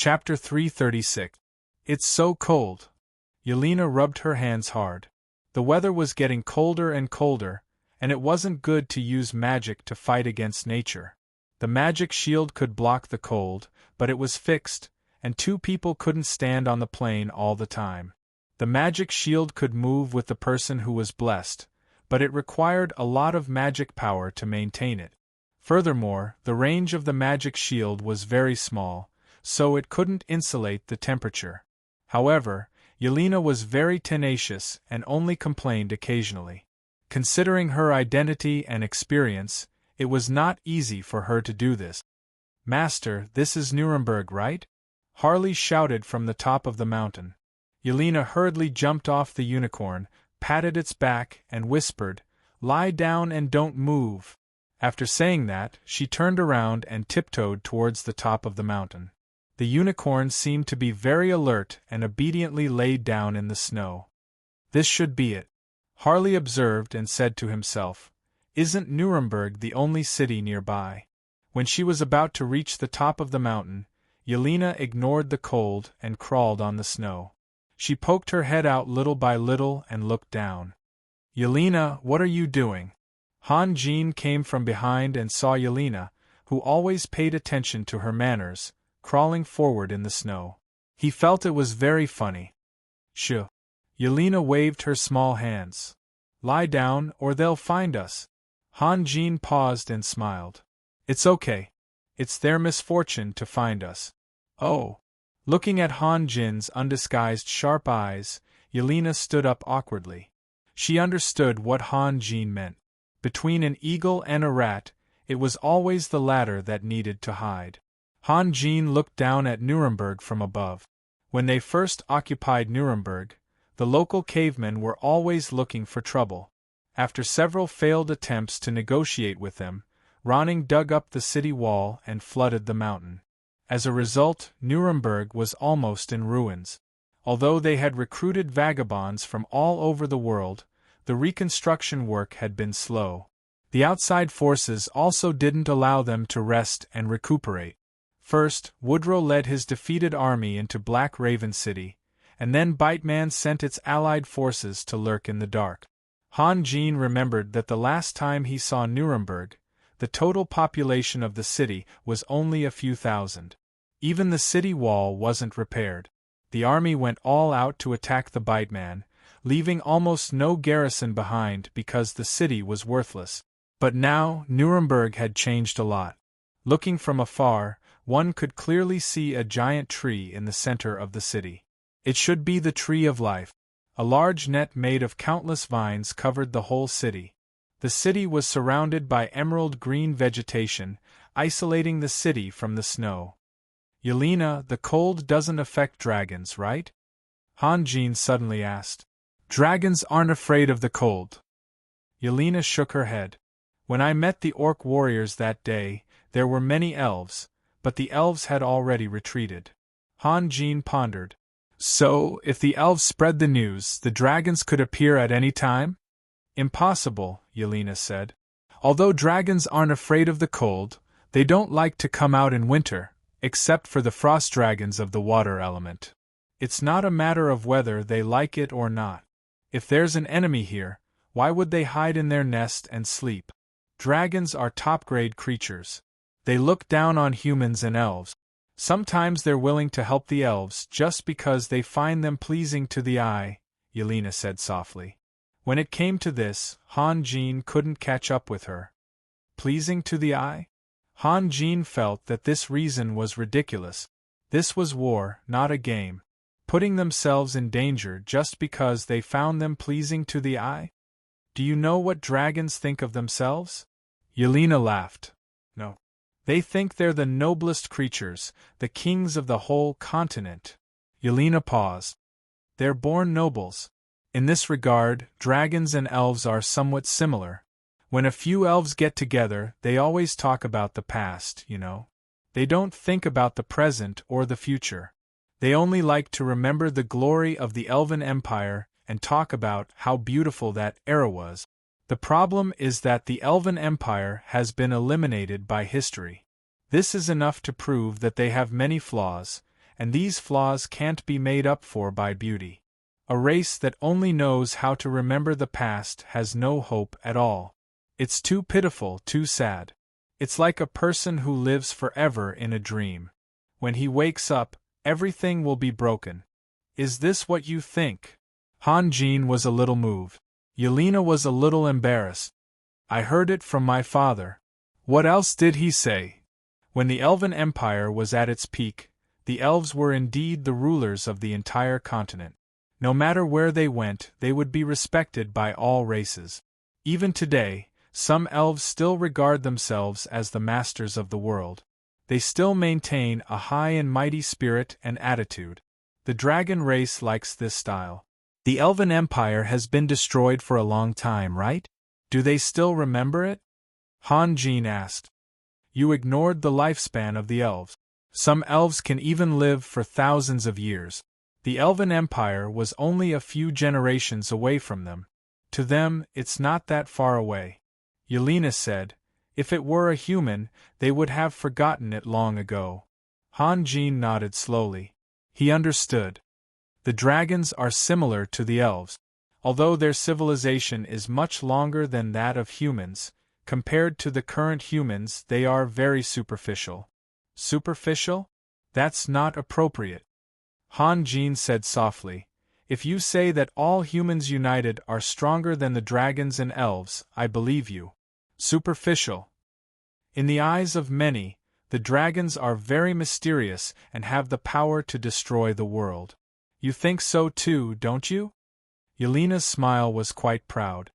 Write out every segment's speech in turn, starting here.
Chapter 336. It's so cold. Yelena rubbed her hands hard. The weather was getting colder and colder, and it wasn't good to use magic to fight against nature. The magic shield could block the cold, but it was fixed, and two people couldn't stand on the plane all the time. The magic shield could move with the person who was blessed, but it required a lot of magic power to maintain it. Furthermore, the range of the magic shield was very small, so it couldn't insulate the temperature. However, Yelena was very tenacious and only complained occasionally. Considering her identity and experience, it was not easy for her to do this. "Master, this is Nuremberg, right?" Harley shouted from the top of the mountain. Yelena hurriedly jumped off the unicorn, patted its back, and whispered, "Lie down and don't move." After saying that, she turned around and tiptoed towards the top of the mountain. The unicorn seemed to be very alert and obediently laid down in the snow. "This should be it," Harley observed and said to himself. "Isn't Nuremberg the only city nearby?" When she was about to reach the top of the mountain, Yelena ignored the cold and crawled on the snow. She poked her head out little by little and looked down. "Yelena, what are you doing?" Han Jin came from behind and saw Yelena, who always paid attention to her manners, crawling forward in the snow. He felt it was very funny. "Shh." Yelena waved her small hands. "Lie down, or they'll find us." Han Jin paused and smiled. "It's okay. It's their misfortune to find us." "Oh." Looking at Han Jin's undisguised sharp eyes, Yelena stood up awkwardly. She understood what Han Jin meant. Between an eagle and a rat, it was always the latter that needed to hide. Han Jin looked down at Nuremberg from above. When they first occupied Nuremberg, the local cavemen were always looking for trouble. After several failed attempts to negotiate with them, Ronning dug up the city wall and flooded the mountain. As a result, Nuremberg was almost in ruins. Although they had recruited vagabonds from all over the world, the reconstruction work had been slow. The outside forces also didn't allow them to rest and recuperate. First, Woodrow led his defeated army into Black Raven City, and then Biteman sent its allied forces to lurk in the dark. Han Jin remembered that the last time he saw Nuremberg, the total population of the city was only a few thousand. Even the city wall wasn't repaired. The army went all out to attack the Biteman, leaving almost no garrison behind because the city was worthless. But now, Nuremberg had changed a lot. Looking from afar, one could clearly see a giant tree in the center of the city. It should be the Tree of Life. A large net made of countless vines covered the whole city. The city was surrounded by emerald green vegetation, isolating the city from the snow. "Yelena, the cold doesn't affect dragons, right?" Han Jin suddenly asked. "Dragons aren't afraid of the cold." Yelena shook her head. "When I met the orc warriors that day, there were many elves, but the elves had already retreated." Han Jin pondered. "So, if the elves spread the news, the dragons could appear at any time?" "Impossible," Yelena said. "Although dragons aren't afraid of the cold, they don't like to come out in winter, except for the frost dragons of the water element. It's not a matter of whether they like it or not. If there's an enemy here, why would they hide in their nest and sleep? Dragons are top-grade creatures. They look down on humans and elves. Sometimes they're willing to help the elves just because they find them pleasing to the eye," Yelena said softly. When it came to this, Han Jin couldn't catch up with her. Pleasing to the eye? Han Jin felt that this reason was ridiculous. This was war, not a game. Putting themselves in danger just because they found them pleasing to the eye? "Do you know what dragons think of themselves?" Yelena laughed. "No. They think they're the noblest creatures, the kings of the whole continent." Yelena paused. "They're born nobles. In this regard, dragons and elves are somewhat similar. When a few elves get together, they always talk about the past, you know. They don't think about the present or the future. They only like to remember the glory of the Elven Empire and talk about how beautiful that era was. The problem is that the Elven Empire has been eliminated by history. This is enough to prove that they have many flaws, and these flaws can't be made up for by beauty. A race that only knows how to remember the past has no hope at all. It's too pitiful, too sad. It's like a person who lives forever in a dream. When he wakes up, everything will be broken. Is this what you think? Han Jin was a little moved. Yelena was a little embarrassed. I heard it from my father. What else did he say? When the Elven Empire was at its peak, the elves were indeed the rulers of the entire continent. No matter where they went, they would be respected by all races. Even today, some elves still regard themselves as the masters of the world. They still maintain a high and mighty spirit and attitude. The dragon race likes this style. The Elven Empire has been destroyed for a long time, right? Do they still remember it? Han Jin asked. You ignored the lifespan of the elves. Some elves can even live for thousands of years. The Elven Empire was only a few generations away from them. To them, it's not that far away. Yelena said, if it were a human, they would have forgotten it long ago. Han Jin nodded slowly. He understood. The dragons are similar to the elves. Although their civilization is much longer than that of humans, compared to the current humans, they are very superficial. Superficial? That's not appropriate. Han Jin said softly, if you say that all humans united are stronger than the dragons and elves, I believe you. Superficial. In the eyes of many, the dragons are very mysterious and have the power to destroy the world. You think so too, don't you? Yelena's smile was quite proud.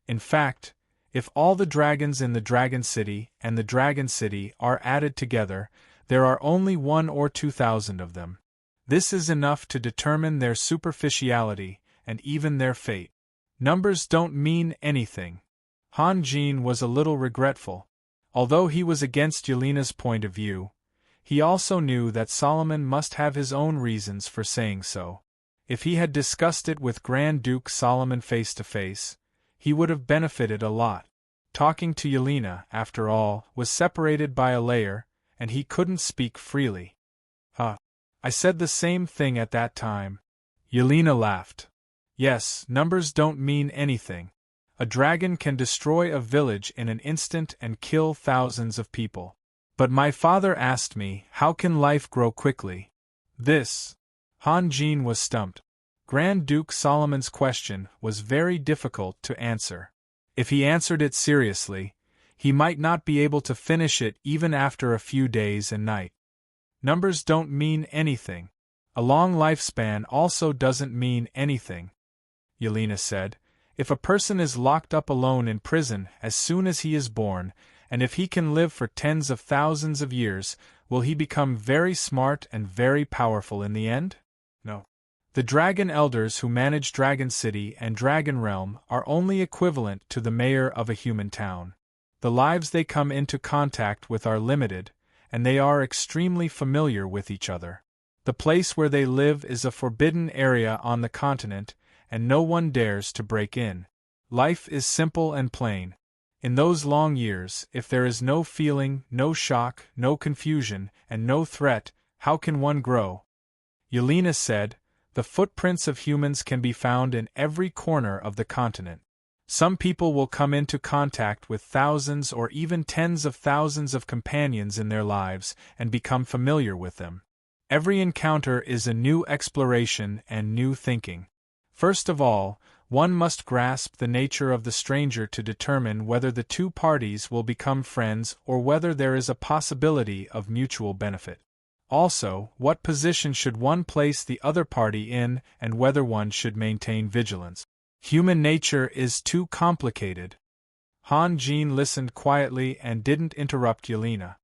In fact, if all the dragons in the Dragon City and the Dragon City are added together, there are only 1,000 or 2,000 of them. This is enough to determine their superficiality and even their fate. Numbers don't mean anything. Han Jin was a little regretful. Although he was against Yelena's point of view, he also knew that Solomon must have his own reasons for saying so. If he had discussed it with Grand Duke Solomon face to face, he would have benefited a lot. Talking to Yelena, after all, was separated by a layer, and he couldn't speak freely. I said the same thing at that time. Yelena laughed. Yes, numbers don't mean anything. A dragon can destroy a village in an instant and kill thousands of people. But my father asked me, how can life grow quickly? Han Jin was stumped. Grand Duke Solomon's question was very difficult to answer. If he answered it seriously, he might not be able to finish it even after a few days and nights. Numbers don't mean anything. A long lifespan also doesn't mean anything. Yelena said, if a person is locked up alone in prison as soon as he is born, and if he can live for tens of thousands of years, will he become very smart and very powerful in the end? No. The dragon elders who manage Dragon City and Dragon Realm are only equivalent to the mayor of a human town. The lives they come into contact with are limited, and they are extremely familiar with each other. The place where they live is a forbidden area on the continent, and no one dares to break in. Life is simple and plain. In those long years, if there is no feeling, no shock, no confusion, and no threat, how can one grow? Yelena said, the footprints of humans can be found in every corner of the continent. Some people will come into contact with thousands or even tens of thousands of companions in their lives and become familiar with them. Every encounter is a new exploration and new thinking. First of all, one must grasp the nature of the stranger to determine whether the two parties will become friends or whether there is a possibility of mutual benefit. Also, what position should one place the other party in and whether one should maintain vigilance. Human nature is too complicated. Han Jin listened quietly and didn't interrupt Yelena.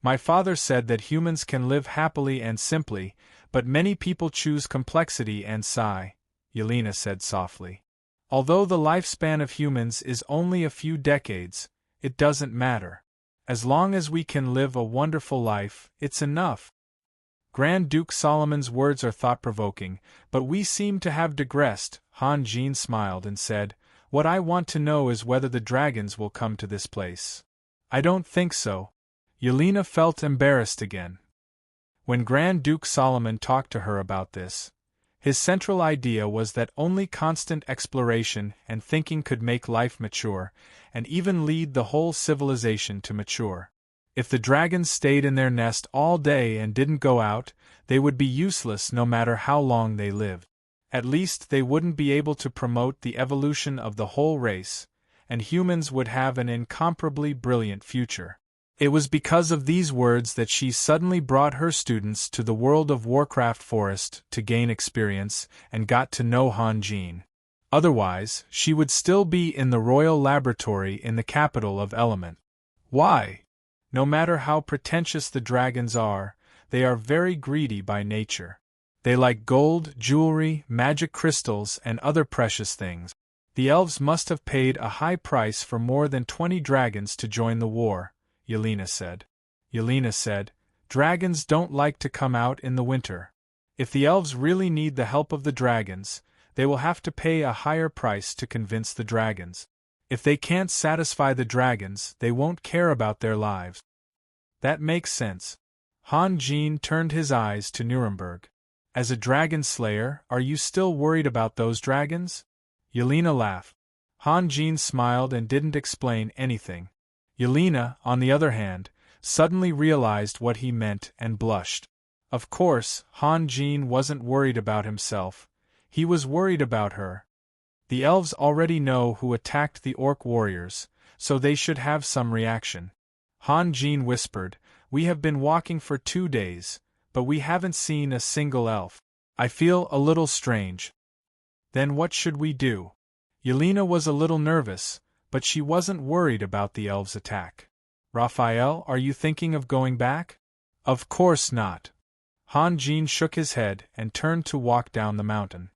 My father said that humans can live happily and simply, but many people choose complexity and sigh, Yelena said softly. Although the lifespan of humans is only a few decades, it doesn't matter. As long as we can live a wonderful life, it's enough. Grand Duke Solomon's words are thought-provoking, but we seem to have digressed. Han Jin smiled and said, what I want to know is whether the dragons will come to this place. I don't think so. Yelena felt embarrassed again. When Grand Duke Solomon talked to her about this, his central idea was that only constant exploration and thinking could make life mature, and even lead the whole civilization to mature. If the dragons stayed in their nest all day and didn't go out, they would be useless no matter how long they lived. At least they wouldn't be able to promote the evolution of the whole race, and humans would have an incomparably brilliant future. It was because of these words that she suddenly brought her students to the World of Warcraft forest to gain experience and got to know Han Jin. Otherwise, she would still be in the Royal Laboratory in the capital of Element. Why? No matter how pretentious the dragons are, they are very greedy by nature. They like gold, jewelry, magic crystals, and other precious things. The elves must have paid a high price for more than 20 dragons to join the war, Yelena said. Yelena said, dragons don't like to come out in the winter. If the elves really need the help of the dragons, they will have to pay a higher price to convince the dragons. If they can't satisfy the dragons, they won't care about their lives. That makes sense. Han Jin turned his eyes to Nuremberg. As a dragon slayer, are you still worried about those dragons? Yelena laughed. Han Jin smiled and didn't explain anything. Yelena, on the other hand, suddenly realized what he meant and blushed. Of course, Han Jin wasn't worried about himself. He was worried about her. The elves already know who attacked the orc warriors, so they should have some reaction. Han Jin whispered, "We have been walking for 2 days, but we haven't seen a single elf. I feel a little strange." Then what should we do? Yelena was a little nervous, but she wasn't worried about the elves' attack. Raphael, are you thinking of going back? Of course not. Han Jin shook his head and turned to walk down the mountain.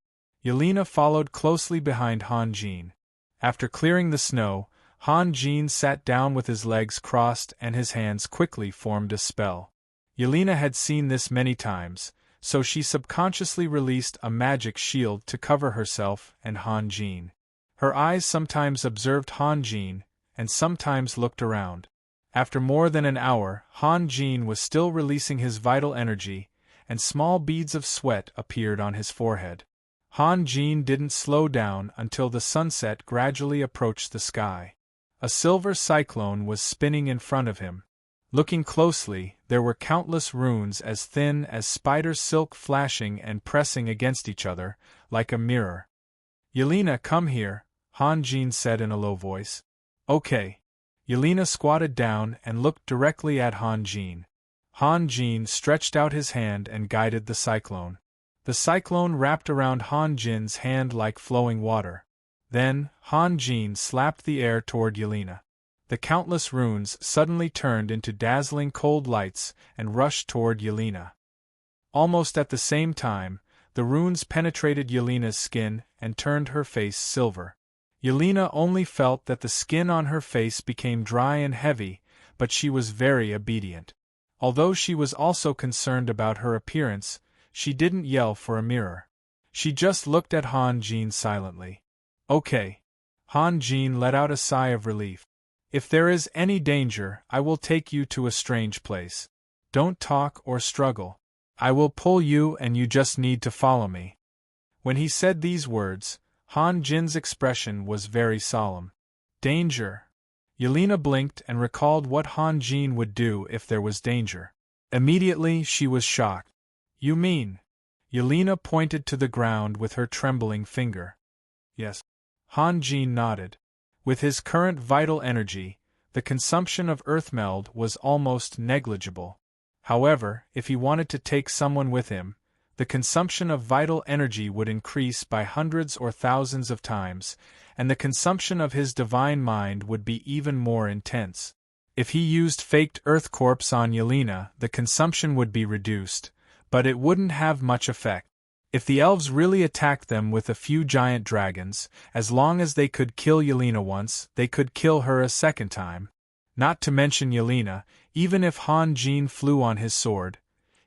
Yelena followed closely behind Han Jin. After clearing the snow, Han Jin sat down with his legs crossed and his hands quickly formed a spell. Yelena had seen this many times, so she subconsciously released a magic shield to cover herself and Han Jin. Her eyes sometimes observed Han Jin, and sometimes looked around. After more than an hour, Han Jin was still releasing his vital energy, and small beads of sweat appeared on his forehead. Han Jin didn't slow down until the sunset gradually approached the sky. A silver cyclone was spinning in front of him. Looking closely, there were countless runes as thin as spider silk flashing and pressing against each other, like a mirror. "Yelena, come here," Han Jin said in a low voice. "Okay." Yelena squatted down and looked directly at Han Jin. Han Jin stretched out his hand and guided the cyclone. The cyclone wrapped around Han Jin's hand like flowing water. Then, Han Jin slapped the air toward Yelena. The countless runes suddenly turned into dazzling cold lights and rushed toward Yelena. Almost at the same time, the runes penetrated Yelena's skin and turned her face silver. Yelena only felt that the skin on her face became dry and heavy, but she was very obedient. Although she was also concerned about her appearance, she didn't yell for a mirror. She just looked at Han Jin silently. "Okay." Han Jin let out a sigh of relief. "If there is any danger, I will take you to a strange place. Don't talk or struggle. I will pull you and you just need to follow me." When he said these words, Han Jin's expression was very solemn. Danger. Yelena blinked and recalled what Han Jin would do if there was danger. Immediately she was shocked. "You mean?" Yelena pointed to the ground with her trembling finger. "Yes." Han Jin nodded. With his current vital energy, the consumption of earthmeld was almost negligible. However, if he wanted to take someone with him, the consumption of vital energy would increase by hundreds or thousands of times, and the consumption of his divine mind would be even more intense. If he used faked earth corpse on Yelena, the consumption would be reduced, but it wouldn't have much effect. If the elves really attacked them with a few giant dragons, as long as they could kill Yelena once, they could kill her a second time. Not to mention Yelena, even if Han Jin flew on his sword,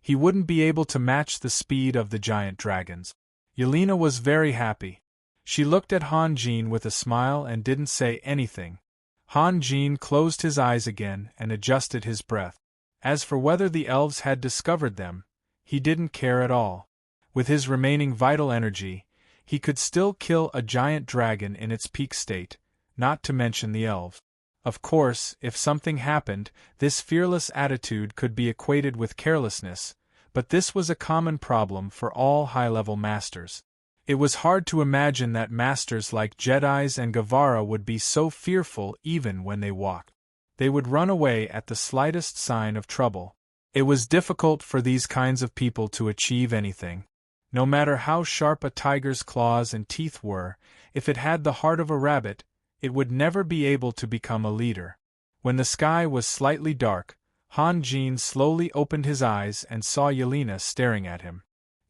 he wouldn't be able to match the speed of the giant dragons. Yelena was very happy. She looked at Han Jin with a smile and didn't say anything. Han Jin closed his eyes again and adjusted his breath. As for whether the elves had discovered them, He didn't care at all. With his remaining vital energy, he could still kill a giant dragon in its peak state, not to mention the elves. Of course, if something happened, this fearless attitude could be equated with carelessness, but this was a common problem for all high-level masters. It was hard to imagine that masters like Jedis and Guevara would be so fearful even when they walked. They would run away at the slightest sign of trouble. It was difficult for these kinds of people to achieve anything. No matter how sharp a tiger's claws and teeth were, if it had the heart of a rabbit, it would never be able to become a leader. When the sky was slightly dark, Han Jin slowly opened his eyes and saw Yelena staring at him.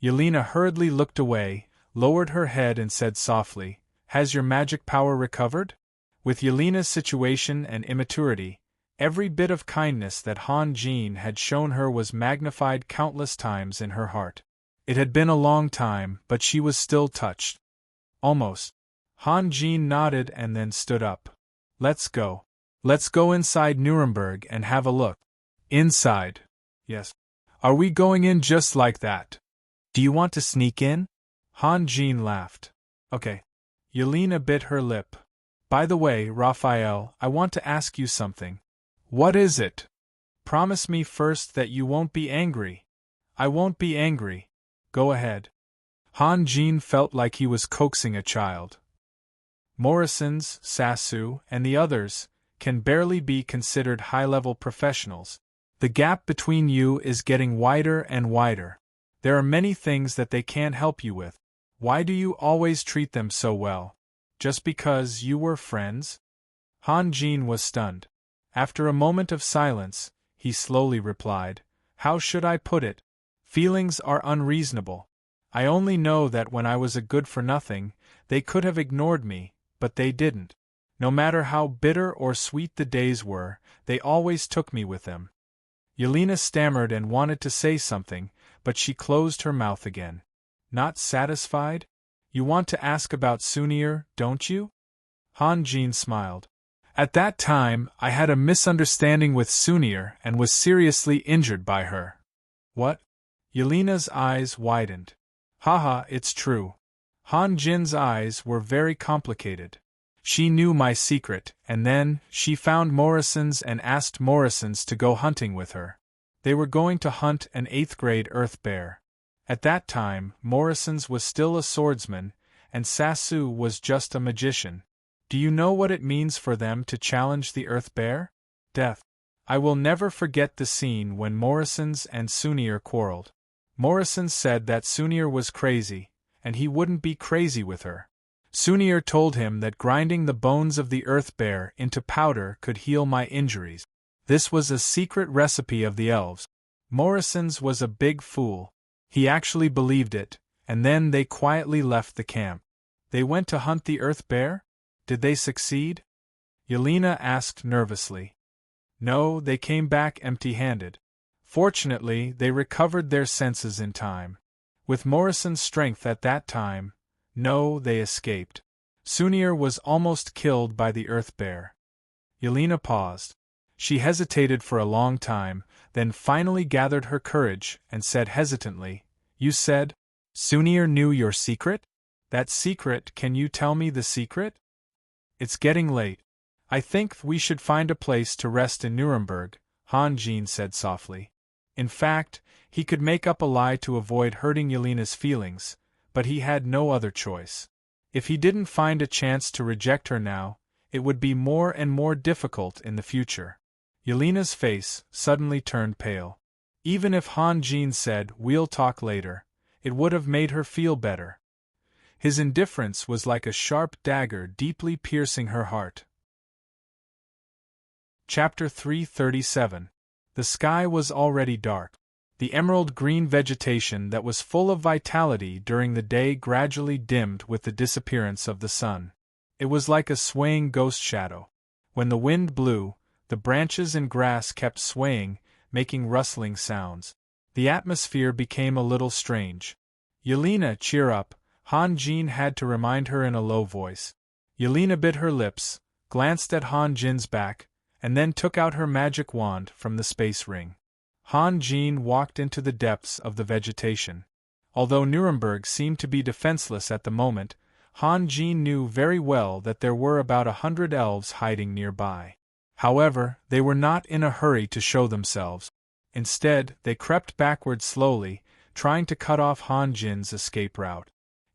Yelena hurriedly looked away, lowered her head and said softly, "Has your magic power recovered?" With Yelena's situation and immaturity, every bit of kindness that Han Jin had shown her was magnified countless times in her heart. It had been a long time, but she was still touched. Almost. Han Jin nodded and then stood up. "Let's go. Let's go inside Nuremberg and have a look." "Inside?" "Yes." "Are we going in just like that? Do you want to sneak in?" Han Jin laughed. "Okay." Yelena bit her lip. "By the way, Raphael, I want to ask you something." "What is it?" "Promise me first that you won't be angry." "I won't be angry. Go ahead." Han Jin felt like he was coaxing a child. Morrisons, Sassu, and the others can barely be considered high-level professionals. The gap between you is getting wider and wider. There are many things that they can't help you with. Why do you always treat them so well? Just because you were friends? Han Jin was stunned. After a moment of silence, he slowly replied, "How should I put it? Feelings are unreasonable. I only know that when I was a good-for-nothing, they could have ignored me, but they didn't. No matter how bitter or sweet the days were, they always took me with them." Yelena stammered and wanted to say something, but she closed her mouth again. "Not satisfied? You want to ask about Sunir, don't you?" Han Jin smiled. "At that time, I had a misunderstanding with Sunir and was seriously injured by her." "What?" Yelena's eyes widened. "Haha, it's true." Han Jin's eyes were very complicated. "She knew my secret, and then, she found Morrisons and asked Morrisons to go hunting with her. They were going to hunt an 8th-grade earth bear. At that time, Morrisons was still a swordsman, and Sassu was just a magician. Do you know what it means for them to challenge the earth bear? Death. I will never forget the scene when Morrisons and Sunir quarreled. Morrison said that Sunir was crazy, and he wouldn't be crazy with her. Sunir told him that grinding the bones of the earth bear into powder could heal my injuries. This was a secret recipe of the elves. Morrison's was a big fool. He actually believed it, and then they quietly left the camp. They went to hunt the earth bear? Did they succeed? Yelena asked nervously. No, they came back empty-handed. Fortunately, they recovered their senses in time. With Morrison's strength at that time, no, they escaped. Sunir was almost killed by the earth bear. Yelena paused. She hesitated for a long time, then finally gathered her courage and said hesitantly, "You said, Sunir knew your secret? That secret, can you tell me the secret?" "It's getting late. I think we should find a place to rest in Nuremberg," Han Jin said softly. In fact, he could make up a lie to avoid hurting Yelena's feelings, but he had no other choice. If he didn't find a chance to reject her now, it would be more and more difficult in the future. Yelena's face suddenly turned pale. Even if Han Jin said, "We'll talk later," it would have made her feel better. His indifference was like a sharp dagger deeply piercing her heart. Chapter 337. The sky was already dark. The emerald-green vegetation that was full of vitality during the day gradually dimmed with the disappearance of the sun. It was like a swaying ghost shadow. When the wind blew, the branches and grass kept swaying, making rustling sounds. The atmosphere became a little strange. "Yelena, cheer up," Han Jin had to remind her in a low voice. Yelena bit her lips, glanced at Han Jin's back, and then took out her magic wand from the space ring. Han Jin walked into the depths of the vegetation. Although Nuremberg seemed to be defenseless at the moment, Han Jin knew very well that there were about 100 elves hiding nearby. However, they were not in a hurry to show themselves. Instead, they crept backward slowly, trying to cut off Han Jin's escape route.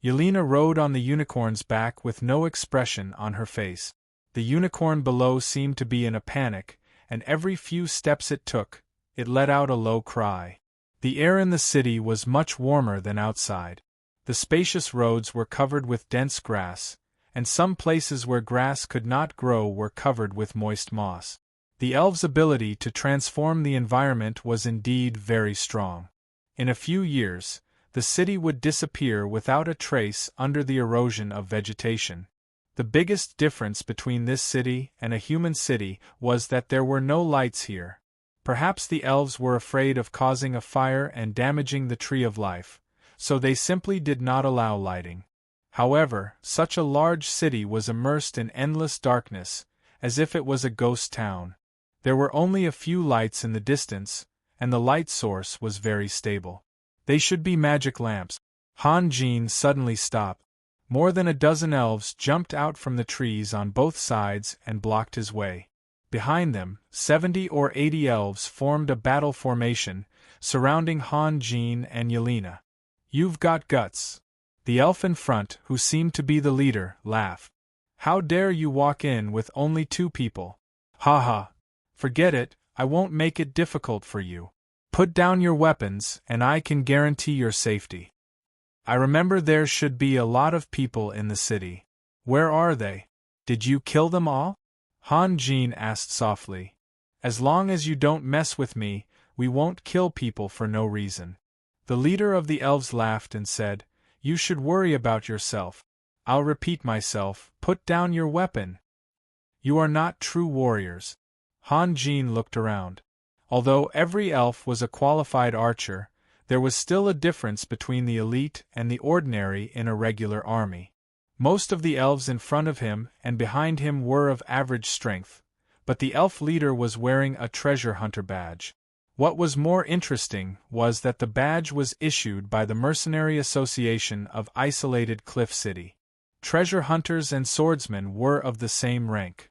Yelena rode on the unicorn's back with no expression on her face. The unicorn below seemed to be in a panic, and every few steps it took, it let out a low cry. The air in the city was much warmer than outside. The spacious roads were covered with dense grass, and some places where grass could not grow were covered with moist moss. The elves' ability to transform the environment was indeed very strong. In a few years, the city would disappear without a trace under the erosion of vegetation. The biggest difference between this city and a human city was that there were no lights here. Perhaps the elves were afraid of causing a fire and damaging the tree of life, so they simply did not allow lighting. However, such a large city was immersed in endless darkness, as if it was a ghost town. There were only a few lights in the distance, and the light source was very stable. They should be magic lamps. Han Jin suddenly stopped. More than a dozen elves jumped out from the trees on both sides and blocked his way. Behind them, 70 or 80 elves formed a battle formation, surrounding Han Jin and Yelena. "You've got guts." The elf in front, who seemed to be the leader, laughed. "How dare you walk in with only 2 people? Ha ha! Forget it, I won't make it difficult for you. Put down your weapons, and I can guarantee your safety." "I remember there should be a lot of people in the city. Where are they? Did you kill them all?" Han Jin asked softly. "As long as you don't mess with me, we won't kill people for no reason." The leader of the elves laughed and said, "You should worry about yourself. I'll repeat myself, put down your weapon. You are not true warriors." Han Jin looked around. Although every elf was a qualified archer, there was still a difference between the elite and the ordinary in a regular army. Most of the elves in front of him and behind him were of average strength, but the elf leader was wearing a treasure hunter badge. What was more interesting was that the badge was issued by the Mercenary Association of Isolated Cliff City. Treasure hunters and swordsmen were of the same rank.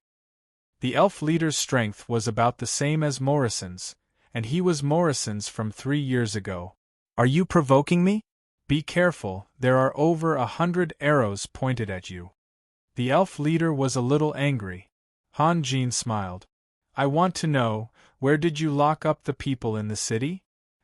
The elf leader's strength was about the same as Morrison's, and he was Morrison's from 3 years ago. "Are you provoking me? Be careful, there are over 100 arrows pointed at you." The elf leader was a little angry. Han Jin smiled. "I want to know, where did you lock up the people in the city?"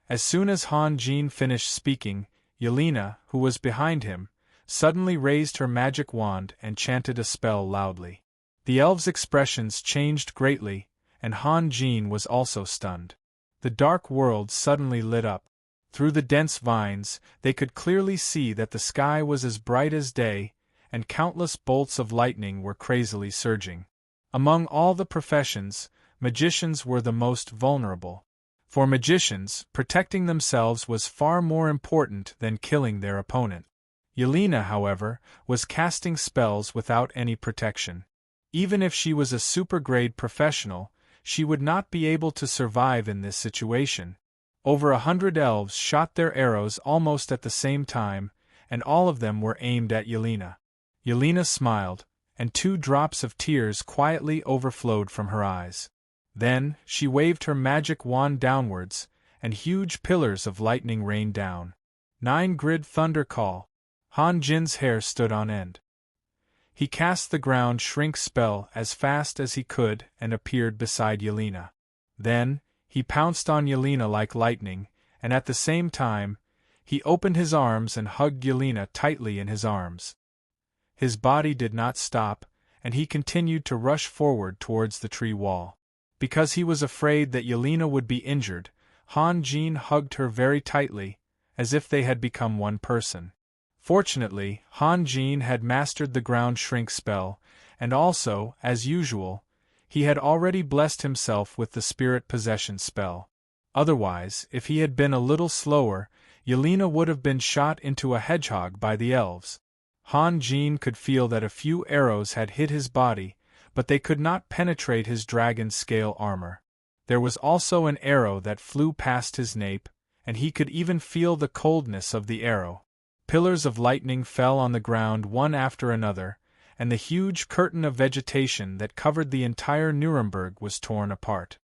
As soon as Han Jin finished speaking, Yelena, who was behind him, suddenly raised her magic wand and chanted a spell loudly. The elves' expressions changed greatly, and Han Jin was also stunned. The dark world suddenly lit up. Through the dense vines, they could clearly see that the sky was as bright as day, and countless bolts of lightning were crazily surging. Among all the professions, magicians were the most vulnerable. For magicians, protecting themselves was far more important than killing their opponent. Yelena, however, was casting spells without any protection. Even if she was a super-grade professional, she would not be able to survive in this situation. Over 100 elves shot their arrows almost at the same time, and all of them were aimed at Yelena. Yelena smiled, and 2 drops of tears quietly overflowed from her eyes. Then, she waved her magic wand downwards, and huge pillars of lightning rained down. 9-grid thunder call. Han Jin's hair stood on end. He cast the ground shrink spell as fast as he could and appeared beside Yelena. Then, he pounced on Yelena like lightning, and at the same time, he opened his arms and hugged Yelena tightly in his arms. His body did not stop, and he continued to rush forward towards the tree wall. Because he was afraid that Yelena would be injured, Han Jin hugged her very tightly, as if they had become one person. Fortunately, Han Jin had mastered the ground shrink spell, and also, as usual, he had already blessed himself with the spirit possession spell. Otherwise, if he had been a little slower, Yelena would have been shot into a hedgehog by the elves. Han Jin could feel that a few arrows had hit his body, but they could not penetrate his dragon-scale armor. There was also an arrow that flew past his nape, and he could even feel the coldness of the arrow. Pillars of lightning fell on the ground one after another, and the huge curtain of vegetation that covered the entire Nuremberg was torn apart.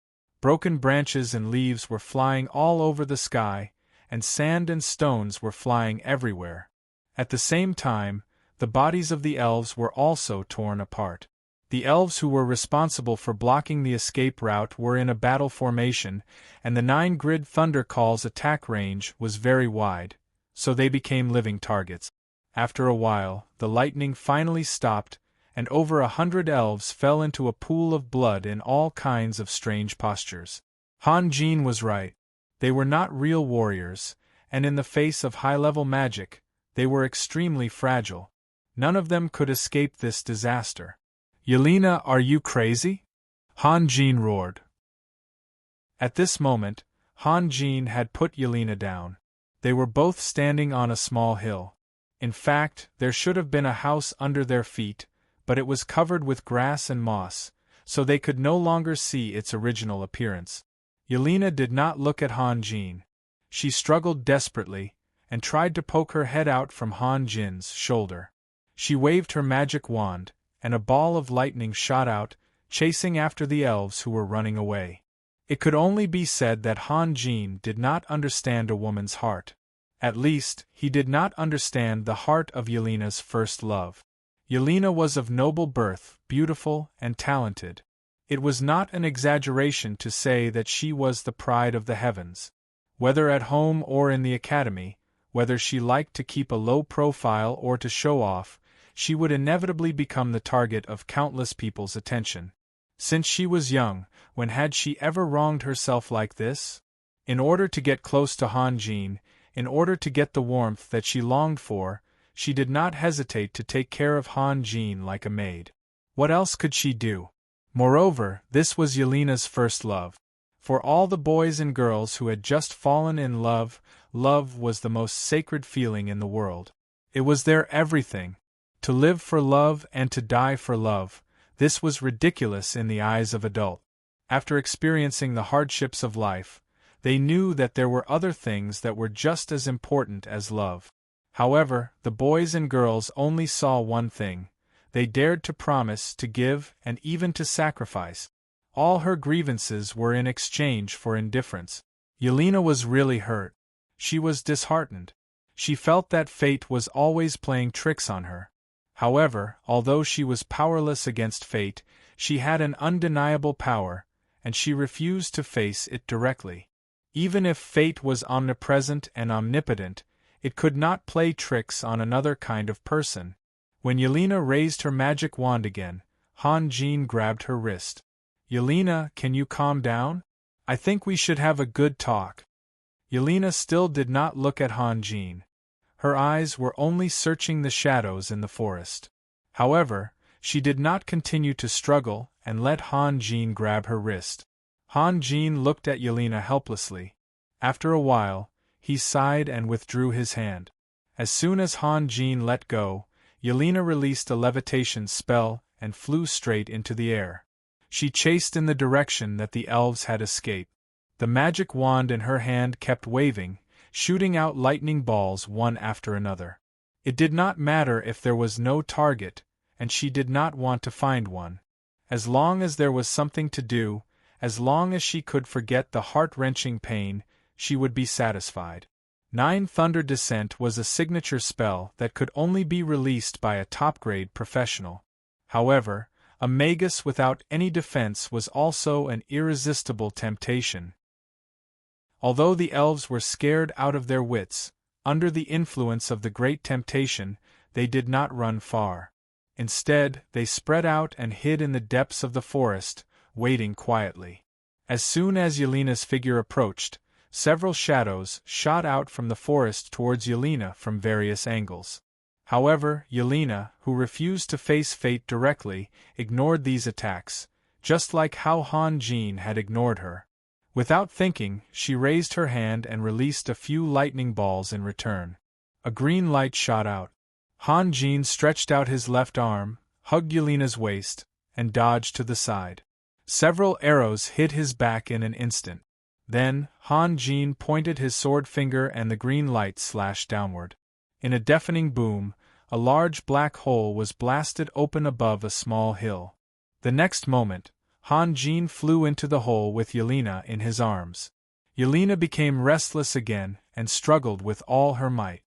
Broken branches and leaves were flying all over the sky, and sand and stones were flying everywhere. At the same time, the bodies of the elves were also torn apart. The elves who were responsible for blocking the escape route were in a battle formation, and the 9-grid Thunder Call's attack range was very wide, so they became living targets. After a while, the lightning finally stopped, and over 100 elves fell into a pool of blood in all kinds of strange postures. Han Jin was right. They were not real warriors, and in the face of high-level magic, they were extremely fragile. None of them could escape this disaster. "Yelena, are you crazy?" Han Jin roared. At this moment, Han Jin had put Yelena down. They were both standing on a small hill. In fact, there should have been a house under their feet, but it was covered with grass and moss, so they could no longer see its original appearance. Yelena did not look at Han Jin. She struggled desperately, and tried to poke her head out from Han Jin's shoulder. She waved her magic wand, and a ball of lightning shot out, chasing after the elves who were running away. It could only be said that Han Jin did not understand a woman's heart. At least, he did not understand the heart of Yelena's first love. Yelena was of noble birth, beautiful, and talented. It was not an exaggeration to say that she was the pride of the heavens. Whether at home or in the academy, whether she liked to keep a low profile or to show off, she would inevitably become the target of countless people's attention. Since she was young, when had she ever wronged herself like this? In order to get close to Han Jin, in order to get the warmth that she longed for, she did not hesitate to take care of Han Jin like a maid. What else could she do? Moreover, this was Yelena's first love. For all the boys and girls who had just fallen in love, love was the most sacred feeling in the world. It was their everything. To live for love and to die for love, this was ridiculous in the eyes of adults. After experiencing the hardships of life, they knew that there were other things that were just as important as love. However, the boys and girls only saw one thing. They dared to promise, to give, and even to sacrifice. All her grievances were in exchange for indifference. Yelena was really hurt. She was disheartened. She felt that fate was always playing tricks on her. However, although she was powerless against fate, she had an undeniable power, and she refused to face it directly. Even if fate was omnipresent and omnipotent, it could not play tricks on another kind of person. When Yelena raised her magic wand again, Han Jin grabbed her wrist. "Yelena, can you calm down? I think we should have a good talk." Yelena still did not look at Han Jin. Her eyes were only searching the shadows in the forest. However, she did not continue to struggle and let Han Jin grab her wrist. Han Jin looked at Yelena helplessly. After a while, he sighed and withdrew his hand. As soon as Han Jin let go, Yelena released a levitation spell and flew straight into the air. She chased in the direction that the elves had escaped. The magic wand in her hand kept waving, shooting out lightning balls one after another. It did not matter if there was no target, and she did not want to find one. As long as there was something to do, as long as she could forget the heart-wrenching pain, she would be satisfied. 9 Thunder Descent was a signature spell that could only be released by a top-grade professional. However, a magus without any defense was also an irresistible temptation. Although the elves were scared out of their wits, under the influence of the great temptation, they did not run far. Instead, they spread out and hid in the depths of the forest, waiting quietly. As soon as Yelena's figure approached, several shadows shot out from the forest towards Yelena from various angles. However, Yelena, who refused to face fate directly, ignored these attacks, just like how Han Jin had ignored her. Without thinking, she raised her hand and released a few lightning balls in return. A green light shot out. Han Jin stretched out his left arm, hugged Yelena's waist, and dodged to the side. Several arrows hit his back in an instant. Then, Han Jin pointed his sword finger and the green light slashed downward. In a deafening boom, a large black hole was blasted open above a small hill. The next moment, Han Jin flew into the hole with Yelena in his arms. Yelena became restless again and struggled with all her might.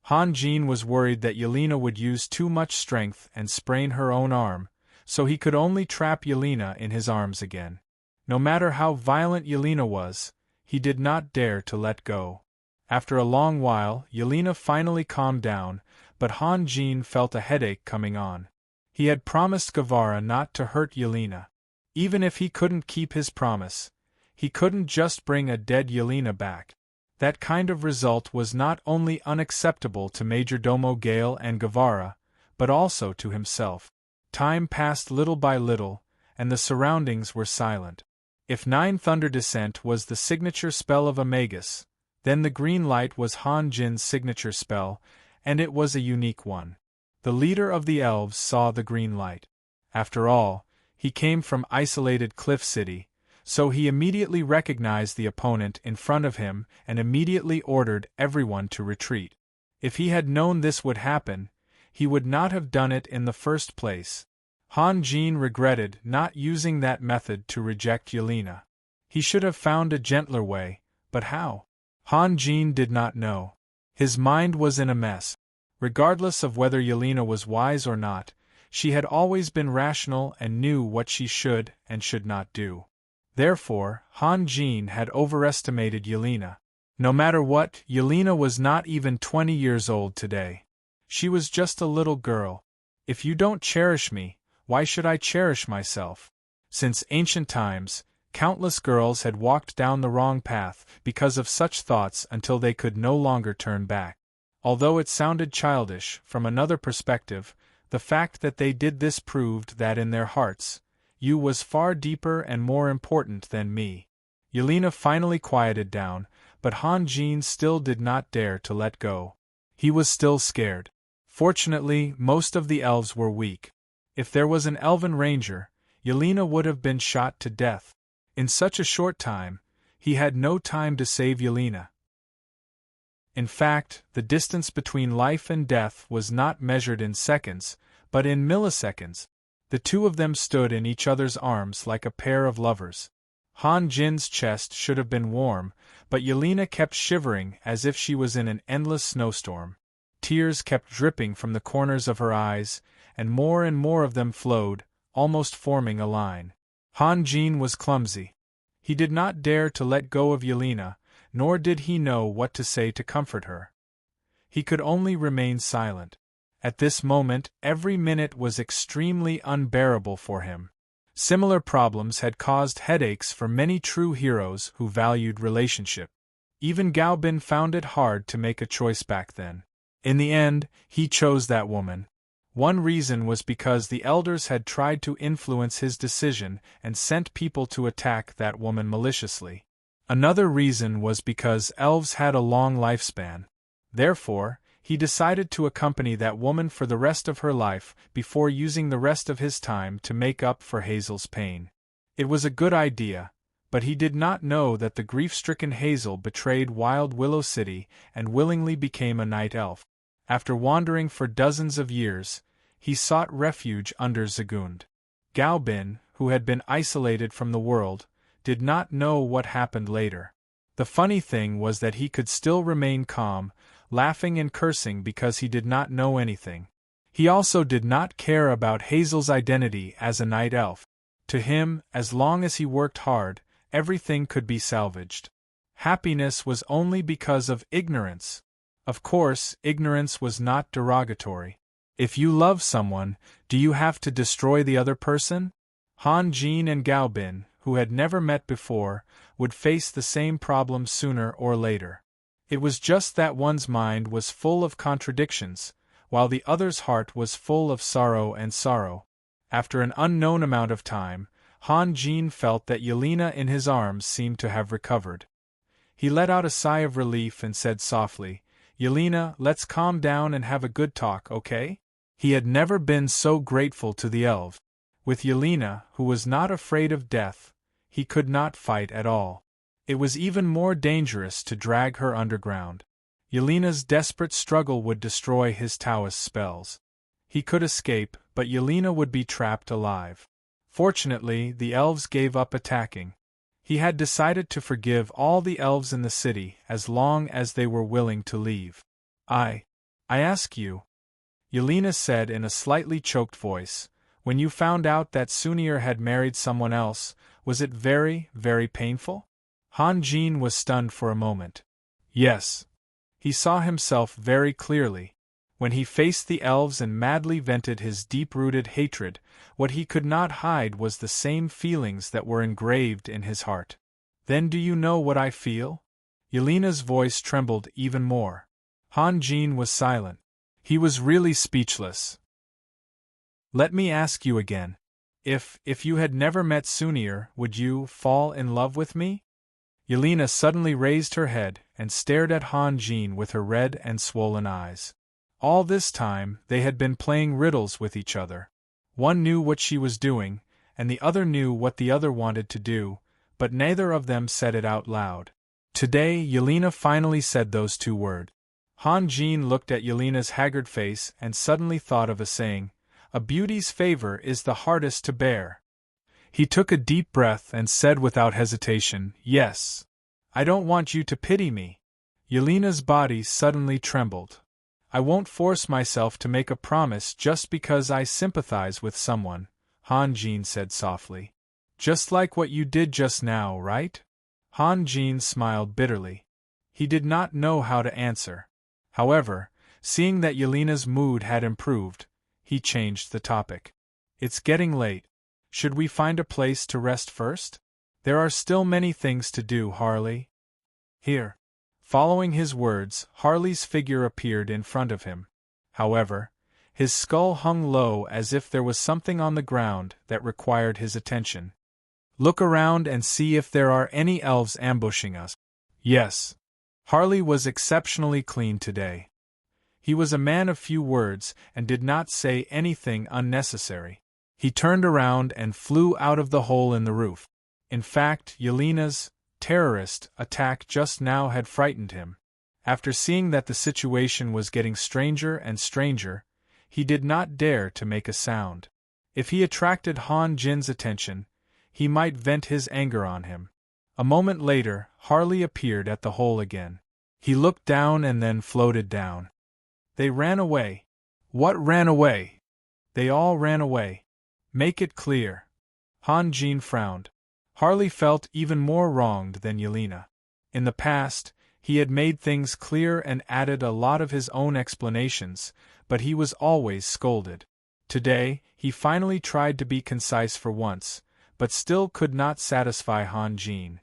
Han Jin was worried that Yelena would use too much strength and sprain her own arm, so he could only trap Yelena in his arms again. No matter how violent Yelena was, he did not dare to let go. After a long while, Yelena finally calmed down, but Han Jin felt a headache coming on. He had promised Guevara not to hurt Yelena. Even if he couldn't keep his promise, he couldn't just bring a dead Yelena back. That kind of result was not only unacceptable to Majordomo Gale and Guevara, but also to himself. Time passed little by little, and the surroundings were silent. If Nine Thunder Descent was the signature spell of Amagus, then the green light was Han Jin's signature spell, and it was a unique one. The leader of the elves saw the green light. After all, he came from isolated Cliff City, so he immediately recognized the opponent in front of him and immediately ordered everyone to retreat. If he had known this would happen, he would not have done it in the first place. Han Jin regretted not using that method to reject Yelena. He should have found a gentler way, but how? Han Jin did not know. His mind was in a mess. Regardless of whether Yelena was wise or not, she had always been rational and knew what she should and should not do. Therefore, Han Jin had overestimated Yelena. No matter what, Yelena was not even 20 years old today. She was just a little girl. If you don't cherish me, why should I cherish myself? Since ancient times, countless girls had walked down the wrong path because of such thoughts until they could no longer turn back. Although it sounded childish, from another perspective, the fact that they did this proved that in their hearts, you was far deeper and more important than me. Yelena finally quieted down, but Han Jin still did not dare to let go. He was still scared. Fortunately, most of the elves were weak. If there was an elven ranger, Yelena would have been shot to death. In such a short time, he had no time to save Yelena. In fact, the distance between life and death was not measured in seconds, but in milliseconds. The two of them stood in each other's arms like a pair of lovers. Han Jin's chest should have been warm, but Yelena kept shivering as if she was in an endless snowstorm. Tears kept dripping from the corners of her eyes, and more of them flowed, almost forming a line. Han Jin was clumsy. He did not dare to let go of Yelena, nor did he know what to say to comfort her. He could only remain silent. At this moment, every minute was extremely unbearable for him. Similar problems had caused headaches for many true heroes who valued relationship. Even Gao Bin found it hard to make a choice back then. In the end, he chose that woman. One reason was because the elders had tried to influence his decision and sent people to attack that woman maliciously. Another reason was because elves had a long lifespan. Therefore, he decided to accompany that woman for the rest of her life before using the rest of his time to make up for Hazel's pain. It was a good idea, but he did not know that the grief-stricken Hazel betrayed Wild Willow City and willingly became a night elf. After wandering for dozens of years, he sought refuge under Zagund. Gao Bin, who had been isolated from the world, did not know what happened later. The funny thing was that he could still remain calm, laughing and cursing because he did not know anything. He also did not care about Hazel's identity as a night elf. To him, as long as he worked hard, everything could be salvaged. Happiness was only because of ignorance. Of course, ignorance was not derogatory. If you love someone, do you have to destroy the other person? Han Jin and Gao Bin, who had never met before, would face the same problem sooner or later. It was just that one's mind was full of contradictions, while the other's heart was full of sorrow and sorrow. After an unknown amount of time, Han Jin felt that Yelena in his arms seemed to have recovered. He let out a sigh of relief and said softly, "Yelena, let's calm down and have a good talk, okay?" He had never been so grateful to the elf. With Yelena, who was not afraid of death, he could not fight at all. It was even more dangerous to drag her underground. Yelena's desperate struggle would destroy his Taoist spells. He could escape, but Yelena would be trapped alive. Fortunately, the elves gave up attacking. He had decided to forgive all the elves in the city as long as they were willing to leave. I ask you, Yelena said in a slightly choked voice, when you found out that Sunir had married someone else, was it very, very painful? Han Jin was stunned for a moment. Yes. He saw himself very clearly. When he faced the elves and madly vented his deep-rooted hatred, what he could not hide was the same feelings that were engraved in his heart. Then do you know what I feel? Yelena's voice trembled even more. Han Jin was silent. He was really speechless. Let me ask you again. If you had never met Sunir, would you fall in love with me? Yelena suddenly raised her head and stared at Han Jin with her red and swollen eyes. All this time, they had been playing riddles with each other. One knew what she was doing, and the other knew what the other wanted to do, but neither of them said it out loud. Today, Yelena finally said those two words. Han Jin looked at Yelena's haggard face and suddenly thought of a saying, "A beauty's favor is the hardest to bear." He took a deep breath and said without hesitation, "Yes. I don't want you to pity me." Yelena's body suddenly trembled. "I won't force myself to make a promise just because I sympathize with someone," Han Jin said softly. "Just like what you did just now, right?" Han Jin smiled bitterly. He did not know how to answer. However, seeing that Yelena's mood had improved, he changed the topic. "It's getting late. Should we find a place to rest first? There are still many things to do, Harley." Here. Following his words, Harley's figure appeared in front of him. However, his skull hung low as if there was something on the ground that required his attention. "Look around and see if there are any elves ambushing us." Yes. Harley was exceptionally clean today. He was a man of few words and did not say anything unnecessary. He turned around and flew out of the hole in the roof. In fact, Yelena's terrorist attack just now had frightened him. After seeing that the situation was getting stranger and stranger, he did not dare to make a sound. If he attracted Han Jin's attention, he might vent his anger on him. A moment later, Harley appeared at the hole again. He looked down and then floated down. They ran away. What ran away? They all ran away. Make it clear. Han Jin frowned. Harley felt even more wronged than Yelena. In the past, he had made things clear and added a lot of his own explanations, but he was always scolded. Today, he finally tried to be concise for once, but still could not satisfy Han Jin.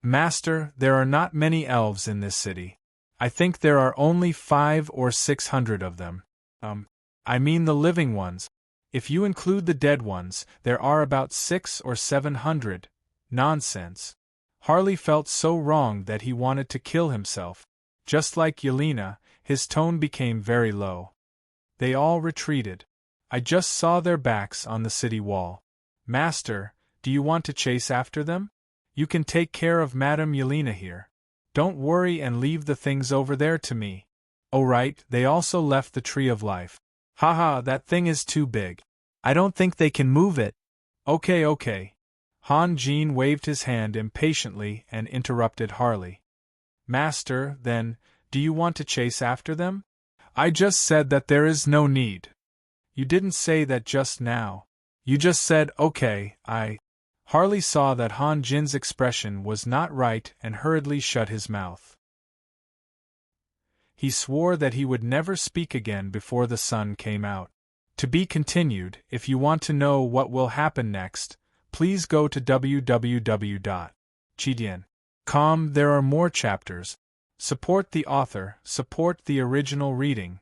"Master, there are not many elves in this city. I think there are only 500 or 600 of them. I mean the living ones. If you include the dead ones, there are about 600 or 700. Nonsense." Harley felt so wrong that he wanted to kill himself. Just like Yelena, his tone became very low. They all retreated. I just saw their backs on the city wall. "Master, do you want to chase after them? You can take care of Madame Yelena here. Don't worry and leave the things over there to me." "Oh right, they also left the Tree of Life. Haha, that thing is too big. I don't think they can move it." Okay. Han Jin waved his hand impatiently and interrupted Harley. "Master, then, do you want to chase after them?" "I just said that there is no need." "You didn't say that just now. You just said, okay, Harley saw that Han Jin's expression was not right and hurriedly shut his mouth. He swore that he would never speak again before the sun came out. To be continued. If you want to know what will happen next, please go to www.chidian.com. There are more chapters. Support the author, support the original reading.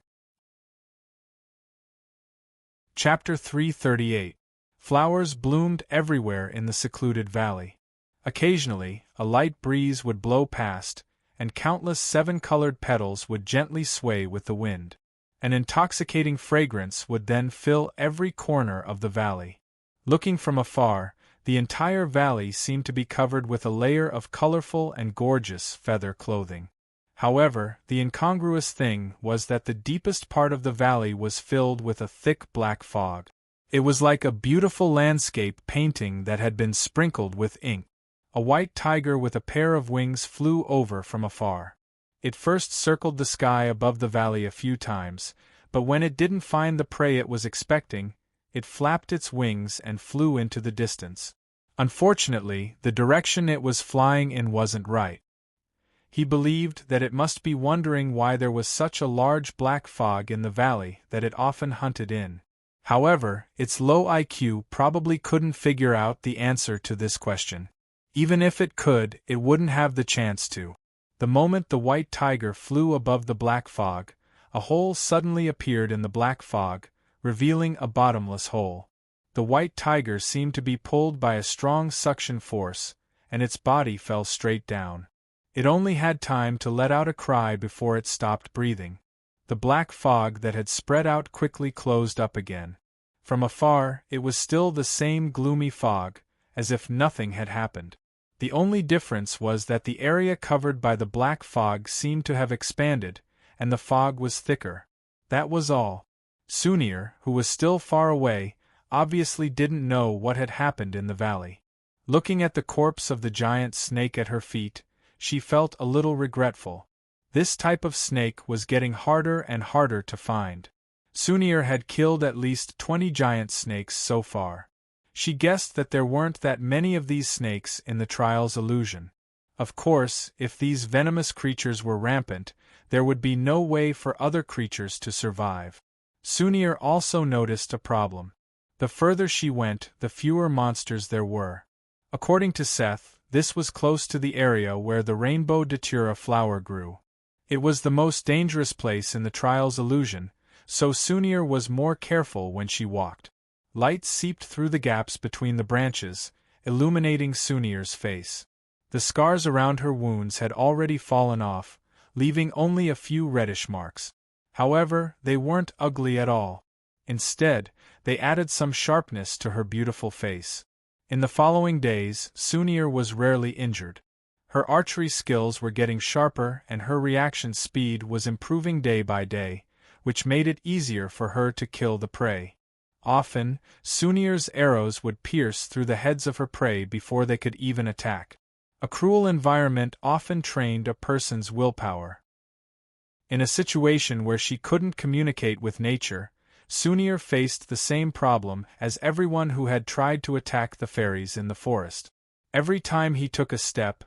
Chapter 338. Flowers bloomed everywhere in the secluded valley. Occasionally, a light breeze would blow past, and countless seven-colored petals would gently sway with the wind. An intoxicating fragrance would then fill every corner of the valley. Looking from afar, the entire valley seemed to be covered with a layer of colorful and gorgeous feather clothing. However, the incongruous thing was that the deepest part of the valley was filled with a thick black fog. It was like a beautiful landscape painting that had been sprinkled with ink. A white tiger with a pair of wings flew over from afar. It first circled the sky above the valley a few times, but when it didn't find the prey it was expecting, it flapped its wings and flew into the distance. Unfortunately, the direction it was flying in wasn't right. He believed that it must be wondering why there was such a large black fog in the valley that it often hunted in. However, its low IQ probably couldn't figure out the answer to this question. Even if it could, it wouldn't have the chance to. The moment the white tiger flew above the black fog, a hole suddenly appeared in the black fog, revealing a bottomless hole. The white tiger seemed to be pulled by a strong suction force, and its body fell straight down. It only had time to let out a cry before it stopped breathing. The black fog that had spread out quickly closed up again. From afar, it was still the same gloomy fog, as if nothing had happened. The only difference was that the area covered by the black fog seemed to have expanded, and the fog was thicker. That was all. Sunir, who was still far away, obviously didn't know what had happened in the valley. Looking at the corpse of the giant snake at her feet, she felt a little regretful. This type of snake was getting harder and harder to find. Sunir had killed at least 20 giant snakes so far. She guessed that there weren't that many of these snakes in the trial's illusion. Of course, if these venomous creatures were rampant, there would be no way for other creatures to survive. Sunir also noticed a problem. The further she went, the fewer monsters there were. According to Seth, this was close to the area where the rainbow datura flower grew. It was the most dangerous place in the trial's illusion, so Sunir was more careful when she walked. Light seeped through the gaps between the branches, illuminating Sunir's face. The scars around her wounds had already fallen off, leaving only a few reddish marks. However, they weren't ugly at all. Instead, they added some sharpness to her beautiful face. In the following days, Sunir was rarely injured. Her archery skills were getting sharper and her reaction speed was improving day by day, which made it easier for her to kill the prey. Often, Sunir's arrows would pierce through the heads of her prey before they could even attack. A cruel environment often trained a person's willpower. In a situation where she couldn't communicate with nature, Sunir faced the same problem as everyone who had tried to attack the fairies in the forest. Every time he took a step,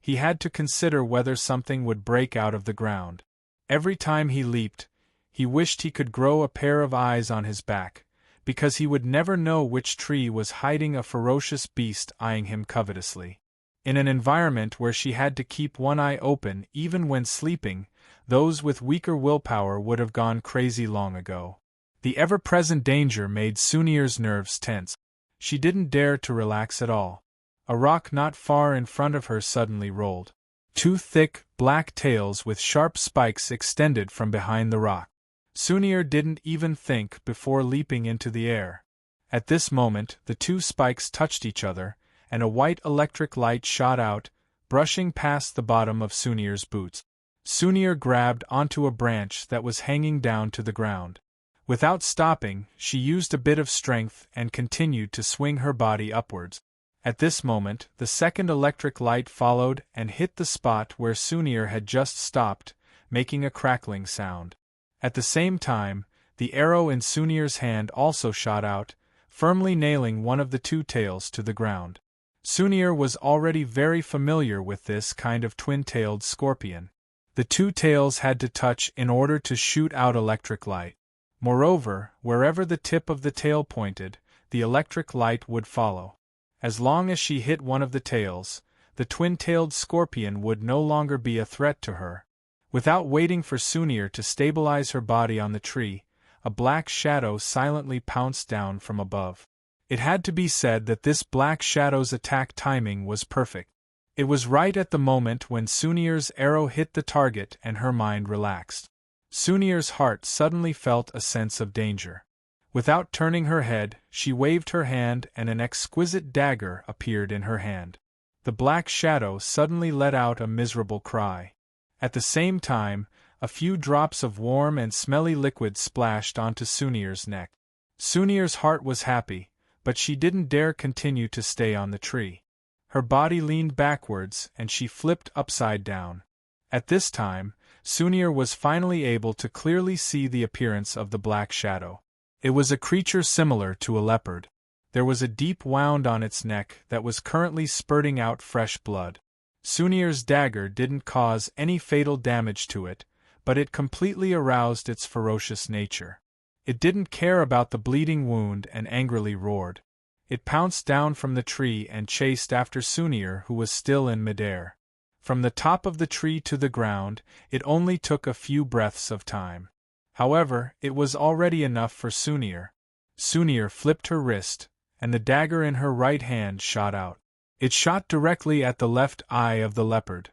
he had to consider whether something would break out of the ground. Every time he leaped, he wished he could grow a pair of eyes on his back, because he would never know which tree was hiding a ferocious beast eyeing him covetously. In an environment where she had to keep one eye open even when sleeping, those with weaker willpower would have gone crazy long ago. The ever-present danger made Sunir's nerves tense. She didn't dare to relax at all. A rock not far in front of her suddenly rolled. Two thick, black tails with sharp spikes extended from behind the rock. Sunir didn't even think before leaping into the air. At this moment, the two spikes touched each other, and a white electric light shot out, brushing past the bottom of Sunir's boots. Sunir grabbed onto a branch that was hanging down to the ground. Without stopping, she used a bit of strength and continued to swing her body upwards. At this moment, the second electric light followed and hit the spot where Sunir had just stopped, making a crackling sound. At the same time, the arrow in Sunir's hand also shot out, firmly nailing one of the two tails to the ground. Sunir was already very familiar with this kind of twin-tailed scorpion. The two tails had to touch in order to shoot out electric light. Moreover, wherever the tip of the tail pointed, the electric light would follow. As long as she hit one of the tails, the twin-tailed scorpion would no longer be a threat to her. Without waiting for Sunir to stabilize her body on the tree, a black shadow silently pounced down from above. It had to be said that this black shadow's attack timing was perfect. It was right at the moment when Sunir's arrow hit the target and her mind relaxed. Sunir's heart suddenly felt a sense of danger. Without turning her head, she waved her hand and an exquisite dagger appeared in her hand. The black shadow suddenly let out a miserable cry. At the same time, a few drops of warm and smelly liquid splashed onto Sunir's neck. Sunir's heart was happy, but she didn't dare continue to stay on the tree. Her body leaned backwards and she flipped upside down. At this time, Sunir was finally able to clearly see the appearance of the black shadow. It was a creature similar to a leopard. There was a deep wound on its neck that was currently spurting out fresh blood. Sunir's dagger didn't cause any fatal damage to it, but it completely aroused its ferocious nature. It didn't care about the bleeding wound and angrily roared. It pounced down from the tree and chased after Sunir, who was still in midair. From the top of the tree to the ground, it only took a few breaths of time. However, it was already enough for Sunir. Sunir flipped her wrist, and the dagger in her right hand shot out. It shot directly at the left eye of the leopard.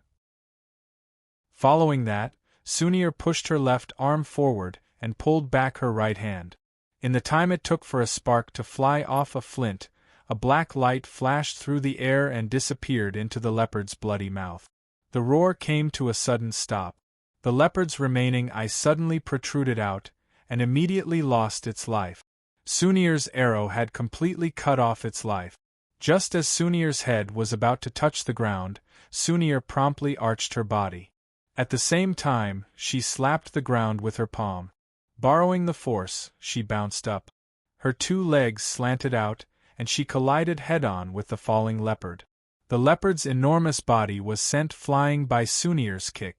Following that, Sunir pushed her left arm forward and pulled back her right hand. In the time it took for a spark to fly off a flint, a black light flashed through the air and disappeared into the leopard's bloody mouth. The roar came to a sudden stop. The leopard's remaining eye suddenly protruded out, and immediately lost its life. Sunir's arrow had completely cut off its life. Just as Sunir's head was about to touch the ground, Sunir promptly arched her body. At the same time, she slapped the ground with her palm. Borrowing the force, she bounced up. Her two legs slanted out, and she collided head-on with the falling leopard. The leopard's enormous body was sent flying by Sunir's kick.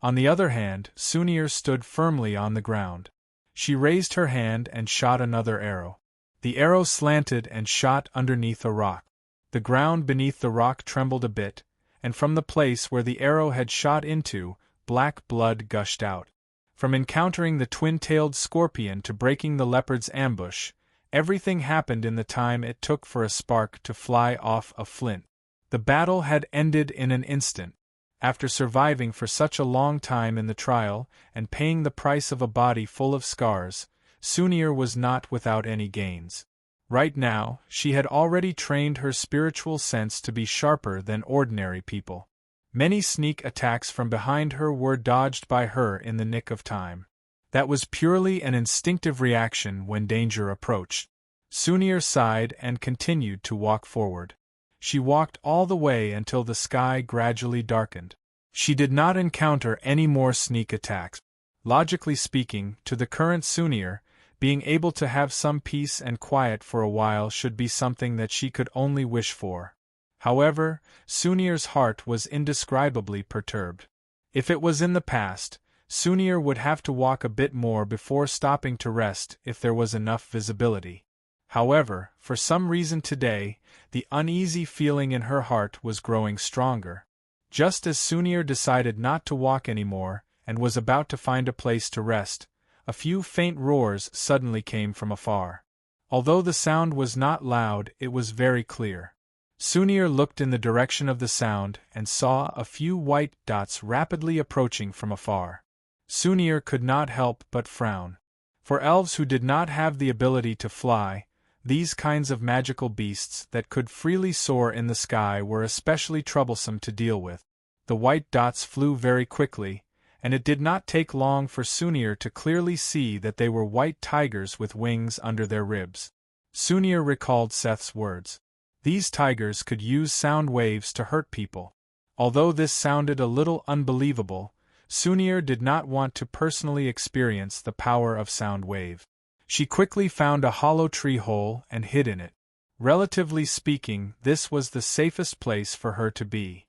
On the other hand, Sunir stood firmly on the ground. She raised her hand and shot another arrow. The arrow slanted and shot underneath a rock. The ground beneath the rock trembled a bit, and from the place where the arrow had shot into, black blood gushed out. From encountering the twin-tailed scorpion to breaking the leopard's ambush, everything happened in the time it took for a spark to fly off a flint. The battle had ended in an instant. After surviving for such a long time in the trial, and paying the price of a body full of scars, Sunir was not without any gains. Right now, she had already trained her spiritual sense to be sharper than ordinary people. Many sneak attacks from behind her were dodged by her in the nick of time. That was purely an instinctive reaction when danger approached. Sunir sighed and continued to walk forward. She walked all the way until the sky gradually darkened. She did not encounter any more sneak attacks. Logically speaking, to the current Sunir, being able to have some peace and quiet for a while should be something that she could only wish for. However, Sunir's heart was indescribably perturbed. If it was in the past, Sunir would have to walk a bit more before stopping to rest if there was enough visibility. However, for some reason today, the uneasy feeling in her heart was growing stronger. Just as Sunir decided not to walk anymore, and was about to find a place to rest, a few faint roars suddenly came from afar. Although the sound was not loud, it was very clear. Sunir looked in the direction of the sound and saw a few white dots rapidly approaching from afar. Sunir could not help but frown. For elves who did not have the ability to fly, these kinds of magical beasts that could freely soar in the sky were especially troublesome to deal with. The white dots flew very quickly, and it did not take long for Sunir to clearly see that they were white tigers with wings under their ribs. Sunir recalled Seth's words. These tigers could use sound waves to hurt people. Although this sounded a little unbelievable, Sunir did not want to personally experience the power of sound wave. She quickly found a hollow tree hole and hid in it. Relatively speaking, this was the safest place for her to be.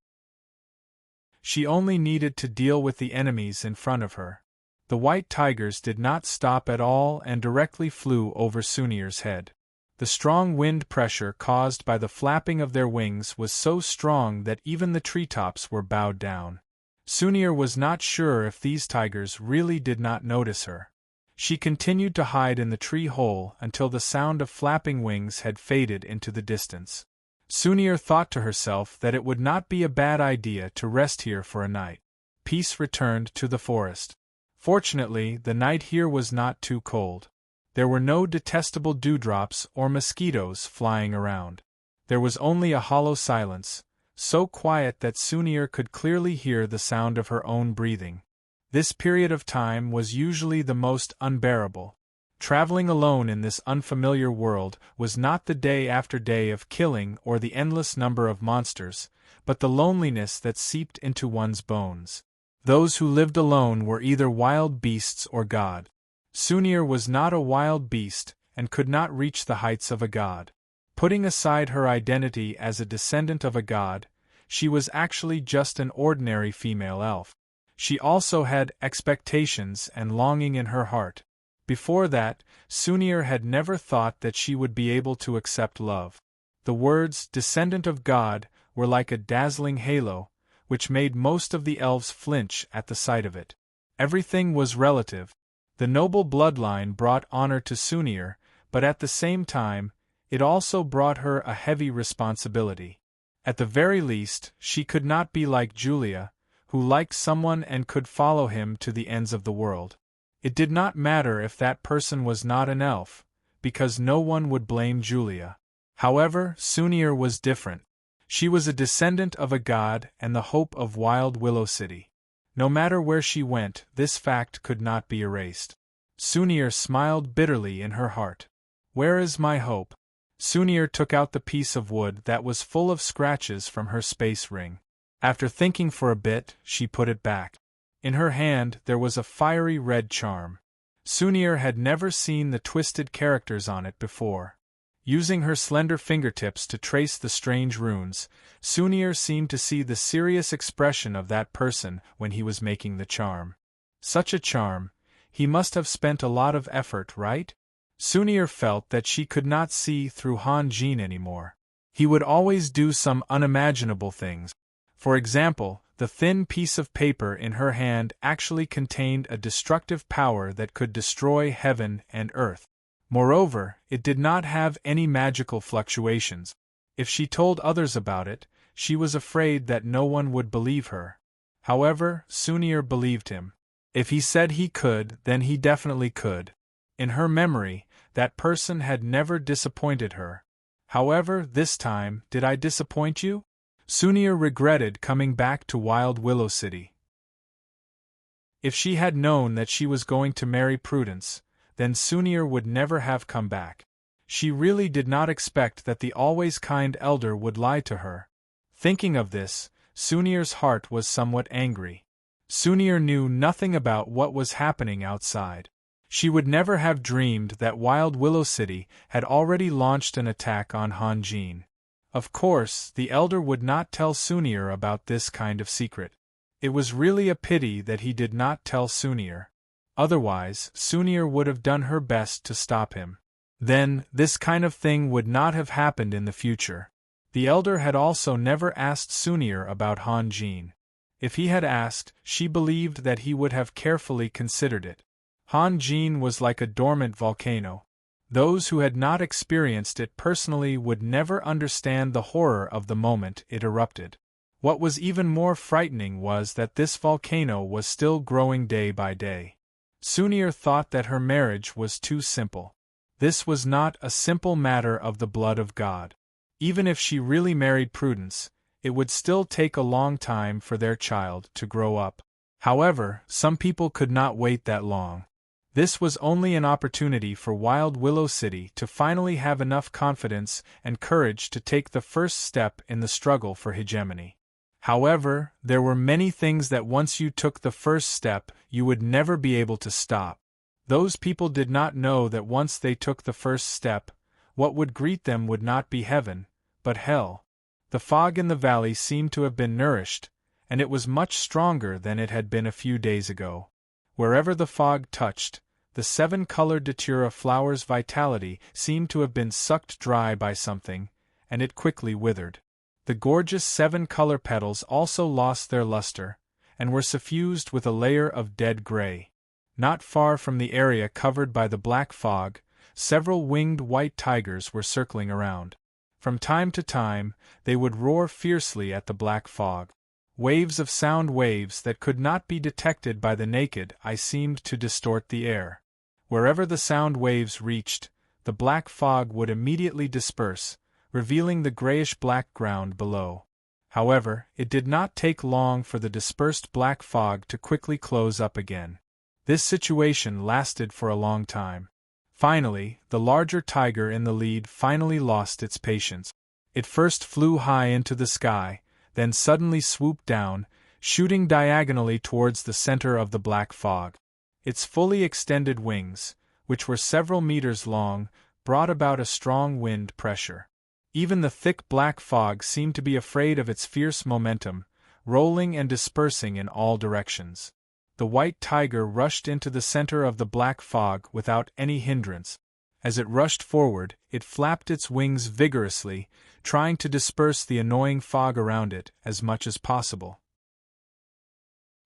She only needed to deal with the enemies in front of her. The white tigers did not stop at all and directly flew over Sunir's head. The strong wind pressure caused by the flapping of their wings was so strong that even the treetops were bowed down. Sunir was not sure if these tigers really did not notice her. She continued to hide in the tree hole until the sound of flapping wings had faded into the distance. Sunir thought to herself that it would not be a bad idea to rest here for a night. Peace returned to the forest. Fortunately, the night here was not too cold. There were no detestable dewdrops or mosquitoes flying around. There was only a hollow silence, so quiet that Sunir could clearly hear the sound of her own breathing. This period of time was usually the most unbearable. Traveling alone in this unfamiliar world was not the day after day of killing or the endless number of monsters, but the loneliness that seeped into one's bones. Those who lived alone were either wild beasts or god. Sunir was not a wild beast and could not reach the heights of a god. Putting aside her identity as a descendant of a god, she was actually just an ordinary female elf. She also had expectations and longing in her heart. Before that, Sunir had never thought that she would be able to accept love. The words "descendant of God" were like a dazzling halo, which made most of the elves flinch at the sight of it. Everything was relative. The noble bloodline brought honor to Sunir, but at the same time, it also brought her a heavy responsibility. At the very least, she could not be like Julia, who liked someone and could follow him to the ends of the world. It did not matter if that person was not an elf, because no one would blame Julia. However, Sunir was different. She was a descendant of a god and the hope of Wild Willow City. No matter where she went, this fact could not be erased. Sunir smiled bitterly in her heart. Where is my hope? Sunir took out the piece of wood that was full of scratches from her space ring. After thinking for a bit, she put it back. In her hand there was a fiery red charm. Sunir had never seen the twisted characters on it before. Using her slender fingertips to trace the strange runes, Sunir seemed to see the serious expression of that person when he was making the charm. Such a charm, he must have spent a lot of effort, right? Sunir felt that she could not see through Han Jin anymore. He would always do some unimaginable things. For example, the thin piece of paper in her hand actually contained a destructive power that could destroy heaven and earth. Moreover, it did not have any magical fluctuations. If she told others about it, she was afraid that no one would believe her. However, Sunir believed him. If he said he could, then he definitely could. In her memory, that person had never disappointed her. However, this time, did I disappoint you? Sunir regretted coming back to Wild Willow City. If she had known that she was going to marry Prudence, then Sunir would never have come back. She really did not expect that the always kind elder would lie to her. Thinking of this, Sunir's heart was somewhat angry. Sunir knew nothing about what was happening outside. She would never have dreamed that Wild Willow City had already launched an attack on Han Jin. Of course, the elder would not tell Sunir about this kind of secret. It was really a pity that he did not tell Sunir. Otherwise, Sunir would have done her best to stop him. Then, this kind of thing would not have happened in the future. The elder had also never asked Sunir about Han Jin. If he had asked, she believed that he would have carefully considered it. Han Jin was like a dormant volcano. Those who had not experienced it personally would never understand the horror of the moment it erupted. What was even more frightening was that this volcano was still growing day by day. Sunir thought that her marriage was too simple. This was not a simple matter of the blood of God. Even if she really married Prudence, it would still take a long time for their child to grow up. However, some people could not wait that long. This was only an opportunity for Wild Willow City to finally have enough confidence and courage to take the first step in the struggle for hegemony. However, there were many things that once you took the first step, you would never be able to stop. Those people did not know that once they took the first step, what would greet them would not be heaven, but hell. The fog in the valley seemed to have been nourished, and it was much stronger than it had been a few days ago. Wherever the fog touched, the seven-colored datura flower's vitality seemed to have been sucked dry by something, and it quickly withered. The gorgeous seven-color petals also lost their luster, and were suffused with a layer of dead gray. Not far from the area covered by the black fog, several winged white tigers were circling around. From time to time, they would roar fiercely at the black fog. Waves of sound waves that could not be detected by the naked eye seemed to distort the air. Wherever the sound waves reached, the black fog would immediately disperse, revealing the grayish-black ground below. However, it did not take long for the dispersed black fog to quickly close up again. This situation lasted for a long time. Finally, the larger tiger in the lead finally lost its patience. It first flew high into the sky, then suddenly swooped down, shooting diagonally towards the center of the black fog. Its fully extended wings, which were several meters long, brought about a strong wind pressure. Even the thick black fog seemed to be afraid of its fierce momentum, rolling and dispersing in all directions. The white tiger rushed into the center of the black fog without any hindrance. As it rushed forward, it flapped its wings vigorously, trying to disperse the annoying fog around it as much as possible.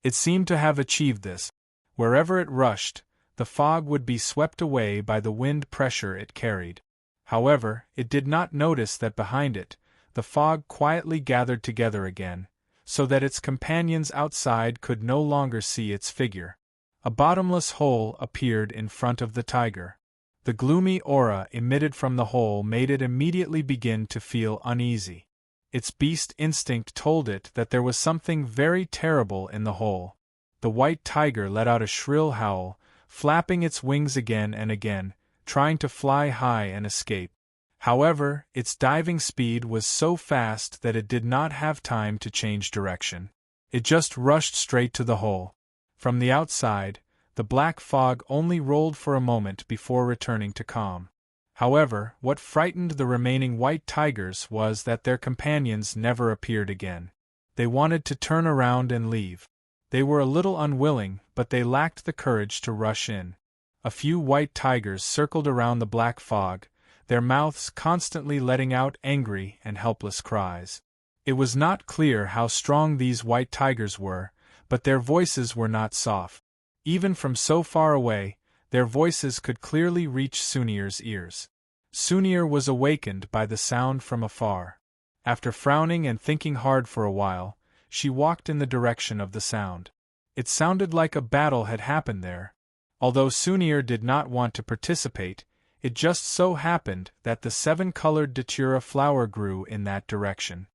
It seemed to have achieved this. Wherever it rushed, the fog would be swept away by the wind pressure it carried. However, it did not notice that behind it, the fog quietly gathered together again, so that its companions outside could no longer see its figure. A bottomless hole appeared in front of the tiger. The gloomy aura emitted from the hole made it immediately begin to feel uneasy. Its beast instinct told it that there was something very terrible in the hole. The white tiger let out a shrill howl, flapping its wings again and again, trying to fly high and escape. However, its diving speed was so fast that it did not have time to change direction. It just rushed straight to the hole. From the outside, the black fog only rolled for a moment before returning to calm. However, what frightened the remaining white tigers was that their companions never appeared again. They wanted to turn around and leave. They were a little unwilling, but they lacked the courage to rush in. A few white tigers circled around the black fog, their mouths constantly letting out angry and helpless cries. It was not clear how strong these white tigers were, but their voices were not soft. Even from so far away, their voices could clearly reach Sunir's ears. Sunir was awakened by the sound from afar. After frowning and thinking hard for a while, she walked in the direction of the sound. It sounded like a battle had happened there. Although Sunir did not want to participate, it just so happened that the 7-colored datura flower grew in that direction.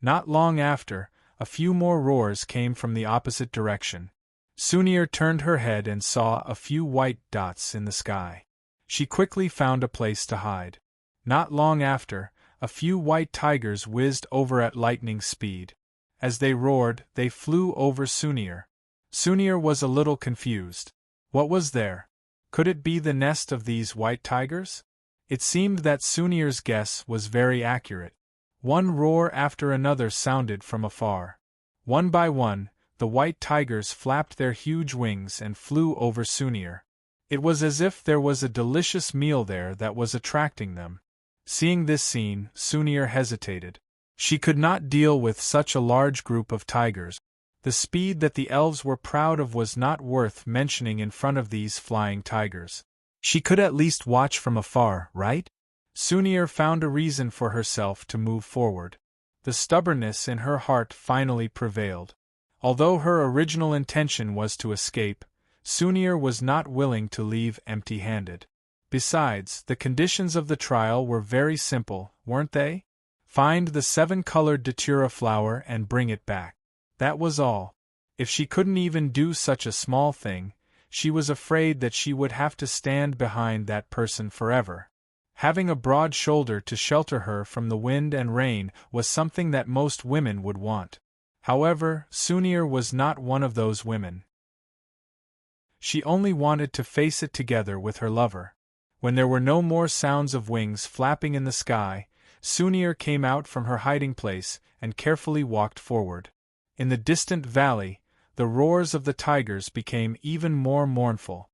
Not long after, a few more roars came from the opposite direction. Sunir turned her head and saw a few white dots in the sky. She quickly found a place to hide. Not long after, a few white tigers whizzed over at lightning speed. As they roared, they flew over Sunir. Sunir was a little confused. What was there? Could it be the nest of these white tigers? It seemed that Sunir's guess was very accurate. One roar after another sounded from afar. One by one, the white tigers flapped their huge wings and flew over Sunir. It was as if there was a delicious meal there that was attracting them. Seeing this scene, Sunir hesitated. She could not deal with such a large group of tigers. The speed that the elves were proud of was not worth mentioning in front of these flying tigers. She could at least watch from afar, right? Sunir found a reason for herself to move forward. The stubbornness in her heart finally prevailed. Although her original intention was to escape, Sunir was not willing to leave empty-handed. Besides, the conditions of the trial were very simple, weren't they? Find the 7-colored datura flower and bring it back. That was all. If she couldn't even do such a small thing, she was afraid that she would have to stand behind that person forever. Having a broad shoulder to shelter her from the wind and rain was something that most women would want. However, Sunir was not one of those women. She only wanted to face it together with her lover. When there were no more sounds of wings flapping in the sky, Sunir came out from her hiding place and carefully walked forward. In the distant valley, the roars of the tigers became even more mournful.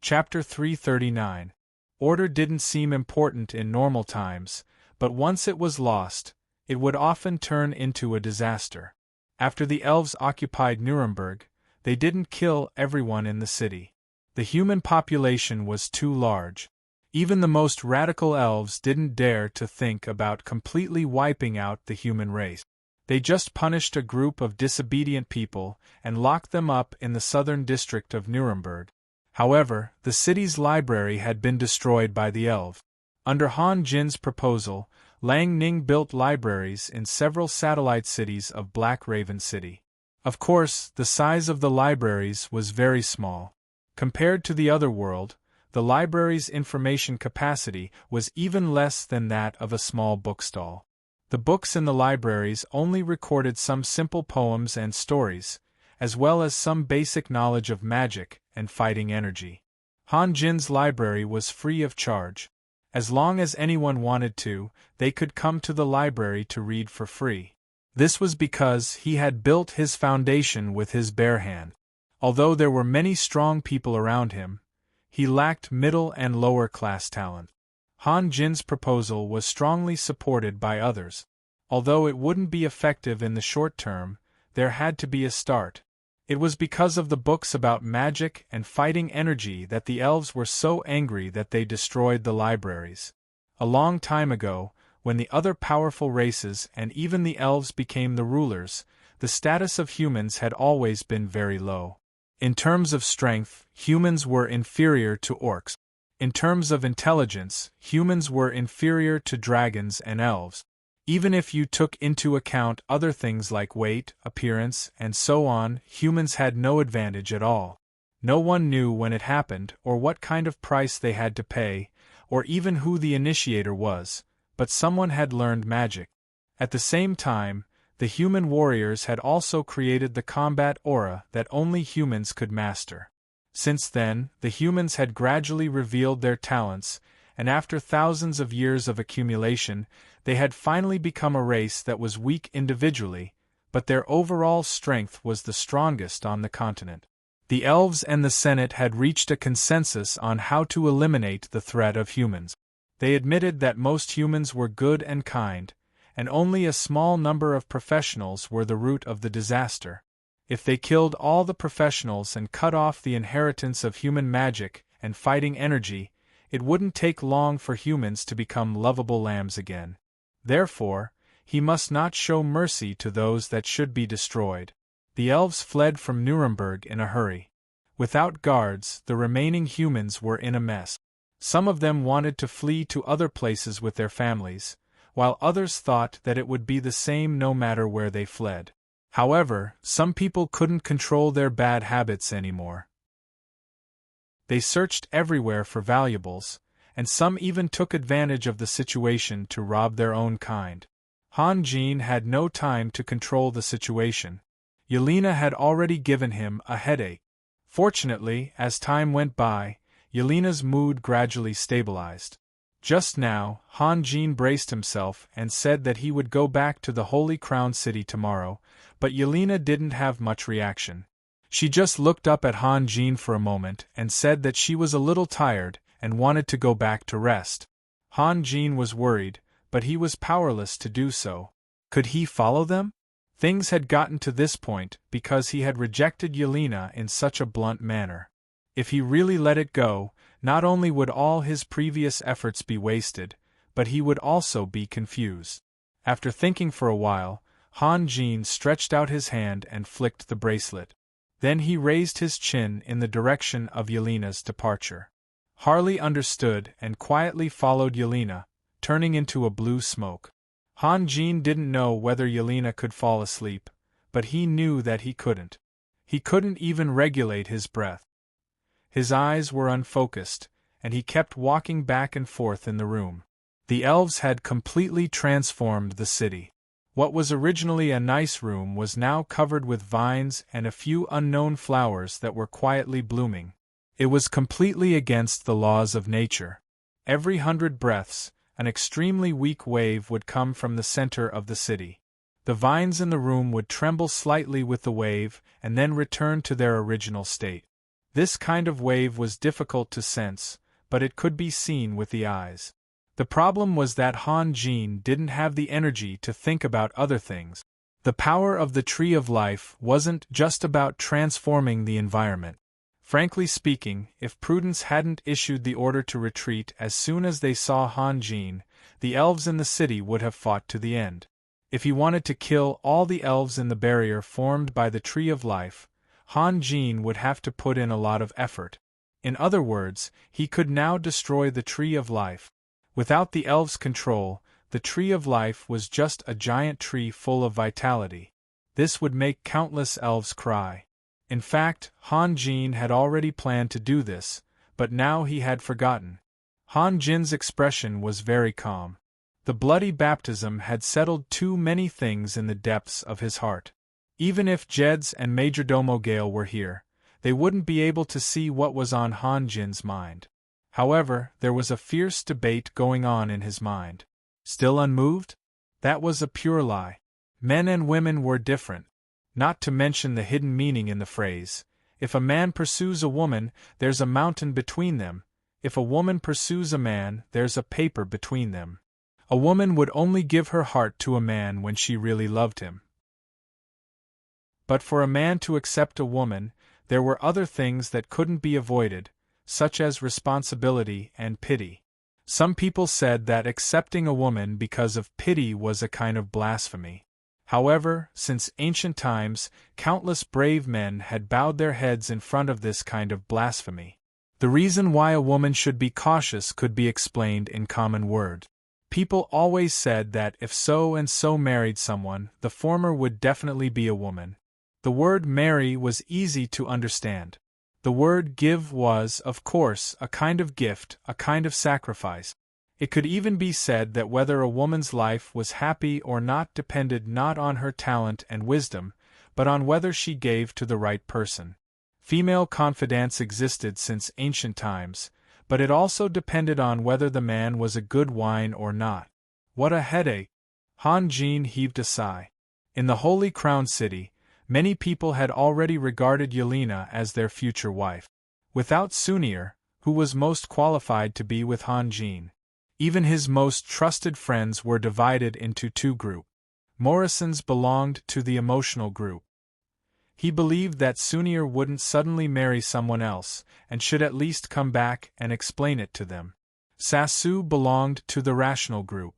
Chapter 339. Order didn't seem important in normal times, but once it was lost, it would often turn into a disaster. After the elves occupied Nuremberg, they didn't kill everyone in the city. The human population was too large. Even the most radical elves didn't dare to think about completely wiping out the human race. They just punished a group of disobedient people and locked them up in the southern district of Nuremberg. However, the city's library had been destroyed by the elves. Under Han Jin's proposal, Lang Ning built libraries in several satellite cities of Black Raven City. Of course, the size of the libraries was very small. Compared to the other world, the library's information capacity was even less than that of a small bookstall. The books in the libraries only recorded some simple poems and stories, as well as some basic knowledge of magic and fighting energy. Han Jin's library was free of charge. As long as anyone wanted to, they could come to the library to read for free. This was because he had built his foundation with his bare hand. Although there were many strong people around him, he lacked middle and lower class talent. Han Jin's proposal was strongly supported by others. Although it wouldn't be effective in the short term, there had to be a start. It was because of the books about magic and fighting energy that the elves were so angry that they destroyed the libraries. A long time ago, when the other powerful races and even the elves became the rulers, the status of humans had always been very low. In terms of strength, humans were inferior to orcs. In terms of intelligence, humans were inferior to dragons and elves. Even if you took into account other things like weight, appearance, and so on, humans had no advantage at all. No one knew when it happened or what kind of price they had to pay, or even who the initiator was, but someone had learned magic. At the same time, the human warriors had also created the combat aura that only humans could master. Since then, the humans had gradually revealed their talents, and after thousands of years of accumulation, they had finally become a race that was weak individually, but their overall strength was the strongest on the continent. The elves and the Senate had reached a consensus on how to eliminate the threat of humans. They admitted that most humans were good and kind, and only a small number of professionals were the root of the disaster. If they killed all the professionals and cut off the inheritance of human magic and fighting energy, it wouldn't take long for humans to become lovable lambs again. Therefore, he must not show mercy to those that should be destroyed. The elves fled from Nuremberg in a hurry. Without guards, the remaining humans were in a mess. Some of them wanted to flee to other places with their families, while others thought that it would be the same no matter where they fled. However, some people couldn't control their bad habits anymore. They searched everywhere for valuables, and some even took advantage of the situation to rob their own kind. Han Jin had no time to control the situation. Yelena had already given him a headache. Fortunately, as time went by, Yelena's mood gradually stabilized. Just now, Han Jin braced himself and said that he would go back to the Holy Crown City tomorrow, but Yelena didn't have much reaction. She just looked up at Han Jin for a moment and said that she was a little tired and wanted to go back to rest. Han Jin was worried, but he was powerless to do so. Could he follow them? Things had gotten to this point because he had rejected Yelena in such a blunt manner. If he really let it go, not only would all his previous efforts be wasted, but he would also be confused. After thinking for a while, Han Jin stretched out his hand and flicked the bracelet. Then he raised his chin in the direction of Yelena's departure. Harley understood and quietly followed Yelena, turning into a blue smoke. Han Jin didn't know whether Yelena could fall asleep, but he knew that he couldn't. He couldn't even regulate his breath. His eyes were unfocused, and he kept walking back and forth in the room. The elves had completely transformed the city. What was originally a nice room was now covered with vines and a few unknown flowers that were quietly blooming. It was completely against the laws of nature. Every 100 breaths, an extremely weak wave would come from the center of the city. The vines in the room would tremble slightly with the wave and then return to their original state. This kind of wave was difficult to sense, but it could be seen with the eyes. The problem was that Han Jin didn't have the energy to think about other things. The power of the Tree of Life wasn't just about transforming the environment. Frankly speaking, if Prudence hadn't issued the order to retreat as soon as they saw Han Jin, the elves in the city would have fought to the end. If he wanted to kill all the elves in the barrier formed by the Tree of Life, Han Jin would have to put in a lot of effort. In other words, he could now destroy the Tree of Life. Without the elves' control, the Tree of Life was just a giant tree full of vitality. This would make countless elves cry. In fact, Han Jin had already planned to do this, but now he had forgotten. Han Jin's expression was very calm. The bloody baptism had settled too many things in the depths of his heart. Even if Jed's and Majordomo Gale were here, they wouldn't be able to see what was on Han Jin's mind. However, there was a fierce debate going on in his mind. Still unmoved? That was a pure lie. Men and women were different. Not to mention the hidden meaning in the phrase, if a man pursues a woman, there's a mountain between them. If a woman pursues a man, there's a paper between them. A woman would only give her heart to a man when she really loved him. But for a man to accept a woman, there were other things that couldn't be avoided, such as responsibility and pity. Some people said that accepting a woman because of pity was a kind of blasphemy. However, since ancient times, countless brave men had bowed their heads in front of this kind of blasphemy. The reason why a woman should be cautious could be explained in common words. People always said that if so and so married someone, the former would definitely be a woman. The word marry was easy to understand. The word give was, of course, a kind of gift, a kind of sacrifice. It could even be said that whether a woman's life was happy or not depended not on her talent and wisdom, but on whether she gave to the right person. Female confidence existed since ancient times, but it also depended on whether the man was a good wine or not. What a headache! Han Jin heaved a sigh. In the Holy Crown City, many people had already regarded Yelena as their future wife. Without Sunir, who was most qualified to be with Han Jin. Even his most trusted friends were divided into two groups. Morrison's belonged to the emotional group. He believed that Sunir wouldn't suddenly marry someone else, and should at least come back and explain it to them. Sasu belonged to the rational group.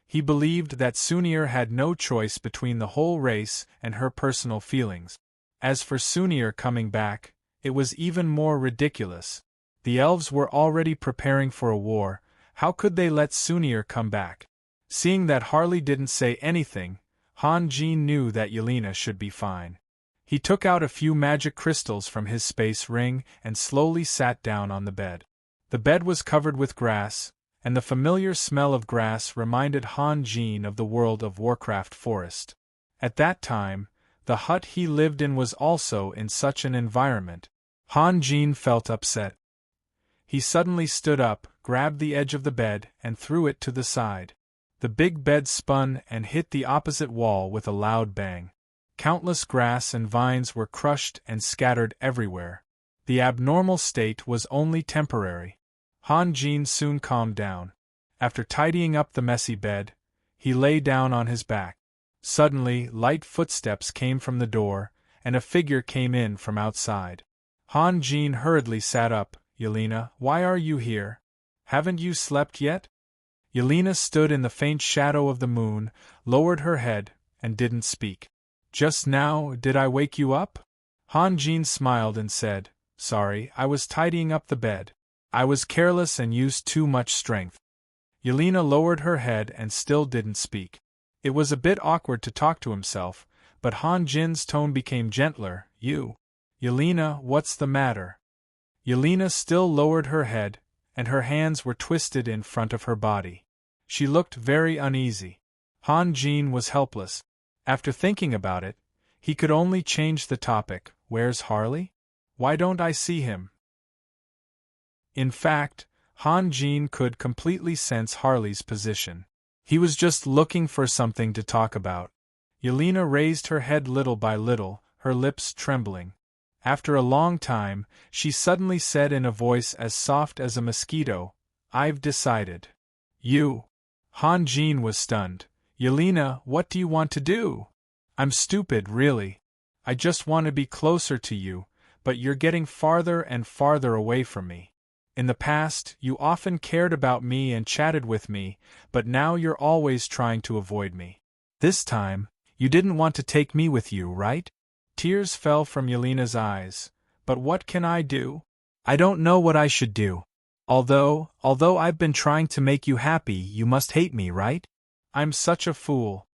He believed that Sunir had no choice between the whole race and her personal feelings. As for Sunir coming back, it was even more ridiculous. The elves were already preparing for a war. How could they let Sunir come back? Seeing that Harley didn't say anything, Han Jin knew that Yelena should be fine. He took out a few magic crystals from his space ring and slowly sat down on the bed. The bed was covered with grass, and the familiar smell of grass reminded Han Jin of the World of Warcraft forest. At that time, the hut he lived in was also in such an environment. Han Jin felt upset. He suddenly stood up, grabbed the edge of the bed, and threw it to the side. The big bed spun and hit the opposite wall with a loud bang. Countless grass and vines were crushed and scattered everywhere. The abnormal state was only temporary. Han Jin soon calmed down. After tidying up the messy bed, he lay down on his back. Suddenly, light footsteps came from the door, and a figure came in from outside. Han Jin hurriedly sat up. Yelena, why are you here? Haven't you slept yet? Yelena stood in the faint shadow of the moon, lowered her head, and didn't speak. Just now, did I wake you up? Han Jin smiled and said, Sorry, I was tidying up the bed. I was careless and used too much strength. Yelena lowered her head and still didn't speak. It was a bit awkward to talk to himself, but Han Jin's tone became gentler. Yelena, what's the matter? Yelena still lowered her head, and her hands were twisted in front of her body. She looked very uneasy. Han Jin was helpless. After thinking about it, he could only change the topic. Where's Harley? Why don't I see him? In fact, Han Jin could completely sense Harley's position. He was just looking for something to talk about. Yelena raised her head little by little, her lips trembling. After a long time, she suddenly said in a voice as soft as a mosquito, I've decided. You. Han Jin was stunned. Yelena, what do you want to do? I'm stupid, really. I just want to be closer to you, but you're getting farther and farther away from me. In the past, you often cared about me and chatted with me, but now you're always trying to avoid me. This time, you didn't want to take me with you, right? Tears fell from Yelena's eyes. But what can I do? I don't know what I should do. Although I've been trying to make you happy, you must hate me, right? I'm such a fool.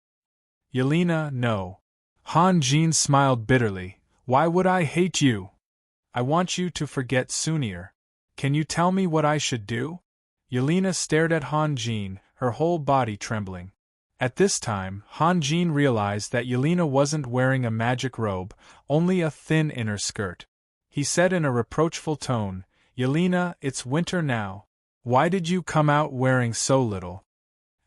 Yelena, no. Han Jin smiled bitterly. Why would I hate you? I want you to forget sooner. Can you tell me what I should do? Yelena stared at Han Jin, her whole body trembling. At this time, Han Jin realized that Yelena wasn't wearing a magic robe, only a thin inner skirt. He said in a reproachful tone, Yelena, it's winter now. Why did you come out wearing so little?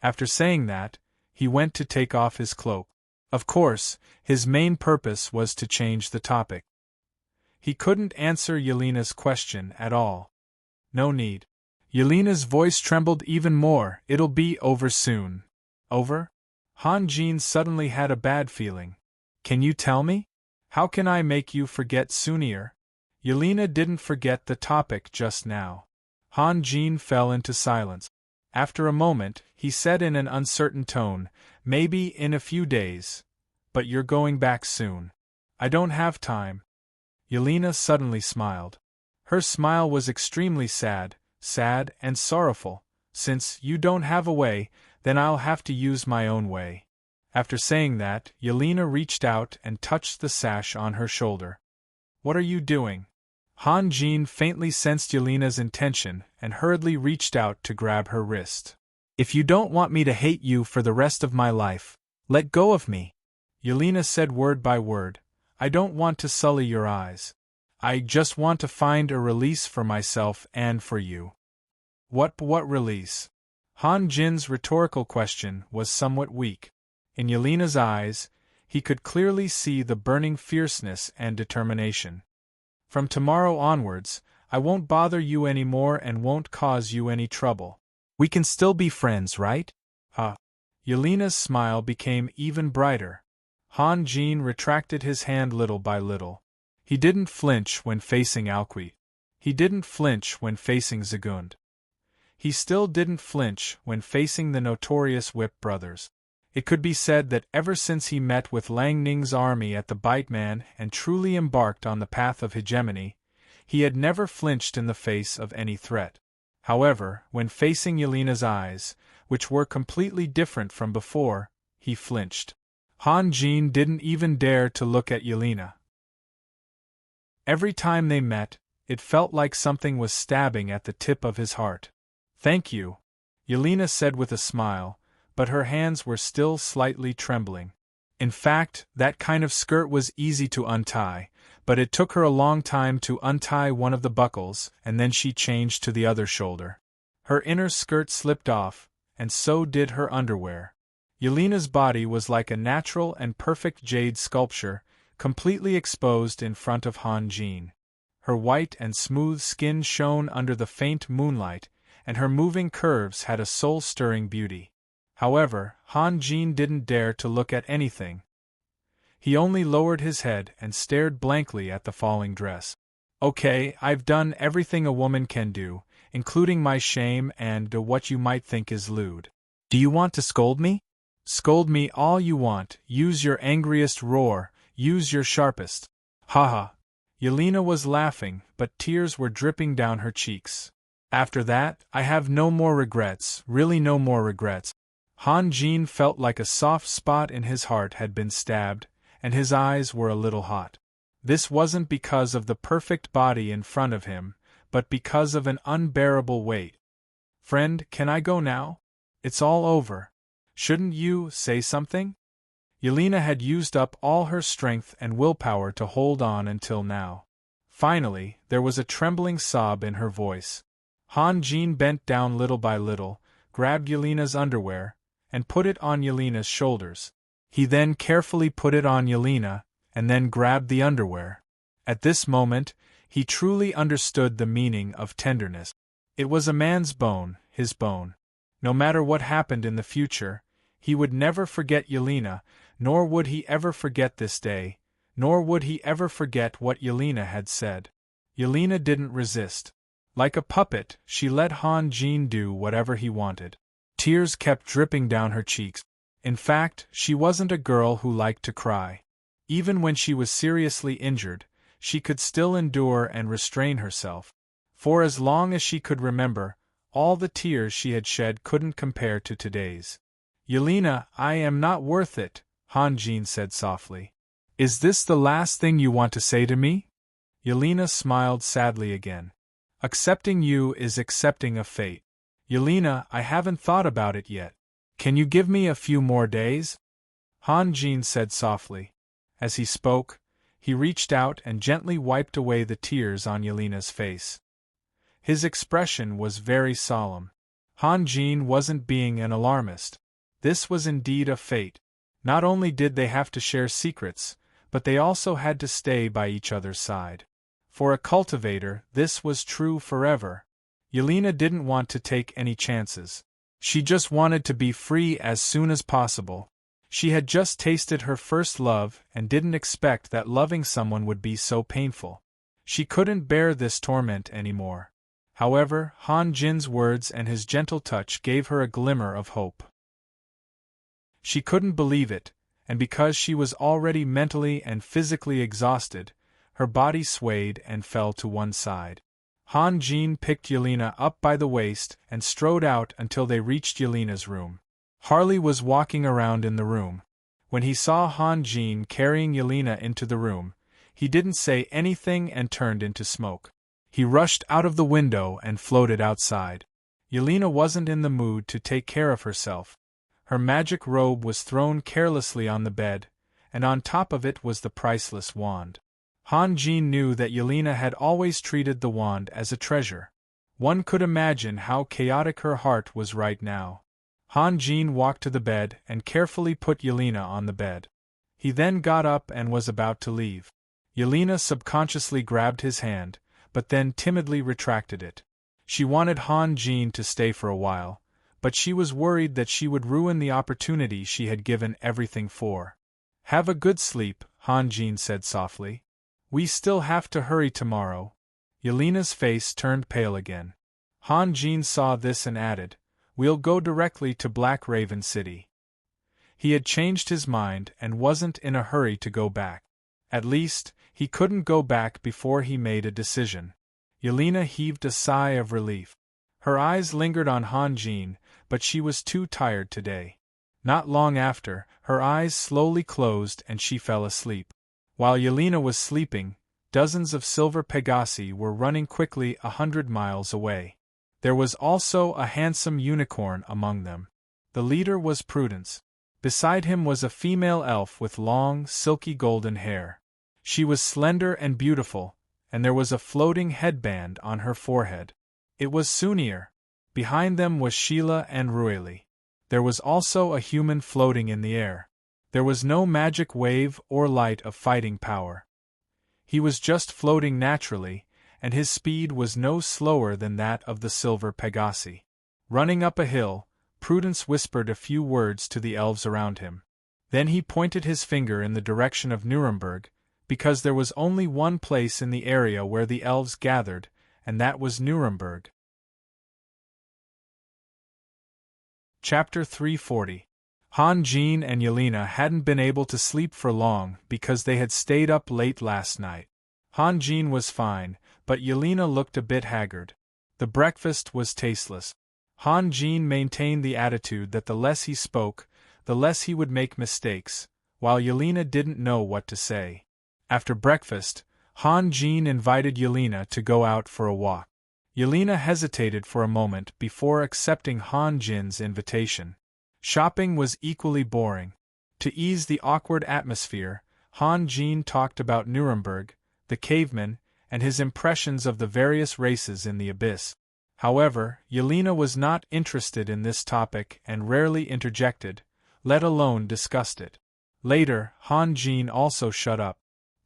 After saying that, he went to take off his cloak. Of course, his main purpose was to change the topic. He couldn't answer Yelena's question at all. No need. Yelena's voice trembled even more. It'll be over soon. Over? Han Jin suddenly had a bad feeling. Can you tell me? How can I make you forget sooner? Yelena didn't forget the topic just now. Han Jin fell into silence. After a moment, he said in an uncertain tone, maybe in a few days. But you're going back soon. I don't have time. Yelena suddenly smiled. Her smile was extremely sad and sorrowful. Since you don't have a way, then I'll have to use my own way. After saying that, Yelena reached out and touched the sash on her shoulder. What are you doing? Han Jin faintly sensed Yelena's intention and hurriedly reached out to grab her wrist. If you don't want me to hate you for the rest of my life, let go of me. Yelena said word by word. I don't want to sully your eyes. I just want to find a release for myself and for you. What release? Han Jin's rhetorical question was somewhat weak. In Yelena's eyes, he could clearly see the burning fierceness and determination. From tomorrow onwards, I won't bother you anymore and won't cause you any trouble. We can still be friends, right? Yelena's smile became even brighter. Han Jin retracted his hand little by little. He didn't flinch when facing Alquist. He didn't flinch when facing Zagund. He still didn't flinch when facing the notorious Whip brothers. It could be said that ever since he met with Lang Ning's army at the Bite Man and truly embarked on the path of hegemony, he had never flinched in the face of any threat. However, when facing Yelena's eyes, which were completely different from before, he flinched. Han Jin didn't even dare to look at Yelena. Every time they met, it felt like something was stabbing at the tip of his heart. Thank you, Yelena said with a smile, but her hands were still slightly trembling. In fact, that kind of skirt was easy to untie, but it took her a long time to untie one of the buckles, and then she changed to the other shoulder. Her inner skirt slipped off, and so did her underwear. Yelena's body was like a natural and perfect jade sculpture, completely exposed in front of Han Jin. Her white and smooth skin shone under the faint moonlight, and her moving curves had a soul-stirring beauty. However, Han Jin didn't dare to look at anything. He only lowered his head and stared blankly at the falling dress. Okay, I've done everything a woman can do, including my shame and what you might think is lewd. Do you want to scold me? Scold me all you want, use your angriest roar, use your sharpest. Haha. Yelena was laughing, but tears were dripping down her cheeks. After that, I have no more regrets, really no more regrets. Han Jin felt like a soft spot in his heart had been stabbed, and his eyes were a little hot. This wasn't because of the perfect body in front of him, but because of an unbearable weight. Friend, can I go now? It's all over. Shouldn't you say something? Yelena had used up all her strength and willpower to hold on until now. Finally, there was a trembling sob in her voice. Han Jin bent down little by little, grabbed Yelena's underwear, and put it on Yelena's shoulders. He then carefully put it on Yelena, and then grabbed the underwear. At this moment, he truly understood the meaning of tenderness. It was a man's bone, his bone. No matter what happened in the future, he would never forget Yelena, nor would he ever forget this day, nor would he ever forget what Yelena had said. Yelena didn't resist. Like a puppet, she let Han Jin do whatever he wanted. Tears kept dripping down her cheeks. In fact, she wasn't a girl who liked to cry. Even when she was seriously injured, she could still endure and restrain herself. For as long as she could remember, all the tears she had shed couldn't compare to today's. "Yelena, I am not worth it," Han Jin said softly. "Is this the last thing you want to say to me?" Yelena smiled sadly again. "Accepting you is accepting a fate. Yelena, I haven't thought about it yet. Can you give me a few more days?" Han Jin said softly. As he spoke, he reached out and gently wiped away the tears on Yelena's face. His expression was very solemn. Han Jin wasn't being an alarmist. This was indeed a fate. Not only did they have to share secrets, but they also had to stay by each other's side. For a cultivator, this was true forever. Yelena didn't want to take any chances. She just wanted to be free as soon as possible. She had just tasted her first love and didn't expect that loving someone would be so painful. She couldn't bear this torment anymore. However, Han Jin's words and his gentle touch gave her a glimmer of hope. She couldn't believe it, and because she was already mentally and physically exhausted, her body swayed and fell to one side. Han Jin picked Yelena up by the waist and strode out until they reached Yelena's room. Harley was walking around in the room. When he saw Han Jin carrying Yelena into the room, he didn't say anything and turned into smoke. He rushed out of the window and floated outside. Yelena wasn't in the mood to take care of herself. Her magic robe was thrown carelessly on the bed, and on top of it was the priceless wand. Han Jin knew that Yelena had always treated the wand as a treasure. One could imagine how chaotic her heart was right now. Han Jin walked to the bed and carefully put Yelena on the bed. He then got up and was about to leave. Yelena subconsciously grabbed his hand, but then timidly retracted it. She wanted Han Jin to stay for a while, but she was worried that she would ruin the opportunity she had given everything for. "Have a good sleep," Han Jin said softly. "We still have to hurry tomorrow." Yelena's face turned pale again. Han Jin saw this and added, "We'll go directly to Black Raven City." He had changed his mind and wasn't in a hurry to go back. At least, he couldn't go back before he made a decision. Yelena heaved a sigh of relief. Her eyes lingered on Han Jin, but she was too tired today. Not long after, her eyes slowly closed and she fell asleep. While Yelena was sleeping, dozens of silver Pegasi were running quickly 100 miles away. There was also a handsome unicorn among them. The leader was Prudence. Beside him was a female elf with long, silky golden hair. She was slender and beautiful, and there was a floating headband on her forehead. It was Sunir. Behind them was Sheila and Rueli. There was also a human floating in the air. There was no magic wave or light of fighting power. He was just floating naturally, and his speed was no slower than that of the silver Pegasi. Running up a hill, Prudence whispered a few words to the elves around him. Then he pointed his finger in the direction of Nuremberg, because there was only one place in the area where the elves gathered, and that was Nuremberg. Chapter 340. Han Jin and Yelena hadn't been able to sleep for long because they had stayed up late last night. Han Jin was fine, but Yelena looked a bit haggard. The breakfast was tasteless. Han Jin maintained the attitude that the less he spoke, the less he would make mistakes, while Yelena didn't know what to say. After breakfast, Han Jin invited Yelena to go out for a walk. Yelena hesitated for a moment before accepting Han Jin's invitation. Shopping was equally boring. To ease the awkward atmosphere, Han Jin talked about Nuremberg, the cavemen, and his impressions of the various races in the abyss. However, Yelena was not interested in this topic and rarely interjected, let alone discussed it. Later, Han Jin also shut up.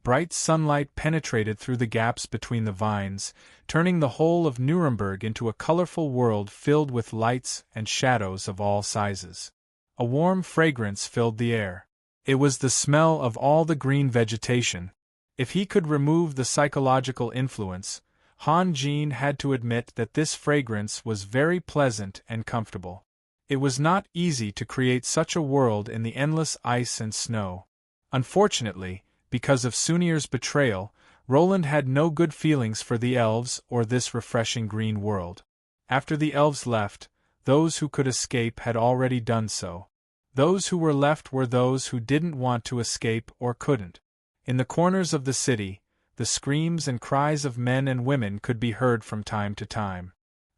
Bright sunlight penetrated through the gaps between the vines, turning the whole of Nuremberg into a colorful world filled with lights and shadows of all sizes. A warm fragrance filled the air. It was the smell of all the green vegetation. If he could remove the psychological influence, Han Jin had to admit that this fragrance was very pleasant and comfortable. It was not easy to create such a world in the endless ice and snow. Unfortunately, because of Sunir's betrayal, Roland had no good feelings for the elves or this refreshing green world. After the elves left, those who could escape had already done so. Those who were left were those who didn't want to escape or couldn't. In the corners of the city, the screams and cries of men and women could be heard from time to time.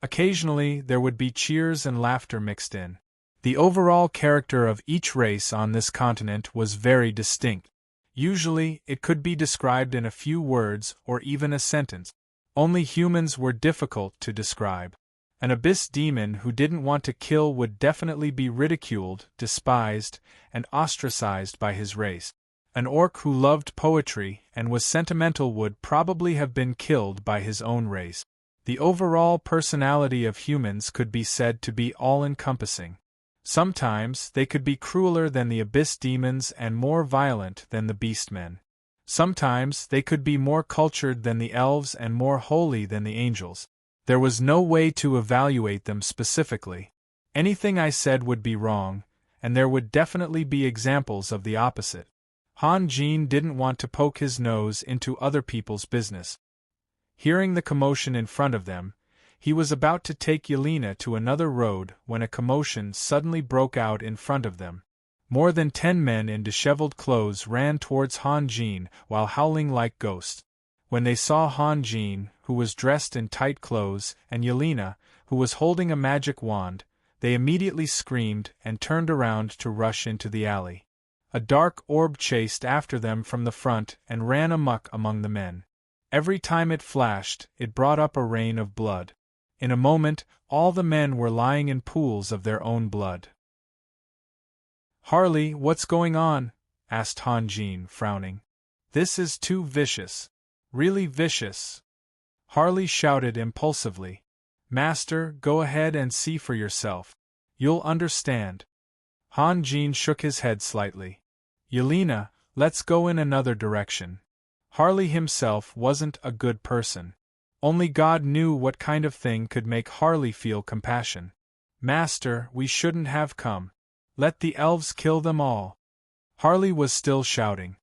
Occasionally there would be cheers and laughter mixed in. The overall character of each race on this continent was very distinct. Usually, it could be described in a few words or even a sentence. Only humans were difficult to describe. An abyss demon who didn't want to kill would definitely be ridiculed, despised, and ostracized by his race. An orc who loved poetry and was sentimental would probably have been killed by his own race. The overall personality of humans could be said to be all-encompassing. Sometimes they could be crueler than the abyss demons and more violent than the beastmen. Sometimes they could be more cultured than the elves and more holy than the angels. There was no way to evaluate them specifically. Anything I said would be wrong, and there would definitely be examples of the opposite. Han Jin didn't want to poke his nose into other people's business. Hearing the commotion in front of them, he was about to take Yelena to another road when a commotion suddenly broke out in front of them. More than 10 men in disheveled clothes ran towards Han Jin while howling like ghosts. When they saw Han Jin, who was dressed in tight clothes, and Yelena, who was holding a magic wand, they immediately screamed and turned around to rush into the alley. A dark orb chased after them from the front and ran amok among the men. Every time it flashed, it brought up a rain of blood. In a moment, all the men were lying in pools of their own blood. "Harley, what's going on?" asked Han Jin, frowning. "This is too vicious. Really vicious." Harley shouted impulsively. "Master, go ahead and see for yourself. You'll understand." Han Jin shook his head slightly. "Yelena, let's go in another direction." Harley himself wasn't a good person. Only God knew what kind of thing could make Harley feel compassion. "Master, we shouldn't have come. Let the elves kill them all." Harley was still shouting.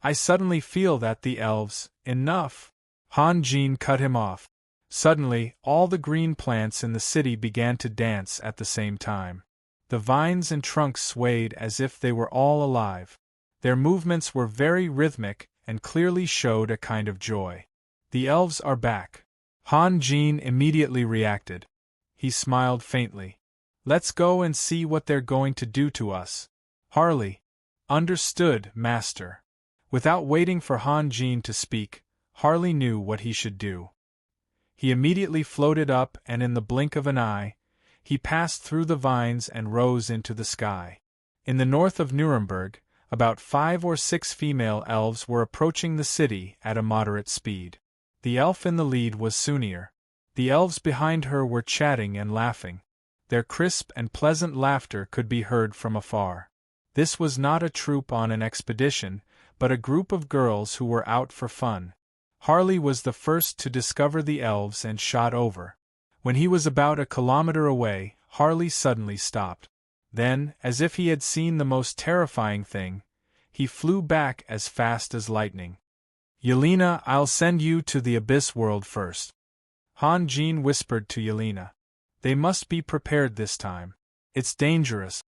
"I suddenly feel that the elves—" "Enough!" Han Jin cut him off. Suddenly, all the green plants in the city began to dance at the same time. The vines and trunks swayed as if they were all alive. Their movements were very rhythmic and clearly showed a kind of joy. "The elves are back." Han Jin immediately reacted. He smiled faintly. "Let's go and see what they're going to do to us." Harley. "Understood, master." Without waiting for Han Jin to speak, Harley knew what he should do. He immediately floated up and in the blink of an eye, he passed through the vines and rose into the sky. In the north of Nuremberg, about 5 or 6 female elves were approaching the city at a moderate speed. The elf in the lead was Sunir. The elves behind her were chatting and laughing. Their crisp and pleasant laughter could be heard from afar. This was not a troop on an expedition, but a group of girls who were out for fun. Harley was the first to discover the elves and shot over. When he was about a kilometer away, Harley suddenly stopped. Then, as if he had seen the most terrifying thing, he flew back as fast as lightning. "Yelena, I'll send you to the Abyss world first." Han Jin whispered to Yelena. "They must be prepared this time. It's dangerous."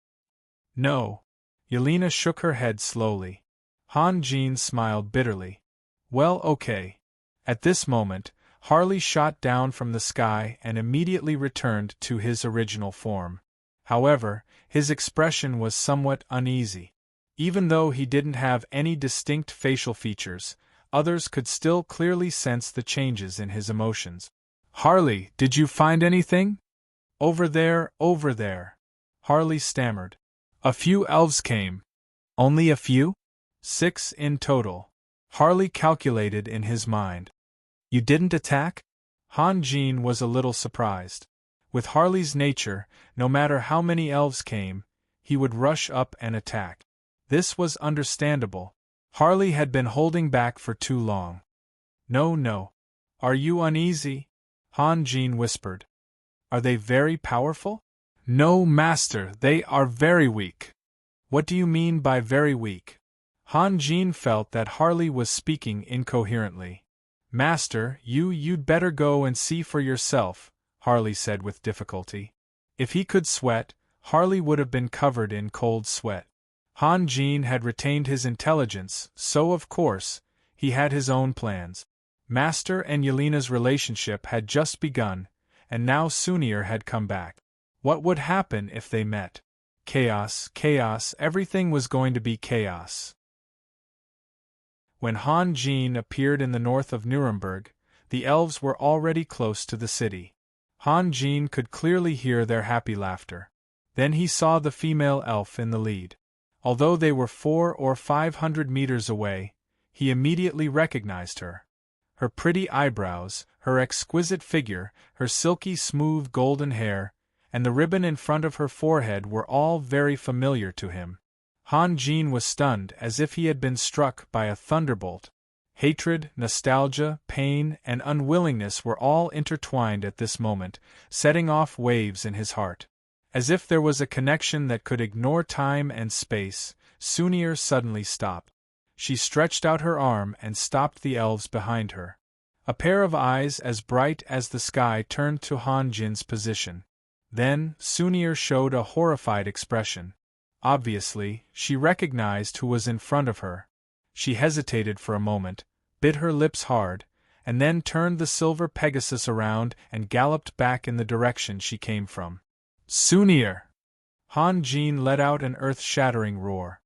"No." Yelena shook her head slowly. Han Jin smiled bitterly. "Well, okay." At this moment, Harley shot down from the sky and immediately returned to his original form. However, his expression was somewhat uneasy. Even though he didn't have any distinct facial features, others could still clearly sense the changes in his emotions. "Harley, did you find anything?" Over there," Harley stammered. "A few elves came." "Only a few?" "6 in total." Harley calculated in his mind. "You didn't attack?" Han Jin was a little surprised. With Harley's nature, no matter how many elves came, he would rush up and attack. This was understandable. Harley had been holding back for too long. No. "Are you uneasy?" Han Jin whispered. "Are they very powerful?" No, master, they are very weak. What do you mean by very weak? Han Jin felt that Harley was speaking incoherently. Master, you'd better go and see for yourself, Harley said with difficulty. If he could sweat, Harley would have been covered in cold sweat. Han Jin had retained his intelligence, so of course, he had his own plans. Master and Yelena's relationship had just begun, and now Sunir had come back. What would happen if they met? Chaos, chaos, everything was going to be chaos. When Han Jin appeared in the north of Nuremberg, the elves were already close to the city. Han Jin could clearly hear their happy laughter. Then he saw the female elf in the lead. Although they were 400 or 500 meters away, he immediately recognized her. Her pretty eyebrows, her exquisite figure, her silky smooth golden hair, and the ribbon in front of her forehead were all very familiar to him. Han Jin was stunned as if he had been struck by a thunderbolt. Hatred, nostalgia, pain, and unwillingness were all intertwined at this moment, setting off waves in his heart. As if there was a connection that could ignore time and space, Sunir suddenly stopped. She stretched out her arm and stopped the elves behind her. A pair of eyes as bright as the sky turned to Han Jin's position. Then, Sunir showed a horrified expression. Obviously, she recognized who was in front of her. She hesitated for a moment, bit her lips hard, and then turned the silver Pegasus around and galloped back in the direction she came from. Sunir! Han Jin let out an earth-shattering roar.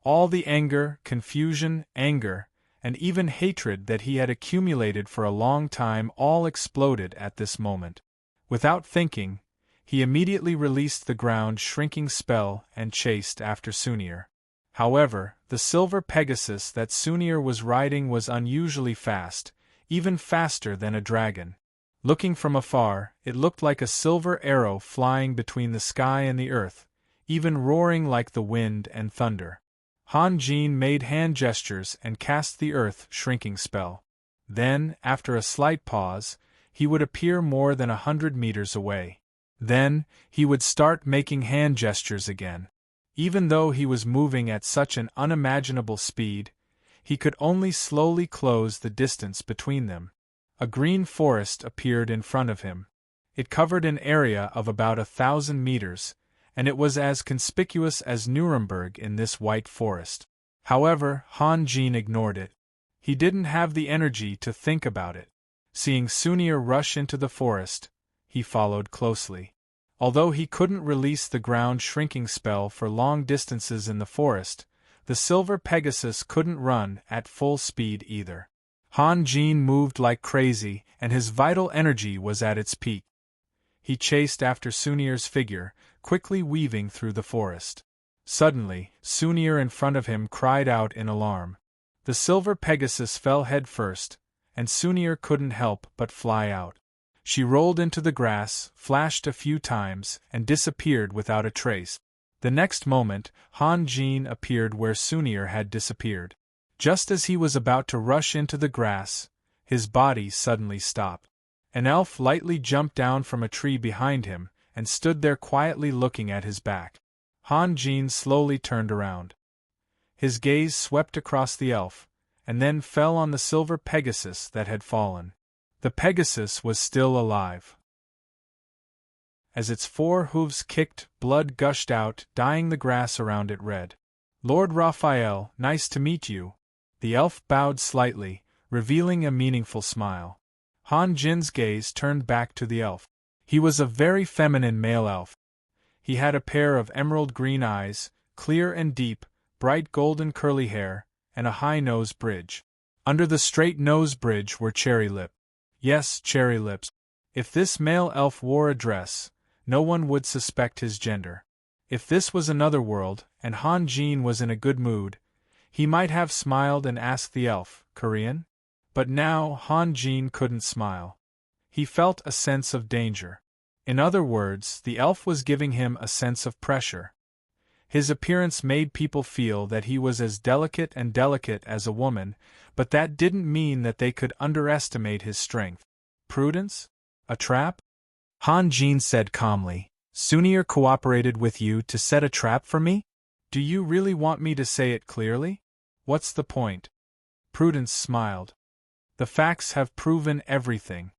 All the anger, confusion, anger, and even hatred that he had accumulated for a long time all exploded at this moment. Without thinking, he immediately released the ground-shrinking spell and chased after Sunir. However, the silver Pegasus that Sunir was riding was unusually fast, even faster than a dragon. Looking from afar, it looked like a silver arrow flying between the sky and the earth, even roaring like the wind and thunder. Han Jin made hand gestures and cast the earth-shrinking spell. Then, after a slight pause, he would appear more than 100 meters away. Then, he would start making hand gestures again. Even though he was moving at such an unimaginable speed, he could only slowly close the distance between them. A green forest appeared in front of him. It covered an area of about 1,000 meters, and it was as conspicuous as Nuremberg in this white forest. However, Han Jin ignored it. He didn't have the energy to think about it. Seeing Sunir rush into the forest, he followed closely. Although he couldn't release the ground-shrinking spell for long distances in the forest, the silver Pegasus couldn't run at full speed either. Han Jin moved like crazy, and his vital energy was at its peak. He chased after Sunir's figure, quickly weaving through the forest. Suddenly, Sunir in front of him cried out in alarm. The silver Pegasus fell head first, and Sunir couldn't help but fly out. She rolled into the grass, flashed a few times, and disappeared without a trace. The next moment, Han Jin appeared where Sunir had disappeared. Just as he was about to rush into the grass, his body suddenly stopped. An elf lightly jumped down from a tree behind him, and stood there quietly looking at his back. Han Jin slowly turned around. His gaze swept across the elf, and then fell on the silver Pegasus that had fallen. The Pegasus was still alive. As its 4 hooves kicked, blood gushed out, dyeing the grass around it red. "Lord Raphael, nice to meet you." The elf bowed slightly, revealing a meaningful smile. Han Jin's gaze turned back to the elf. He was a very feminine male elf. He had a pair of emerald green eyes, clear and deep, bright golden curly hair, and a high nose bridge. Under the straight nose bridge were cherry lips. Yes, cherry lips. If this male elf wore a dress, no one would suspect his gender. If this was another world, and Han Jin was in a good mood, he might have smiled and asked the elf, "Korean?" But now Han Jin couldn't smile. He felt a sense of danger. In other words, the elf was giving him a sense of pressure. His appearance made people feel that he was as delicate as a woman, but that didn't mean that they could underestimate his strength. Prudence? A trap? Han Jin said calmly, Sunir cooperated with you to set a trap for me? Do you really want me to say it clearly? What's the point? Prudence smiled. The facts have proven everything.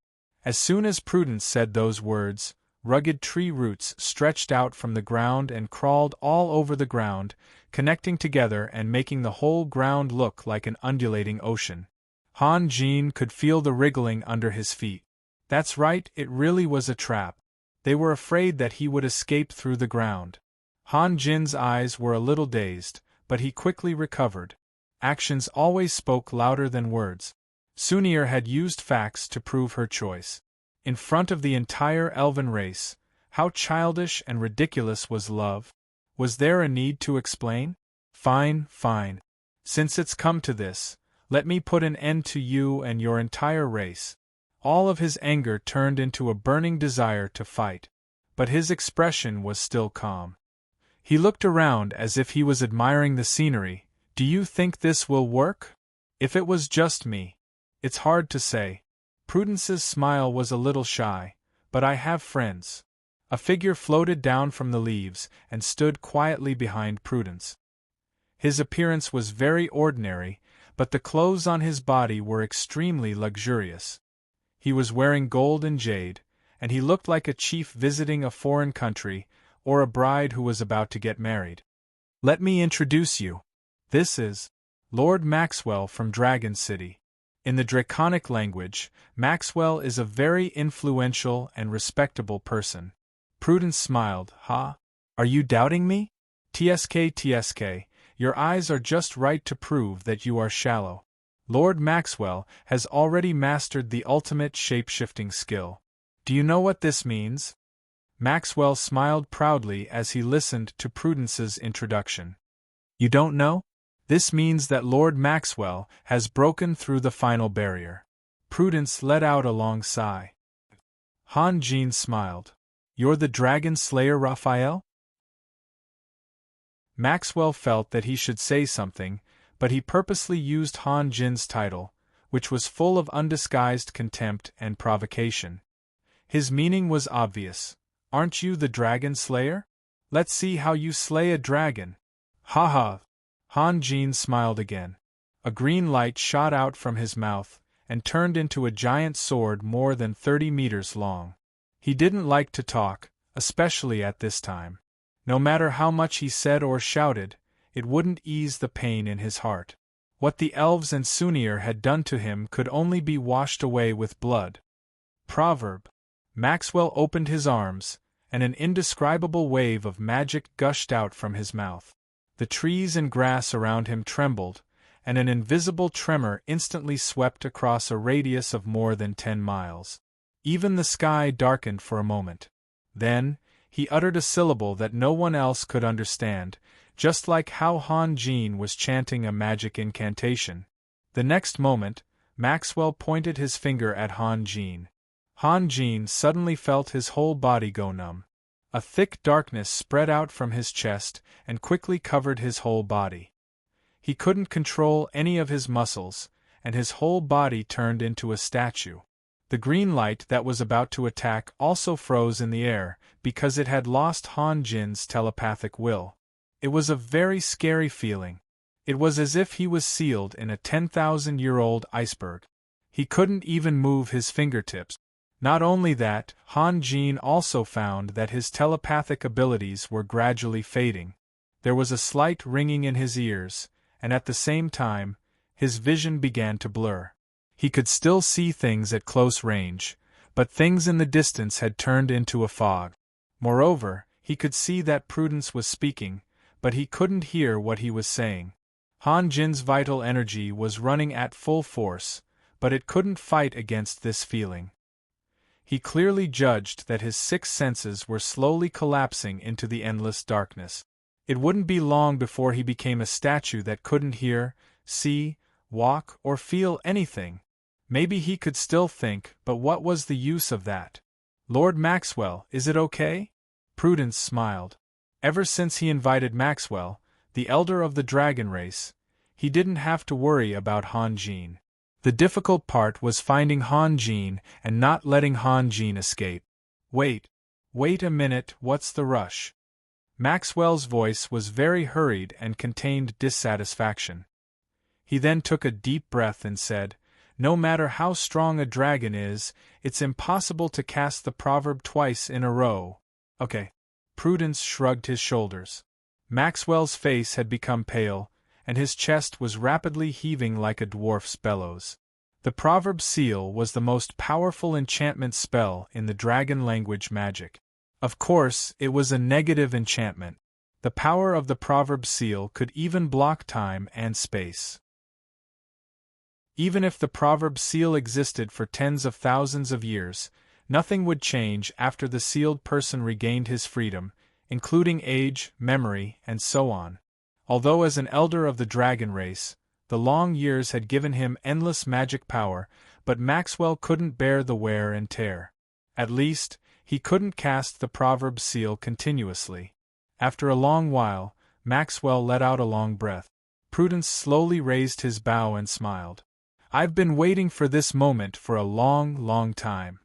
As soon as Prudence said those words, rugged tree roots stretched out from the ground and crawled all over the ground, connecting together and making the whole ground look like an undulating ocean. Han Jin could feel the wriggling under his feet. That's right, it really was a trap. They were afraid that he would escape through the ground. Han Jin's eyes were a little dazed, but he quickly recovered. Actions always spoke louder than words. Sunir had used facts to prove her choice. In front of the entire elven race, how childish and ridiculous was love? Was there a need to explain? Fine, fine. Since it's come to this, let me put an end to you and your entire race. All of his anger turned into a burning desire to fight. But his expression was still calm. He looked around as if he was admiring the scenery. Do you think this will work? If it was just me. It's hard to say. Prudence's smile was a little shy, but I have friends. A figure floated down from the leaves and stood quietly behind Prudence. His appearance was very ordinary, but the clothes on his body were extremely luxurious. He was wearing gold and jade, and he looked like a chief visiting a foreign country, or a bride who was about to get married. Let me introduce you. This is Lord Maxwell from Dragon City. In the Draconic language, Maxwell is a very influential and respectable person. Prudence smiled. Ha? Are you doubting me? TSK, your eyes are just right to prove that you are shallow. Lord Maxwell has already mastered the ultimate shape-shifting skill. Do you know what this means? Maxwell smiled proudly as he listened to Prudence's introduction. You don't know? This means that Lord Maxwell has broken through the final barrier. Prudence let out a long sigh. Han Jin smiled. You're the Dragon Slayer Raphael? Maxwell felt that he should say something, but he purposely used Han Jin's title, which was full of undisguised contempt and provocation. His meaning was obvious. Aren't you the Dragon Slayer? Let's see how you slay a dragon. Ha ha! Han Jin smiled again. A green light shot out from his mouth and turned into a giant sword more than 30 meters long. He didn't like to talk, especially at this time. No matter how much he said or shouted, it wouldn't ease the pain in his heart. What the elves and Sunir had done to him could only be washed away with blood. Proverb. Maxwell opened his arms, and an indescribable wave of magic gushed out from his mouth. The trees and grass around him trembled, and an invisible tremor instantly swept across a radius of more than 10 miles. Even the sky darkened for a moment. Then, he uttered a syllable that no one else could understand, just like how Han Jin was chanting a magic incantation. The next moment, Maxwell pointed his finger at Han Jin. Han Jin suddenly felt his whole body go numb. A thick darkness spread out from his chest and quickly covered his whole body. He couldn't control any of his muscles, and his whole body turned into a statue. The green light that was about to attack also froze in the air, because it had lost Han Jin's telepathic will. It was a very scary feeling. It was as if he was sealed in a 10,000-year-old iceberg. He couldn't even move his fingertips. Not only that, Han Jin also found that his telepathic abilities were gradually fading. There was a slight ringing in his ears, and at the same time, his vision began to blur. He could still see things at close range, but things in the distance had turned into a fog. Moreover, he could see that Prudence was speaking, but he couldn't hear what he was saying. Han Jin's vital energy was running at full force, but it couldn't fight against this feeling. He clearly judged that his 6 senses were slowly collapsing into the endless darkness. It wouldn't be long before he became a statue that couldn't hear, see, walk, or feel anything. Maybe he could still think, but what was the use of that? Lord Maxwell, is it okay? Prudence smiled. Ever since he invited Maxwell, the elder of the dragon race, he didn't have to worry about Han Jin. The difficult part was finding Han Jin and not letting Han Jin escape. Wait. Wait a minute, what's the rush? Maxwell's voice was very hurried and contained dissatisfaction. He then took a deep breath and said, "No matter how strong a dragon is, it's impossible to cast the proverb twice in a row." Okay. Prudence shrugged his shoulders. Maxwell's face had become pale, and his chest was rapidly heaving like a dwarf's bellows. The proverb seal was the most powerful enchantment spell in the dragon language magic. Of course, it was a negative enchantment. The power of the proverb seal could even block time and space. Even if the proverb seal existed for tens of thousands of years, nothing would change after the sealed person regained his freedom, including age, memory, and so on. Although as an elder of the dragon race, the long years had given him endless magic power, but Maxwell couldn't bear the wear and tear. At least, he couldn't cast the proverb seal continuously. After a long while, Maxwell let out a long breath. Prudence slowly raised his bow and smiled. "I've been waiting for this moment for a long, long time."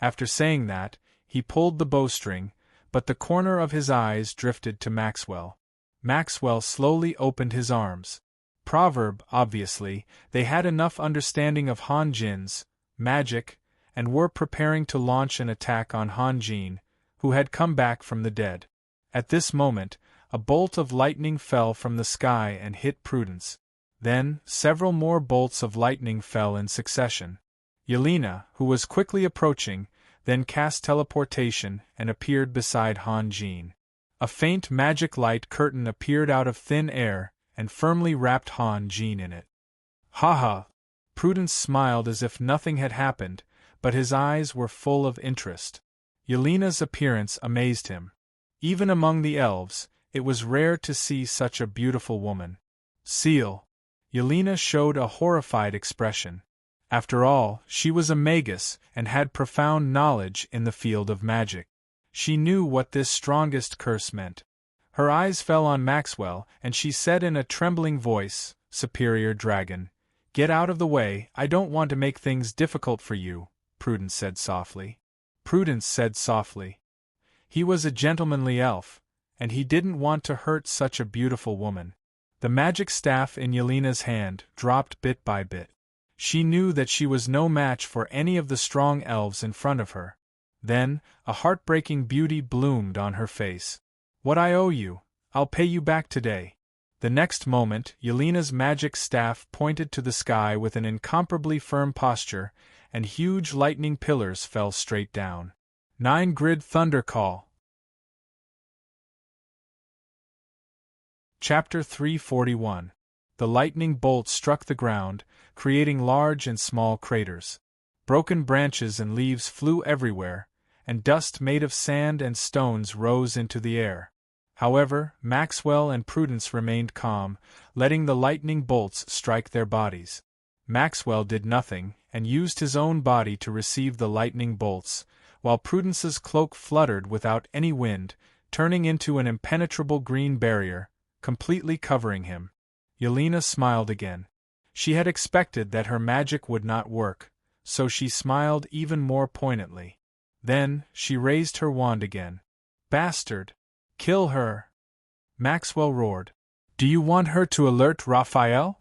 After saying that, he pulled the bowstring, but the corner of his eyes drifted to Maxwell. Maxwell slowly opened his arms. Proverb, obviously, they had enough understanding of Han Jin's magic, and were preparing to launch an attack on Han Jin, who had come back from the dead. At this moment, a bolt of lightning fell from the sky and hit Prudence. Then, several more bolts of lightning fell in succession. Yelena, who was quickly approaching, then cast teleportation and appeared beside Han Jin. A faint magic light curtain appeared out of thin air and firmly wrapped Han Jin in it. "Ha ha!" Prudence smiled as if nothing had happened, but his eyes were full of interest. Yelena's appearance amazed him. Even among the elves, it was rare to see such a beautiful woman. "Seal." Yelena showed a horrified expression. After all, she was a magus and had profound knowledge in the field of magic. She knew what this strongest curse meant. Her eyes fell on Maxwell, and she said in a trembling voice, "Superior dragon, get out of the way, I don't want to make things difficult for you," Prudence said softly. Prudence said softly. He was a gentlemanly elf, and he didn't want to hurt such a beautiful woman. The magic staff in Yelena's hand dropped bit by bit. She knew that she was no match for any of the strong elves in front of her. Then, a heartbreaking beauty bloomed on her face. "What I owe you, I'll pay you back today." The next moment, Yelena's magic staff pointed to the sky with an incomparably firm posture, and huge lightning pillars fell straight down. 9 Grid Thunder Call. Chapter 341. The lightning bolt struck the ground, creating large and small craters. Broken branches and leaves flew everywhere, and dust made of sand and stones rose into the air. However, Maxwell and Prudence remained calm, letting the lightning bolts strike their bodies. Maxwell did nothing, and used his own body to receive the lightning bolts, while Prudence's cloak fluttered without any wind, turning into an impenetrable green barrier, completely covering him. Yelena smiled again. She had expected that her magic would not work, so she smiled even more poignantly. Then, she raised her wand again. "Bastard! Kill her!" Maxwell roared. "Do you want her to alert Raphael?"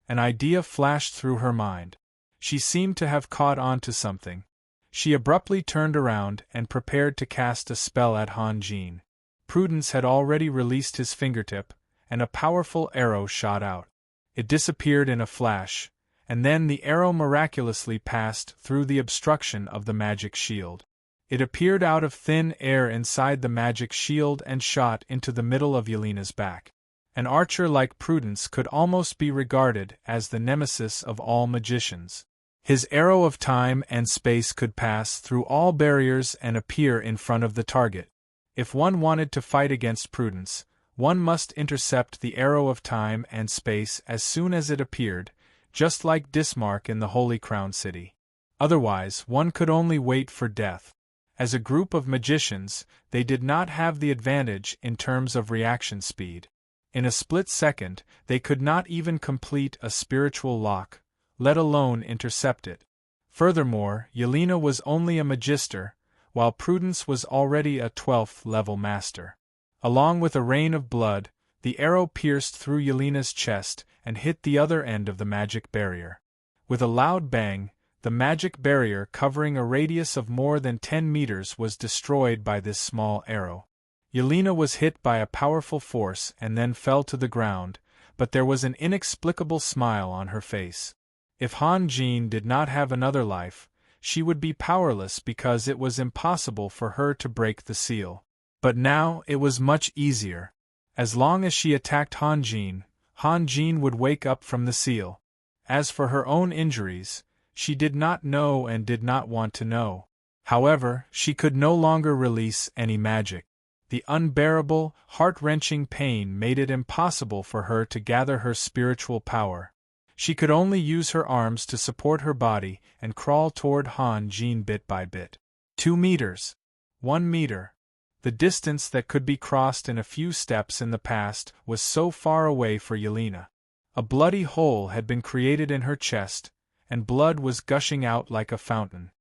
An idea flashed through her mind. She seemed to have caught on to something. She abruptly turned around and prepared to cast a spell at Han Jin. Prudence had already released his fingertip, and a powerful arrow shot out. It disappeared in a flash, and then the arrow miraculously passed through the obstruction of the magic shield. It appeared out of thin air inside the magic shield and shot into the middle of Yelena's back. An archer like Prudence could almost be regarded as the nemesis of all magicians. His arrow of time and space could pass through all barriers and appear in front of the target. If one wanted to fight against Prudence, one must intercept the arrow of time and space as soon as it appeared, just like Dismark in the Holy Crown City. Otherwise, one could only wait for death. As a group of magicians, they did not have the advantage in terms of reaction speed. In a split second, they could not even complete a spiritual lock, let alone intercept it. Furthermore, Yelena was only a magister, while Prudence was already a 12th level master. Along with a rain of blood, the arrow pierced through Yelena's chest and hit the other end of the magic barrier. With a loud bang, the magic barrier covering a radius of more than 10 meters was destroyed by this small arrow. Yelena was hit by a powerful force and then fell to the ground, but there was an inexplicable smile on her face. If Han Jin did not have another life, she would be powerless because it was impossible for her to break the seal. But now it was much easier. As long as she attacked Han Jin would wake up from the seal. As for her own injuries, she did not know and did not want to know. However, she could no longer release any magic. The unbearable, heart-wrenching pain made it impossible for her to gather her spiritual power. She could only use her arms to support her body and crawl toward Han Jin bit by bit. 2 meters. 1 meter. The distance that could be crossed in a few steps in the past was so far away for Yelena. A bloody hole had been created in her chest, and blood was gushing out like a fountain.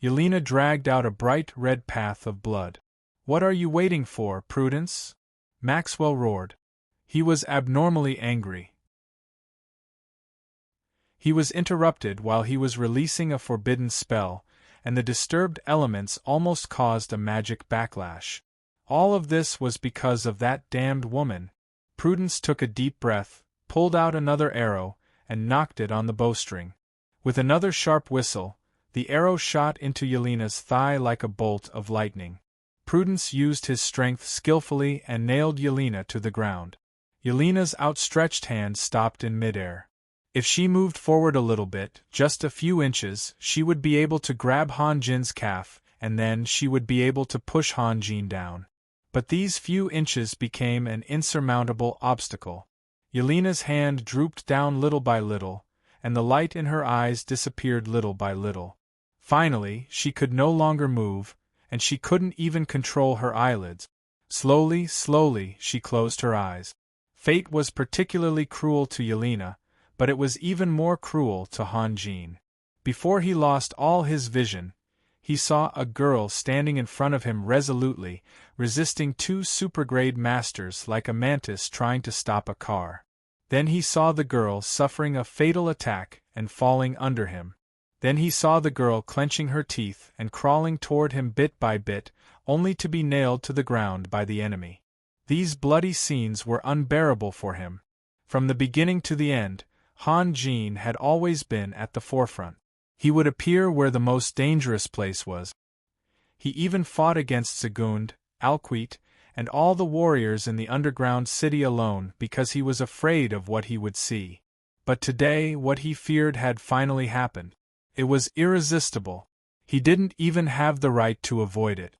Yelena dragged out a bright red path of blood. "What are you waiting for, Prudence?" Maxwell roared. He was abnormally angry. He was interrupted while he was releasing a forbidden spell, and the disturbed elements almost caused a magic backlash. All of this was because of that damned woman. Prudence took a deep breath, pulled out another arrow, and knocked it on the bowstring. With another sharp whistle, the arrow shot into Yelena's thigh like a bolt of lightning. Prudence used his strength skillfully and nailed Yelena to the ground. Yelena's outstretched hand stopped in midair. If she moved forward a little bit, just a few inches, she would be able to grab Han Jin's calf, and then she would be able to push Han Jin down. But these few inches became an insurmountable obstacle. Yelena's hand drooped down little by little, and the light in her eyes disappeared little by little. Finally, she could no longer move, and she couldn't even control her eyelids. Slowly, she closed her eyes. Fate was particularly cruel to Yelena, but it was even more cruel to Han Jin. Before he lost all his vision, he saw a girl standing in front of him resolutely, resisting 2 supergrade masters like a mantis trying to stop a car. Then he saw the girl suffering a fatal attack and falling under him. Then he saw the girl clenching her teeth and crawling toward him bit by bit, only to be nailed to the ground by the enemy. These bloody scenes were unbearable for him. From the beginning to the end, Han Jin had always been at the forefront. He would appear where the most dangerous place was. He even fought against Zagund, Alquite, and all the warriors in the underground city alone because he was afraid of what he would see. But today what he feared had finally happened. It was irresistible. He didn't even have the right to avoid it.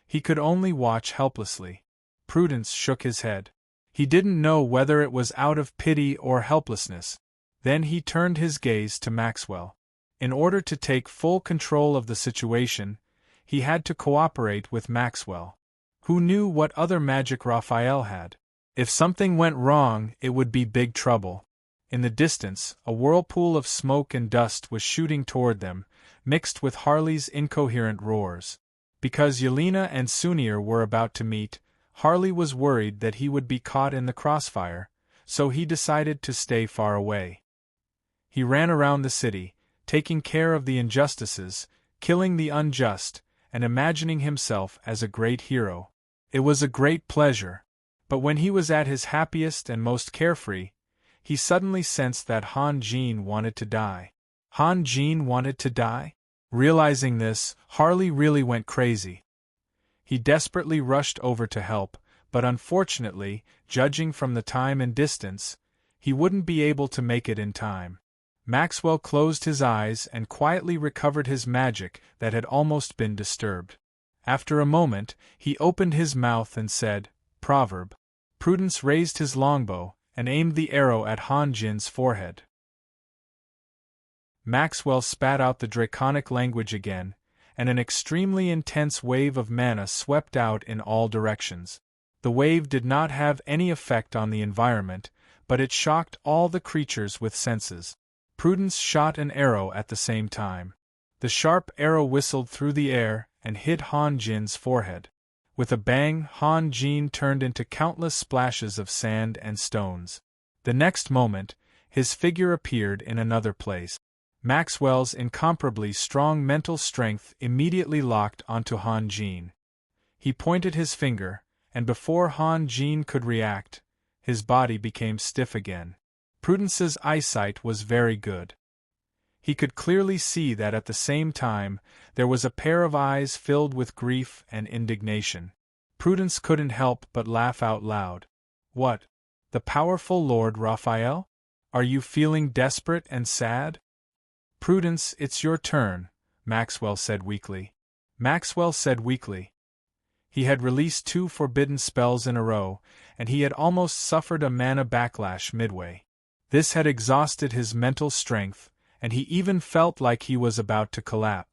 He could only watch helplessly. Prudence shook his head. He didn't know whether it was out of pity or helplessness. Then he turned his gaze to Maxwell. In order to take full control of the situation, he had to cooperate with Maxwell. Who knew what other magic Raphael had? If something went wrong, it would be big trouble. In the distance, a whirlpool of smoke and dust was shooting toward them, mixed with Harley's incoherent roars. Because Yelena and Sunir were about to meet, Harley was worried that he would be caught in the crossfire, so he decided to stay far away. He ran around the city, taking care of the injustices, killing the unjust, and imagining himself as a great hero. It was a great pleasure. But when he was at his happiest and most carefree, he suddenly sensed that Han Jin wanted to die. Han Jin wanted to die? Realizing this, Harley really went crazy. He desperately rushed over to help, but unfortunately, judging from the time and distance, he wouldn't be able to make it in time. Maxwell closed his eyes and quietly recovered his magic that had almost been disturbed. After a moment, he opened his mouth and said, "Proverb." Prudence raised his longbow and aimed the arrow at Han Jin's forehead. Maxwell spat out the draconic language again, and an extremely intense wave of mana swept out in all directions. The wave did not have any effect on the environment, but it shocked all the creatures with senses. Prudence shot an arrow at the same time. The sharp arrow whistled through the air and hit Han Jin's forehead. With a bang, Han Jin turned into countless splashes of sand and stones. The next moment, his figure appeared in another place. Maxwell's incomparably strong mental strength immediately locked onto Han Jin. He pointed his finger, and before Han Jin could react, his body became stiff again. Prudence's eyesight was very good. He could clearly see that at the same time, there was a pair of eyes filled with grief and indignation. Prudence couldn't help but laugh out loud. What? The powerful Lord Raphael? Are you feeling desperate and sad? Prudence, it's your turn, Maxwell said weakly. He had released 2 forbidden spells in a row, and he had almost suffered a mana backlash midway. This had exhausted his mental strength, and he even felt like he was about to collapse.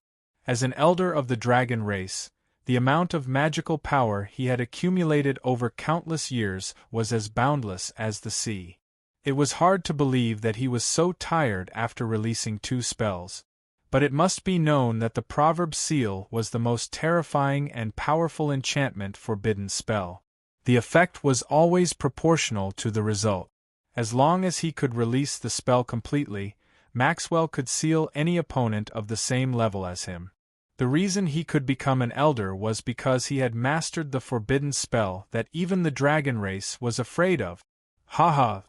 As an elder of the dragon race, the amount of magical power he had accumulated over countless years was as boundless as the sea. It was hard to believe that he was so tired after releasing 2 spells. But it must be known that the proverb seal was the most terrifying and powerful enchantment forbidden spell. The effect was always proportional to the result. As long as he could release the spell completely, Maxwell could seal any opponent of the same level as him. The reason he could become an elder was because he had mastered the forbidden spell that even the dragon race was afraid of. Ha ha!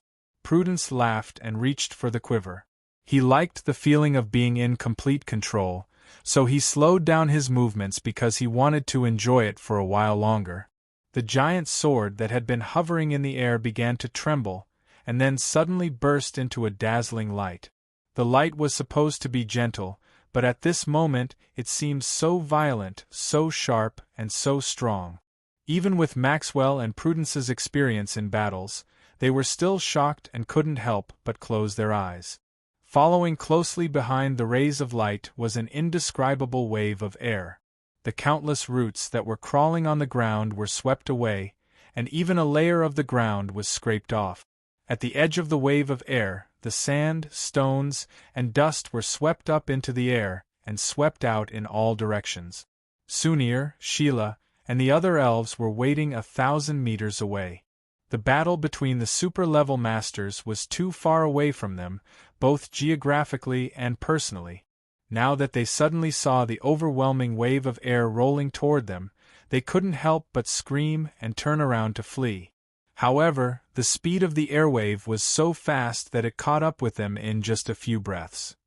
Prudence laughed and reached for the quiver. He liked the feeling of being in complete control, so he slowed down his movements because he wanted to enjoy it for a while longer. The giant sword that had been hovering in the air began to tremble, and then suddenly burst into a dazzling light. The light was supposed to be gentle, but at this moment it seemed so violent, so sharp, and so strong. Even with Maxwell and Prudence's experience in battles, they were still shocked and couldn't help but close their eyes. Following closely behind the rays of light was an indescribable wave of air. The countless roots that were crawling on the ground were swept away, and even a layer of the ground was scraped off. At the edge of the wave of air, the sand, stones, and dust were swept up into the air and swept out in all directions. Sunir, Sheila, and the other elves were waiting 1,000 meters away. The battle between the super-level masters was too far away from them, both geographically and personally. Now that they suddenly saw the overwhelming wave of air rolling toward them, they couldn't help but scream and turn around to flee. However, the speed of the airwave was so fast that it caught up with them in just a few breaths.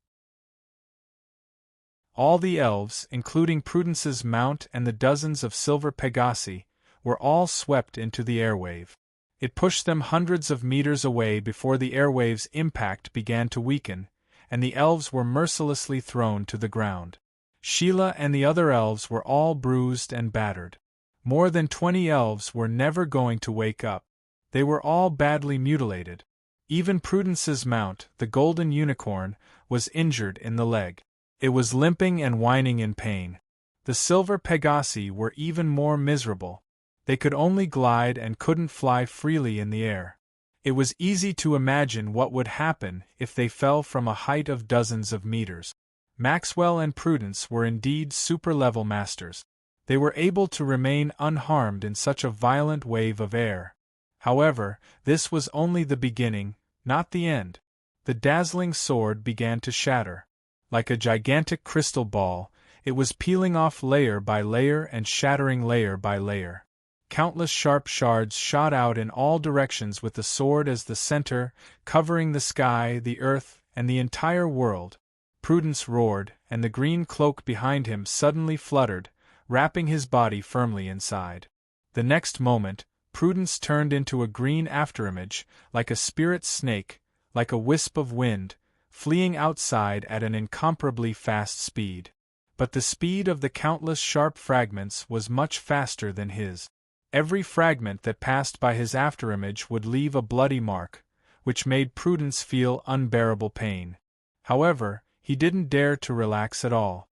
All the elves, including Prudence's mount and the dozens of silver Pegasi, were all swept into the airwave. It pushed them hundreds of meters away before the airwave's impact began to weaken, and the elves were mercilessly thrown to the ground. Sheila and the other elves were all bruised and battered. More than 20 elves were never going to wake up. They were all badly mutilated. Even Prudence's mount, the golden unicorn, was injured in the leg. It was limping and whining in pain. The silver Pegasi were even more miserable. They could only glide and couldn't fly freely in the air. It was easy to imagine what would happen if they fell from a height of dozens of meters. Maxwell and Prudence were indeed super-level masters. They were able to remain unharmed in such a violent wave of air. However, this was only the beginning, not the end. The dazzling sword began to shatter. Like a gigantic crystal ball, it was peeling off layer by layer and shattering layer by layer. Countless sharp shards shot out in all directions with the sword as the center, covering the sky, the earth, and the entire world. Prudence roared, and the green cloak behind him suddenly fluttered, wrapping his body firmly inside. The next moment, Prudence turned into a green afterimage, like a spirit snake, like a wisp of wind, fleeing outside at an incomparably fast speed. But the speed of the countless sharp fragments was much faster than his. Every fragment that passed by his afterimage would leave a bloody mark, which made Prudence feel unbearable pain. However, he didn't dare to relax at all.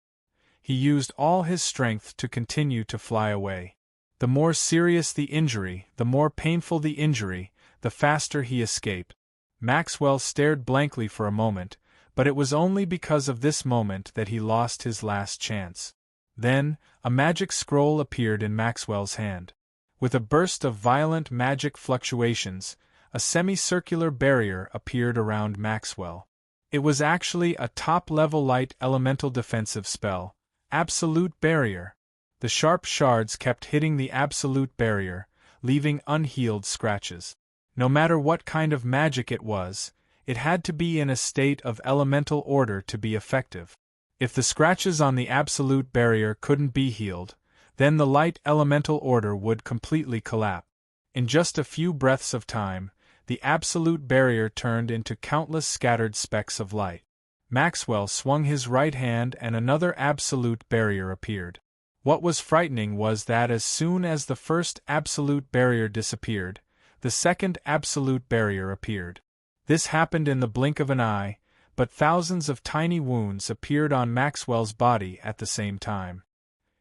He used all his strength to continue to fly away. The more serious the injury, the more painful the injury, the faster he escaped. Maxwell stared blankly for a moment, but it was only because of this moment that he lost his last chance. Then, a magic scroll appeared in Maxwell's hand. With a burst of violent magic fluctuations, a semicircular barrier appeared around Maxwell. It was actually a top-level light elemental defensive spell, Absolute Barrier. The sharp shards kept hitting the Absolute Barrier, leaving unhealed scratches. No matter what kind of magic it was, it had to be in a state of elemental order to be effective. If the scratches on the Absolute Barrier couldn't be healed, then the light elemental order would completely collapse. In just a few breaths of time, the Absolute Barrier turned into countless scattered specks of light. Maxwell swung his right hand and another Absolute Barrier appeared. What was frightening was that as soon as the first Absolute Barrier disappeared, the second Absolute Barrier appeared. This happened in the blink of an eye, but thousands of tiny wounds appeared on Maxwell's body at the same time.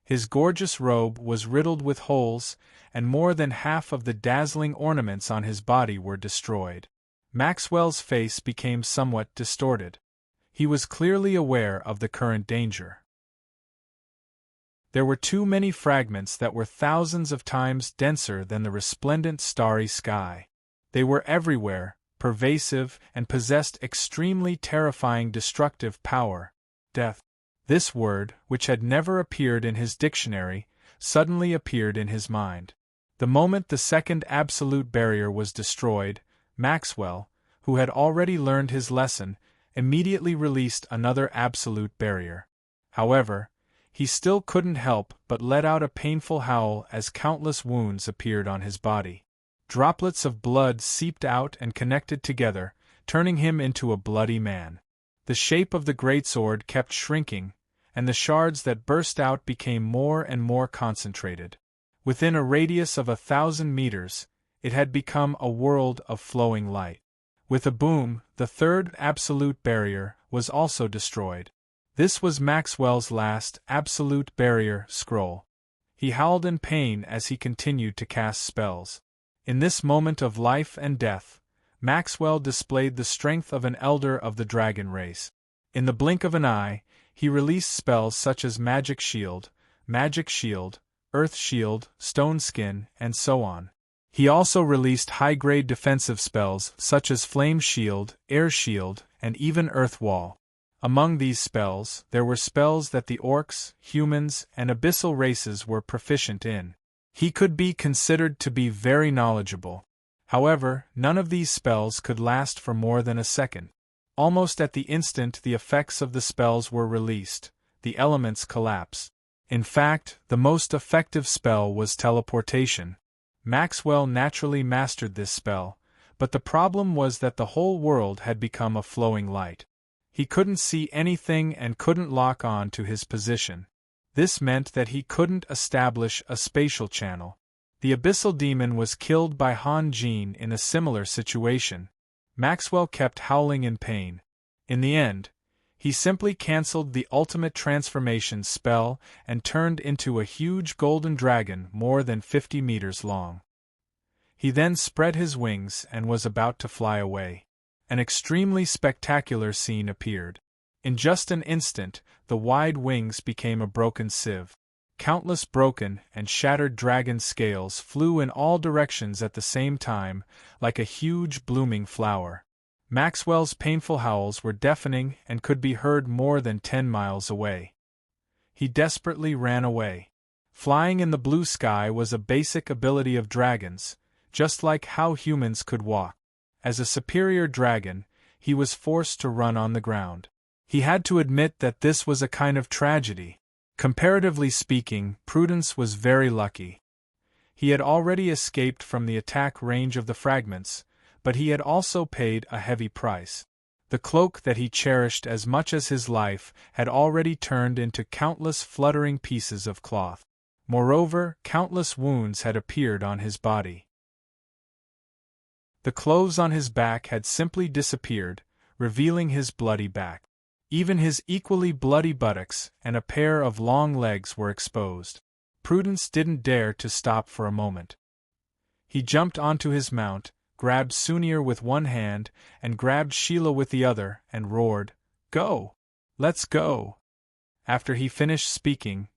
His gorgeous robe was riddled with holes, and more than half of the dazzling ornaments on his body were destroyed. Maxwell's face became somewhat distorted. He was clearly aware of the current danger. There were too many fragments that were thousands of times denser than the resplendent starry sky. They were everywhere, pervasive, and possessed extremely terrifying destructive power, death. This word, which had never appeared in his dictionary, suddenly appeared in his mind. The moment the second Absolute Barrier was destroyed, Maxwell, who had already learned his lesson, immediately released another Absolute Barrier. However, he still couldn't help but let out a painful howl as countless wounds appeared on his body. Droplets of blood seeped out and connected together, turning him into a bloody man. The shape of the greatsword kept shrinking, and the shards that burst out became more and more concentrated. Within a radius of 1,000 meters, it had become a world of flowing light. With a boom, the third Absolute Barrier was also destroyed. This was Maxwell's last Absolute Barrier scroll. He howled in pain as he continued to cast spells. In this moment of life and death, Maxwell displayed the strength of an elder of the dragon race. In the blink of an eye, he released spells such as Magic Shield, Earth Shield, Stone Skin, and so on. He also released high-grade defensive spells such as Flame Shield, Air Shield, and even Earth Wall. Among these spells, there were spells that the orcs, humans, and abyssal races were proficient in. He could be considered to be very knowledgeable. However, none of these spells could last for more than a second. Almost at the instant the effects of the spells were released, the elements collapsed. In fact, the most effective spell was teleportation. Maxwell naturally mastered this spell, but the problem was that the whole world had become a flowing light. He couldn't see anything and couldn't lock on to his position. This meant that he couldn't establish a spatial channel. The abyssal demon was killed by Han Jin in a similar situation. Maxwell kept howling in pain. In the end, he simply cancelled the ultimate transformation spell and turned into a huge golden dragon more than 50 meters long. He then spread his wings and was about to fly away. An extremely spectacular scene appeared. In just an instant, the wide wings became a broken sieve. Countless broken and shattered dragon scales flew in all directions at the same time, like a huge blooming flower. Maxwell's painful howls were deafening and could be heard more than 10 miles away. He desperately ran away. Flying in the blue sky was a basic ability of dragons, just like how humans could walk. As a superior dragon, he was forced to run on the ground. He had to admit that this was a kind of tragedy. Comparatively speaking, Prudence was very lucky. He had already escaped from the attack range of the fragments, but he had also paid a heavy price. The cloak that he cherished as much as his life had already turned into countless fluttering pieces of cloth. Moreover, countless wounds had appeared on his body. The clothes on his back had simply disappeared, revealing his bloody back. Even his equally bloody buttocks and a pair of long legs were exposed. Prudence didn't dare to stop for a moment. He jumped onto his mount, grabbed Sunir with one hand, and grabbed Sheila with the other, and roared, "Go! Let's go!" After he finished speaking,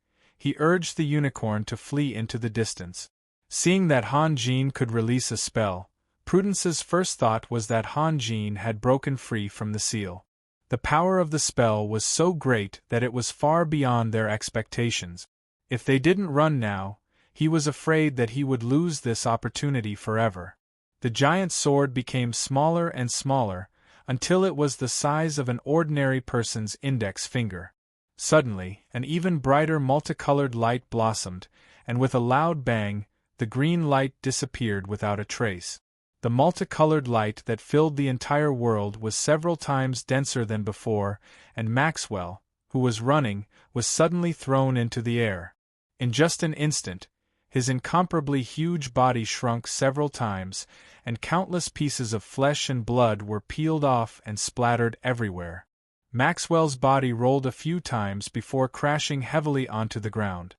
he urged the unicorn to flee into the distance. Seeing that Han Jin could release a spell, Prudence's first thought was that Han Jin had broken free from the seal. The power of the spell was so great that it was far beyond their expectations. If they didn't run now, he was afraid that he would lose this opportunity forever. The giant sword became smaller and smaller, until it was the size of an ordinary person's index finger. Suddenly, an even brighter multicolored light blossomed, and with a loud bang, the green light disappeared without a trace. The multicolored light that filled the entire world was several times denser than before, and Maxwell, who was running, was suddenly thrown into the air. In just an instant, his incomparably huge body shrunk several times, and countless pieces of flesh and blood were peeled off and splattered everywhere. Maxwell's body rolled a few times before crashing heavily onto the ground.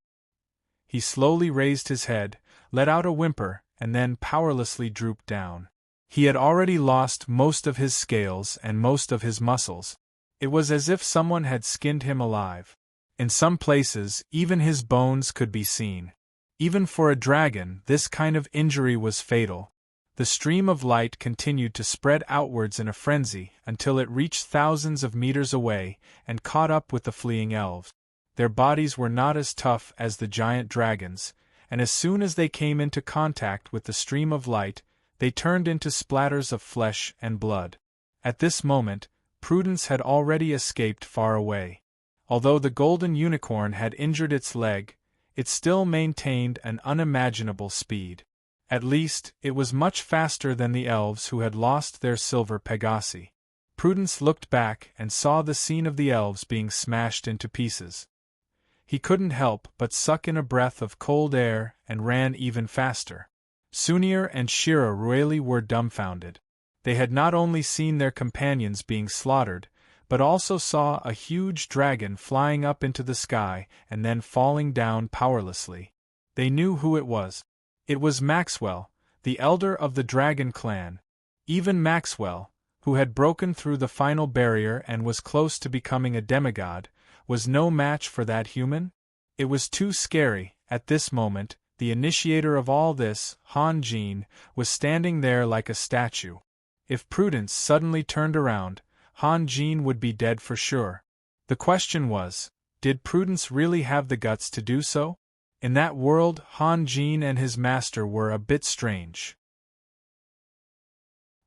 He slowly raised his head, let out a whimper, and then powerlessly drooped down. He had already lost most of his scales and most of his muscles. It was as if someone had skinned him alive. In some places, even his bones could be seen. Even for a dragon, this kind of injury was fatal. The stream of light continued to spread outwards in a frenzy until it reached thousands of meters away and caught up with the fleeing elves. Their bodies were not as tough as the giant dragons, and as soon as they came into contact with the stream of light, they turned into splatters of flesh and blood. At this moment, Prudence had already escaped far away. Although the golden unicorn had injured its leg, it still maintained an unimaginable speed. At least, it was much faster than the elves who had lost their silver Pegasi. Prudence looked back and saw the scene of the elves being smashed into pieces. He couldn't help but suck in a breath of cold air and ran even faster. Sunir and Shira really were dumbfounded. They had not only seen their companions being slaughtered, but also saw a huge dragon flying up into the sky and then falling down powerlessly. They knew who it was. It was Maxwell, the elder of the dragon clan. Even Maxwell, who had broken through the final barrier and was close to becoming a demigod, was no match for that human. It was too scary. At this moment, the initiator of all this, Han Jin, was standing there like a statue. If Prudence suddenly turned around, Han Jin would be dead for sure. The question was, did Prudence really have the guts to do so? In that world, Han Jin and his master were a bit strange.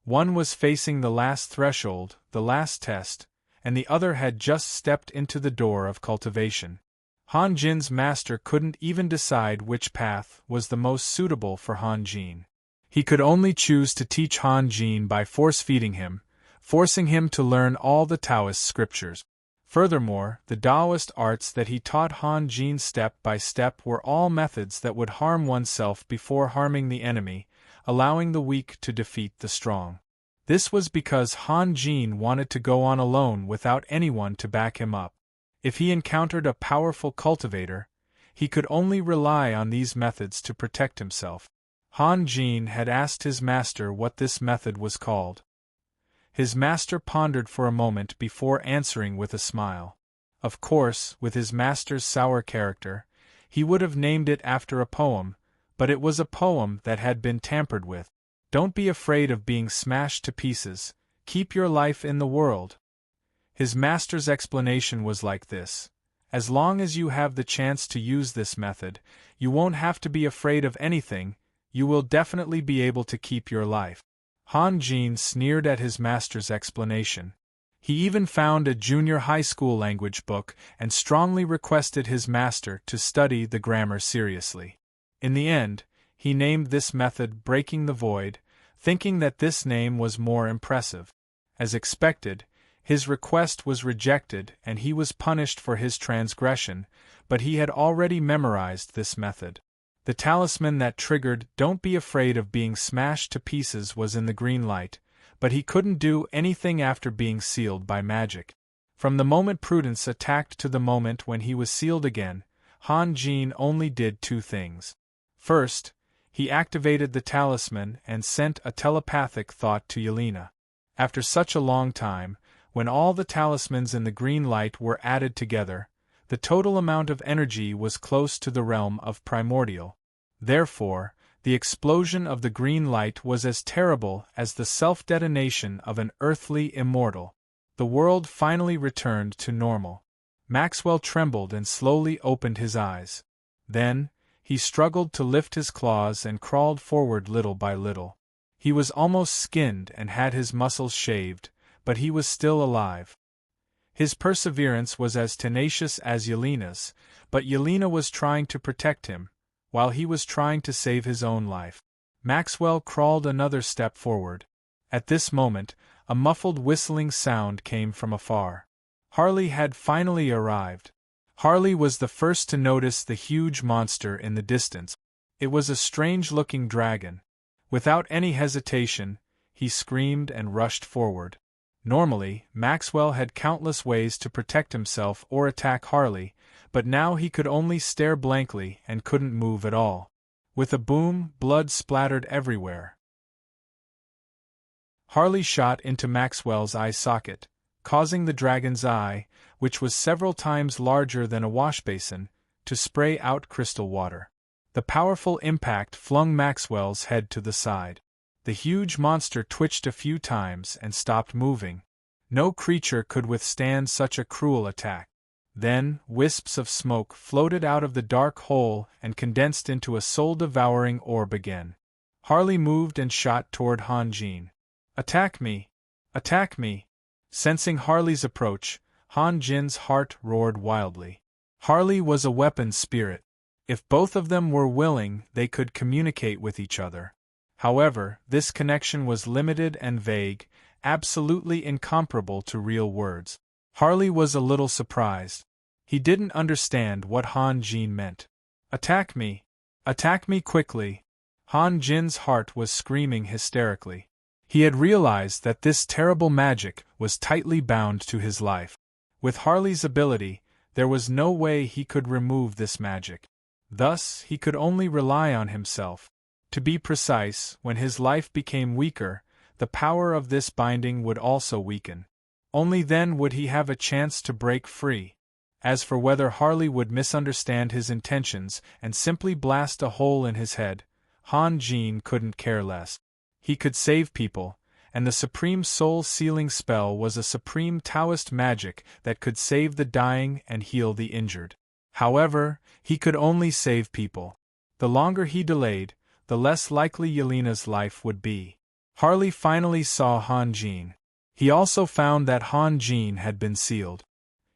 One was facing the last threshold, the last test, and the other had just stepped into the door of cultivation. Han Jin's master couldn't even decide which path was the most suitable for Han Jin. He could only choose to teach Han Jin by force-feeding him, forcing him to learn all the Taoist scriptures. Furthermore, the Taoist arts that he taught Han Jin step by step were all methods that would harm oneself before harming the enemy, allowing the weak to defeat the strong. This was because Han Jin wanted to go on alone without anyone to back him up. If he encountered a powerful cultivator, he could only rely on these methods to protect himself. Han Jin had asked his master what this method was called. His master pondered for a moment before answering with a smile. Of course, with his master's sour character, he would have named it after a poem, but it was a poem that had been tampered with. Don't be afraid of being smashed to pieces, keep your life in the world. His master's explanation was like this: as long as you have the chance to use this method, you won't have to be afraid of anything, you will definitely be able to keep your life. Han Jin sneered at his master's explanation. He even found a junior high school language book and strongly requested his master to study the grammar seriously. In the end, he named this method Breaking the Void, thinking that this name was more impressive. As expected, his request was rejected and he was punished for his transgression, but he had already memorized this method. The talisman that triggered "Don't be afraid of being smashed to pieces" was in the green light, but he couldn't do anything after being sealed by magic. From the moment Prudence attacked to the moment when he was sealed again, Han Jin only did two things. First, he activated the talisman and sent a telepathic thought to Yelena. After such a long time, when all the talismans in the green light were added together, The total amount of energy was close to the realm of primordial. Therefore, the explosion of the green light was as terrible as the self-detonation of an earthly immortal. The world finally returned to normal. Maxwell trembled and slowly opened his eyes. Then, he struggled to lift his claws and crawled forward little by little. He was almost skinned and had his muscles shaved, but he was still alive. His perseverance was as tenacious as Yelena's, but Yelena was trying to protect him, while he was trying to save his own life. Maxwell crawled another step forward. At this moment, a muffled whistling sound came from afar. Harley had finally arrived. Harley was the first to notice the huge monster in the distance. It was a strange-looking dragon. Without any hesitation, he screamed and rushed forward. Normally, Maxwell had countless ways to protect himself or attack Harley, but now he could only stare blankly and couldn't move at all. With a boom, blood splattered everywhere. Harley shot into Maxwell's eye socket, causing the dragon's eye, which was several times larger than a washbasin, to spray out crystal water. The powerful impact flung Maxwell's head to the side. The huge monster twitched a few times and stopped moving. No creature could withstand such a cruel attack. Then, wisps of smoke floated out of the dark hole and condensed into a soul-devouring orb again. Harley moved and shot toward Han Jin. "Attack me! Attack me!" Sensing Harley's approach, Han Jin's heart roared wildly. Harley was a weapon spirit. If both of them were willing, they could communicate with each other. However, this connection was limited and vague, absolutely incomparable to real words. Harley was a little surprised. He didn't understand what Han Jin meant. "Attack me! Attack me quickly!" Han Jin's heart was screaming hysterically. He had realized that this terrible magic was tightly bound to his life. With Harley's ability, there was no way he could remove this magic. Thus, he could only rely on himself. To be precise, when his life became weaker, the power of this binding would also weaken. Only then would he have a chance to break free. As for whether Harley would misunderstand his intentions and simply blast a hole in his head, Han Jin couldn't care less. He could save people, and the supreme soul-sealing spell was a supreme Taoist magic that could save the dying and heal the injured. However, he could only save people. The longer he delayed, the less likely Yelena's life would be. Harley finally saw Han Jin. He also found that Han Jin had been sealed.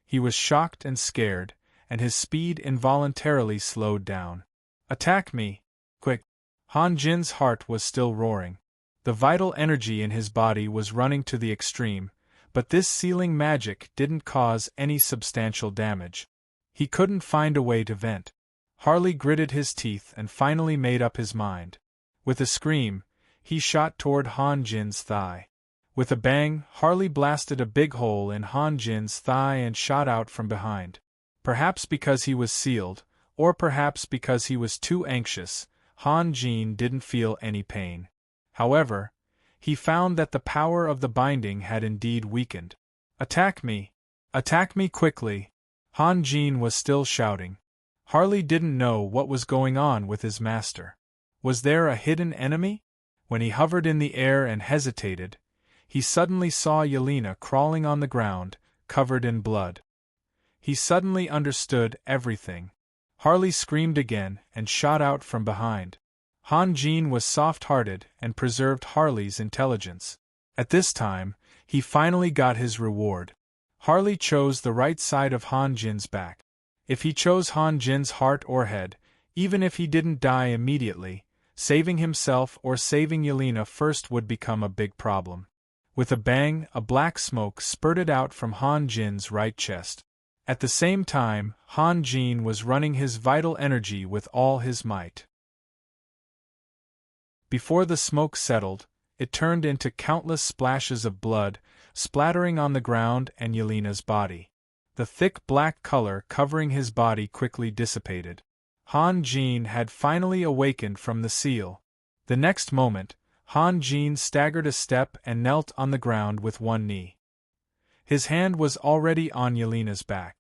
He was shocked and scared, and his speed involuntarily slowed down. "Attack me! Quick!" Han Jin's heart was still roaring. The vital energy in his body was running to the extreme, but this sealing magic didn't cause any substantial damage. He couldn't find a way to vent. Harley gritted his teeth and finally made up his mind. With a scream, he shot toward Han Jin's thigh. With a bang, Harley blasted a big hole in Han Jin's thigh and shot out from behind. Perhaps because he was sealed, or perhaps because he was too anxious, Han Jin didn't feel any pain. However, he found that the power of the binding had indeed weakened. "Attack me! Attack me quickly!" Han Jin was still shouting. Harley didn't know what was going on with his master. Was there a hidden enemy? When he hovered in the air and hesitated, he suddenly saw Yelena crawling on the ground, covered in blood. He suddenly understood everything. Harley screamed again and shot out from behind. Han Jin was soft-hearted and preserved Harley's intelligence. At this time, he finally got his reward. Harley chose the right side of Han Jin's back. If he chose Han Jin's heart or head, even if he didn't die immediately, saving himself or saving Yelena first would become a big problem. With a bang, a black smoke spurted out from Han Jin's right chest. At the same time, Han Jin was running his vital energy with all his might. Before the smoke settled, it turned into countless splashes of blood, splattering on the ground and Yelena's body. The thick black color covering his body quickly dissipated. Han Jin had finally awakened from the seal. The next moment, Han Jin staggered a step and knelt on the ground with one knee. His hand was already on Yelena's back.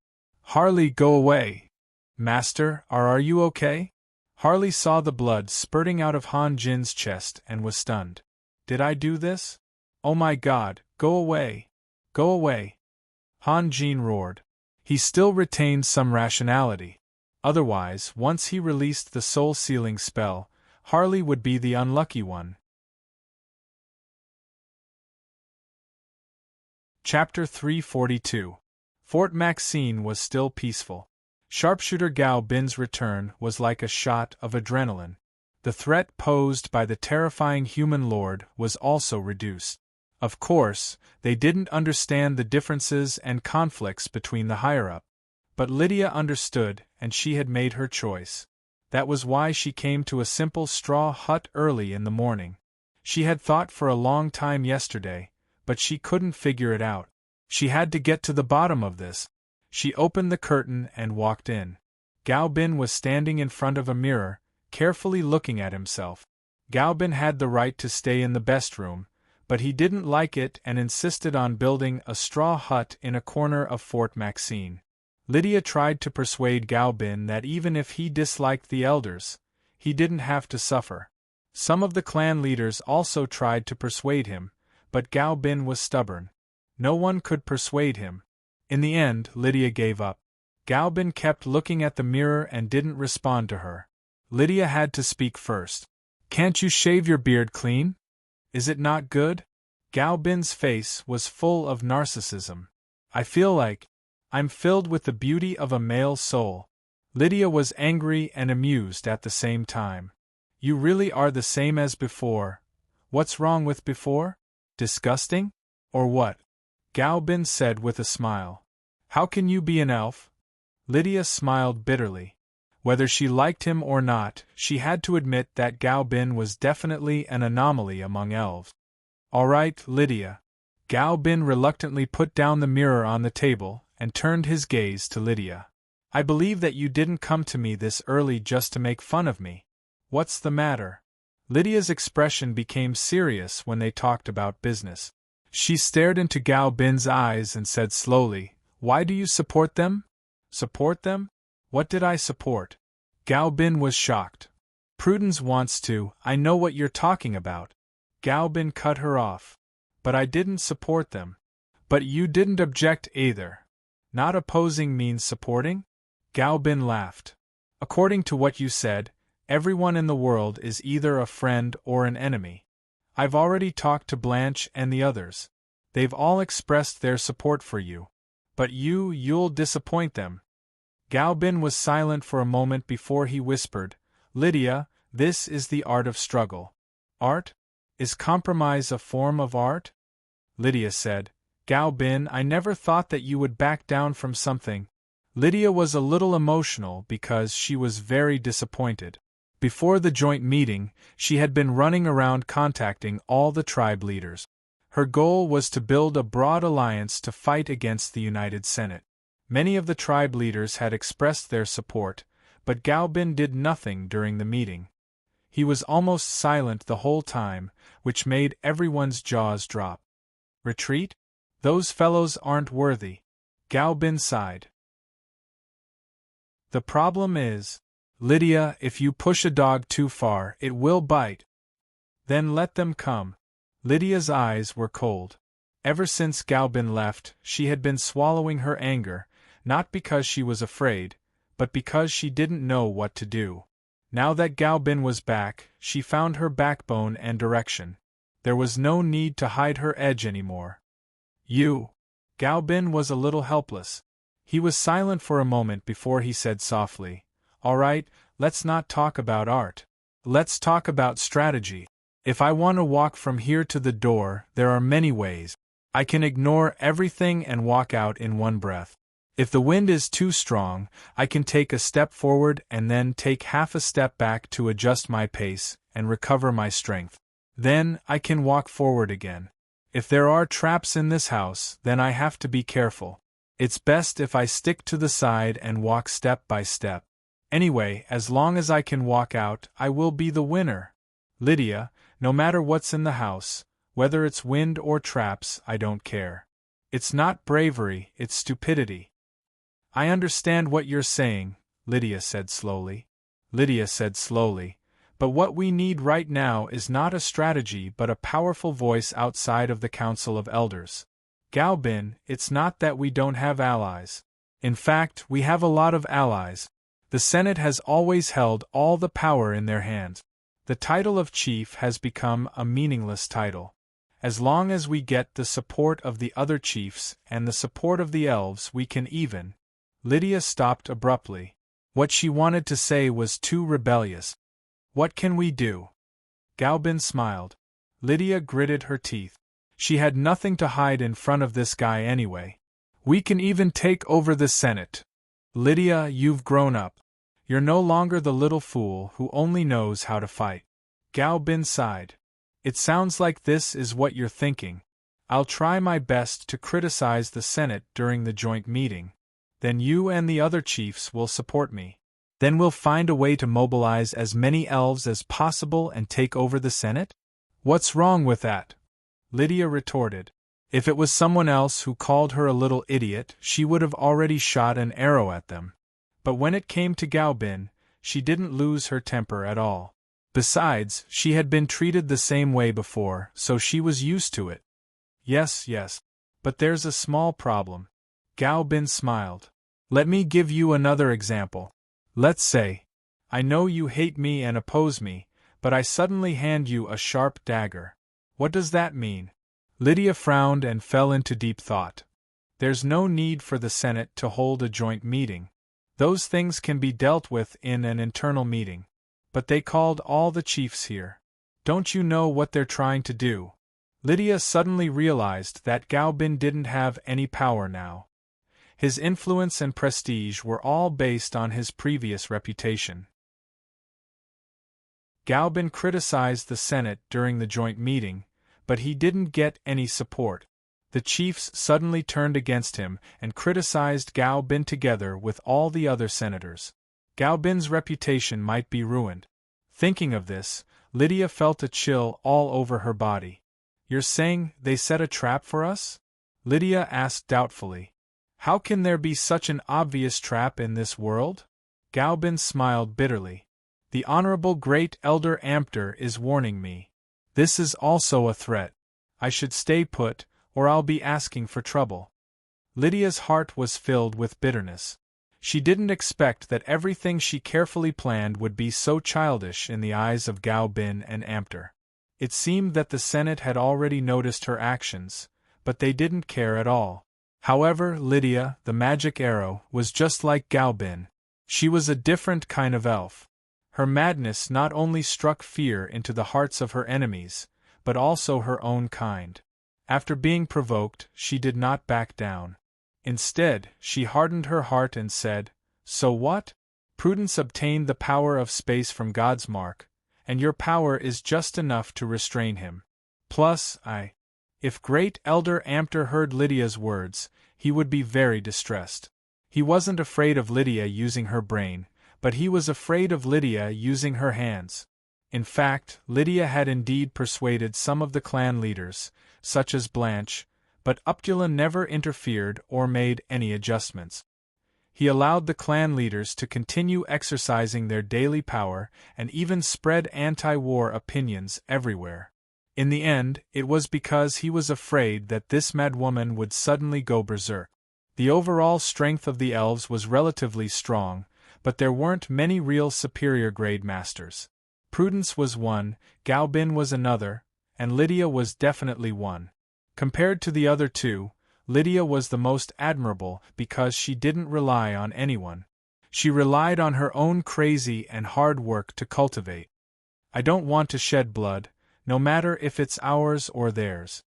Harley, go away! Master, are you okay? Harley saw the blood spurting out of Han Jin's chest and was stunned. Did I do this? Oh my God, go away! Go away! Han Jin roared. He still retained some rationality. Otherwise, once he released the soul-sealing spell, Harley would be the unlucky one. Chapter 342. Fort Maxine was still peaceful. Sharpshooter Gao Bin's return was like a shot of adrenaline. The threat posed by the terrifying human lord was also reduced. Of course, they didn't understand the differences and conflicts between the higher-up. But Lydia understood, and she had made her choice. That was why she came to a simple straw hut early in the morning. She had thought for a long time yesterday, but she couldn't figure it out. She had to get to the bottom of this. She opened the curtain and walked in. Gao Bin was standing in front of a mirror, carefully looking at himself. Gao Bin had the right to stay in the best room, but he didn't like it and insisted on building a straw hut in a corner of Fort Maxine. Lydia tried to persuade Gao Bin that even if he disliked the elders, he didn't have to suffer. Some of the clan leaders also tried to persuade him, but Gao Bin was stubborn. No one could persuade him. In the end, Lydia gave up. Gao Bin kept looking at the mirror and didn't respond to her. Lydia had to speak first. Can't you shave your beard clean? Is it not good? Gao Bin's face was full of narcissism. I feel like I'm filled with the beauty of a male soul. Lydia was angry and amused at the same time. You really are the same as before. What's wrong with before? Disgusting? Or what? Gao Bin said with a smile. How can you be an elf? Lydia smiled bitterly. Whether she liked him or not, she had to admit that Gao Bin was definitely an anomaly among elves. All right, Lydia. Gao Bin reluctantly put down the mirror on the table and turned his gaze to Lydia. I believe that you didn't come to me this early just to make fun of me. What's the matter? Lydia's expression became serious when they talked about business. She stared into Gao Bin's eyes and said slowly, Why do you support them? Support them? What did I support? Gao Bin was shocked. Prudence wants to, I know what you're talking about. Gao Bin cut her off. But I didn't support them. But you didn't object either. Not opposing means supporting? Gao Bin laughed. According to what you said, everyone in the world is either a friend or an enemy. I've already talked to Blanche and the others. They've all expressed their support for you. But you'll disappoint them. Gao Bin was silent for a moment before he whispered, Lydia, this is the art of struggle. Art? Is compromise a form of art? Lydia said, Gao Bin, I never thought that you would back down from something. Lydia was a little emotional because she was very disappointed. Before the joint meeting, she had been running around contacting all the tribe leaders. Her goal was to build a broad alliance to fight against the United Senate. Many of the tribe leaders had expressed their support, but Gao Bin did nothing during the meeting. He was almost silent the whole time, which made everyone's jaws drop. Retreat? Those fellows aren't worthy. Gao Bin sighed. The problem is, Lydia, if you push a dog too far, it will bite. Then let them come. Lydia's eyes were cold. Ever since Gao Bin left, she had been swallowing her anger, not because she was afraid, but because she didn't know what to do. Now that Gao Bin was back, she found her backbone and direction. There was no need to hide her edge anymore. You. Gao Bin was a little helpless. He was silent for a moment before he said softly, All right, let's not talk about art. Let's talk about strategy. If I want to walk from here to the door, there are many ways. I can ignore everything and walk out in one breath. If the wind is too strong, I can take a step forward and then take half a step back to adjust my pace and recover my strength. Then, I can walk forward again. If there are traps in this house, then I have to be careful. It's best if I stick to the side and walk step by step. Anyway, as long as I can walk out, I will be the winner. Lydia, no matter what's in the house, whether it's wind or traps, I don't care. It's not bravery, it's stupidity. I understand what you're saying, Lydia said slowly. But what we need right now is not a strategy but a powerful voice outside of the Council of Elders. Gaobin, it's not that we don't have allies. In fact, we have a lot of allies. The Senate has always held all the power in their hands. The title of chief has become a meaningless title. As long as we get the support of the other chiefs and the support of the elves, we can even. Lydia stopped abruptly. What she wanted to say was too rebellious. What can we do? Gaobin smiled. Lydia gritted her teeth. She had nothing to hide in front of this guy anyway. We can even take over the Senate. Lydia, you've grown up. You're no longer the little fool who only knows how to fight. Gaobin sighed. It sounds like this is what you're thinking. I'll try my best to criticize the Senate during the joint meeting. Then you and the other chiefs will support me. Then we'll find a way to mobilize as many elves as possible and take over the Senate? What's wrong with that? Lydia retorted. If it was someone else who called her a little idiot, she would have already shot an arrow at them. But when it came to Gaobin, she didn't lose her temper at all. Besides, she had been treated the same way before, so she was used to it. Yes, but there's a small problem. Gaobin smiled. Let me give you another example. Let's say, I know you hate me and oppose me, but I suddenly hand you a sharp dagger. What does that mean? Lydia frowned and fell into deep thought. There's no need for the Senate to hold a joint meeting. Those things can be dealt with in an internal meeting. But they called all the chiefs here. Don't you know what they're trying to do? Lydia suddenly realized that Gaobin didn't have any power now. His influence and prestige were all based on his previous reputation. Gaobin criticized the Senate during the joint meeting, but he didn't get any support. The chiefs suddenly turned against him and criticized Gaobin together with all the other senators. Gaobin's reputation might be ruined. Thinking of this, Lydia felt a chill all over her body. You're saying they set a trap for us? Lydia asked doubtfully. How can there be such an obvious trap in this world? Gaobin smiled bitterly. The Honorable Great Elder Amter is warning me. This is also a threat. I should stay put, or I'll be asking for trouble. Lydia's heart was filled with bitterness. She didn't expect that everything she carefully planned would be so childish in the eyes of Gaobin and Amter. It seemed that the Senate had already noticed her actions, but they didn't care at all. However, Lydia, the magic arrow, was just like Gaobin. She was a different kind of elf. Her madness not only struck fear into the hearts of her enemies, but also her own kind. After being provoked, she did not back down. Instead, she hardened her heart and said, So what? Prudence obtained the power of space from God's mark, and your power is just enough to restrain him. Plus, If Great Elder Amter heard Lydia's words, he would be very distressed. He wasn't afraid of Lydia using her brain, but he was afraid of Lydia using her hands. In fact, Lydia had indeed persuaded some of the clan leaders, such as Blanche, but Uptula never interfered or made any adjustments. He allowed the clan leaders to continue exercising their daily power and even spread anti-war opinions everywhere. In the end, it was because he was afraid that this madwoman would suddenly go berserk. The overall strength of the elves was relatively strong, but there weren't many real superior grade masters. Prudence was one, Gaobin was another, and Lydia was definitely one. Compared to the other two, Lydia was the most admirable because she didn't rely on anyone. She relied on her own crazy and hard work to cultivate. I don't want to shed blood, no matter if it's ours or theirs.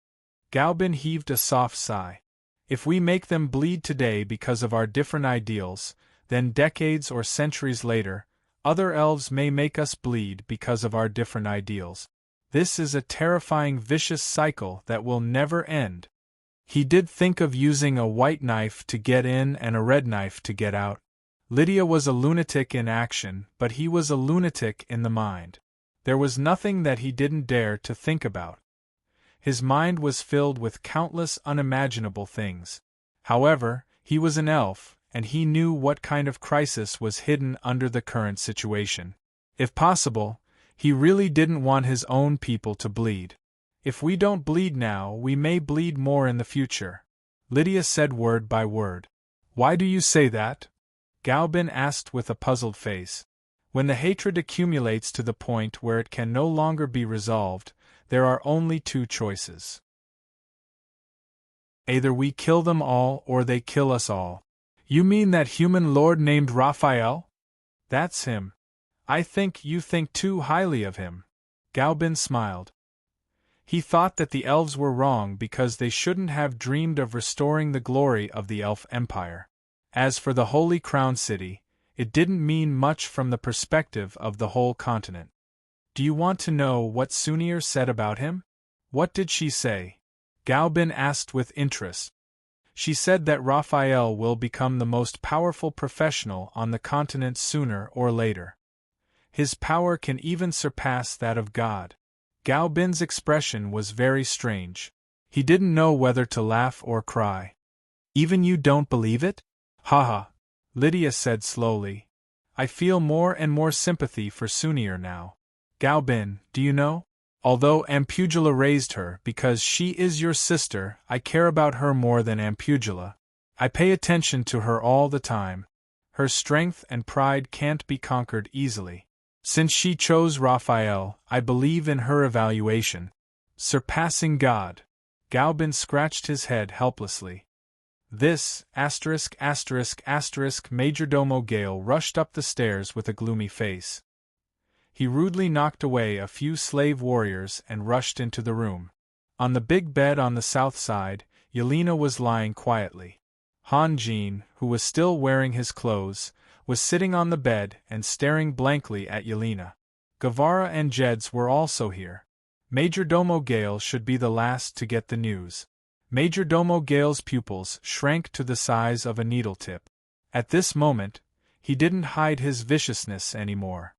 Gaobin heaved a soft sigh. If we make them bleed today because of our different ideals, then decades or centuries later, other elves may make us bleed because of our different ideals. This is a terrifying vicious cycle that will never end. He did think of using a white knife to get in and a red knife to get out. Lydia was a lunatic in action, but he was a lunatic in the mind. There was nothing that he didn't dare to think about. His mind was filled with countless unimaginable things. However, he was an elf, and he knew what kind of crisis was hidden under the current situation. If possible, he really didn't want his own people to bleed. If we don't bleed now, we may bleed more in the future, Lydia said word by word. Why do you say that? Galbin asked with a puzzled face. When the hatred accumulates to the point where it can no longer be resolved, there are only two choices. Either we kill them all or they kill us all. You mean that human lord named Raphael? That's him. I think you think too highly of him. Galbin smiled. He thought that the elves were wrong because they shouldn't have dreamed of restoring the glory of the elf empire. As for the Holy Crown City, it didn't mean much from the perspective of the whole continent. Do you want to know what Sunir said about him? What did she say? Galbin asked with interest. She said that Raphael will become the most powerful professional on the continent sooner or later. His power can even surpass that of God. Galbin's expression was very strange. He didn't know whether to laugh or cry. Even you don't believe it? Haha, Lydia said slowly. I feel more and more sympathy for Sunir now. Galbin, do you know? Although Ampugula raised her because she is your sister, I care about her more than Ampugula. I pay attention to her all the time. Her strength and pride can't be conquered easily. Since she chose Raphael, I believe in her evaluation. Surpassing God. Galbin scratched his head helplessly. This, Majordomo Gale rushed up the stairs with a gloomy face. He rudely knocked away a few slave warriors and rushed into the room. On the big bed on the south side, Yelena was lying quietly. Han Jin, who was still wearing his clothes, was sitting on the bed and staring blankly at Yelena. Guevara and Jeds were also here. Majordomo Gale should be the last to get the news. Majordomo Gale's pupils shrank to the size of a needle tip. At this moment, he didn't hide his viciousness anymore.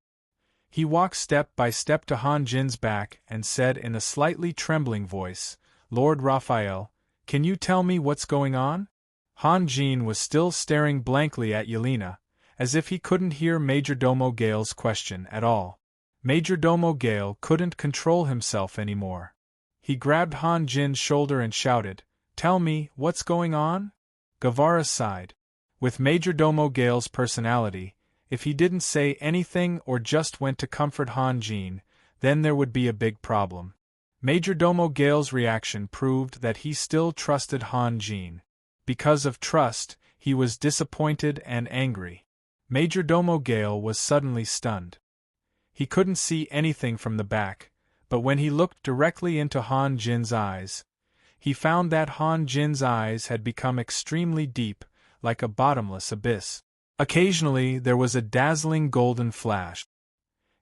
He walked step by step to Han Jin's back and said in a slightly trembling voice, Lord Raphael, can you tell me what's going on? Han Jin was still staring blankly at Yelena, as if he couldn't hear Majordomo Gale's question at all. Majordomo Gale couldn't control himself anymore. He grabbed Han Jin's shoulder and shouted, Tell me, what's going on? Guevara sighed. With Majordomo Gale's personality, if he didn't say anything or just went to comfort Han Jin, then there would be a big problem. Majordomo Gale's reaction proved that he still trusted Han Jin. Because of trust, he was disappointed and angry. Majordomo Gale was suddenly stunned. He couldn't see anything from the back, but when he looked directly into Han Jin's eyes, he found that Han Jin's eyes had become extremely deep, like a bottomless abyss. Occasionally there was a dazzling golden flash.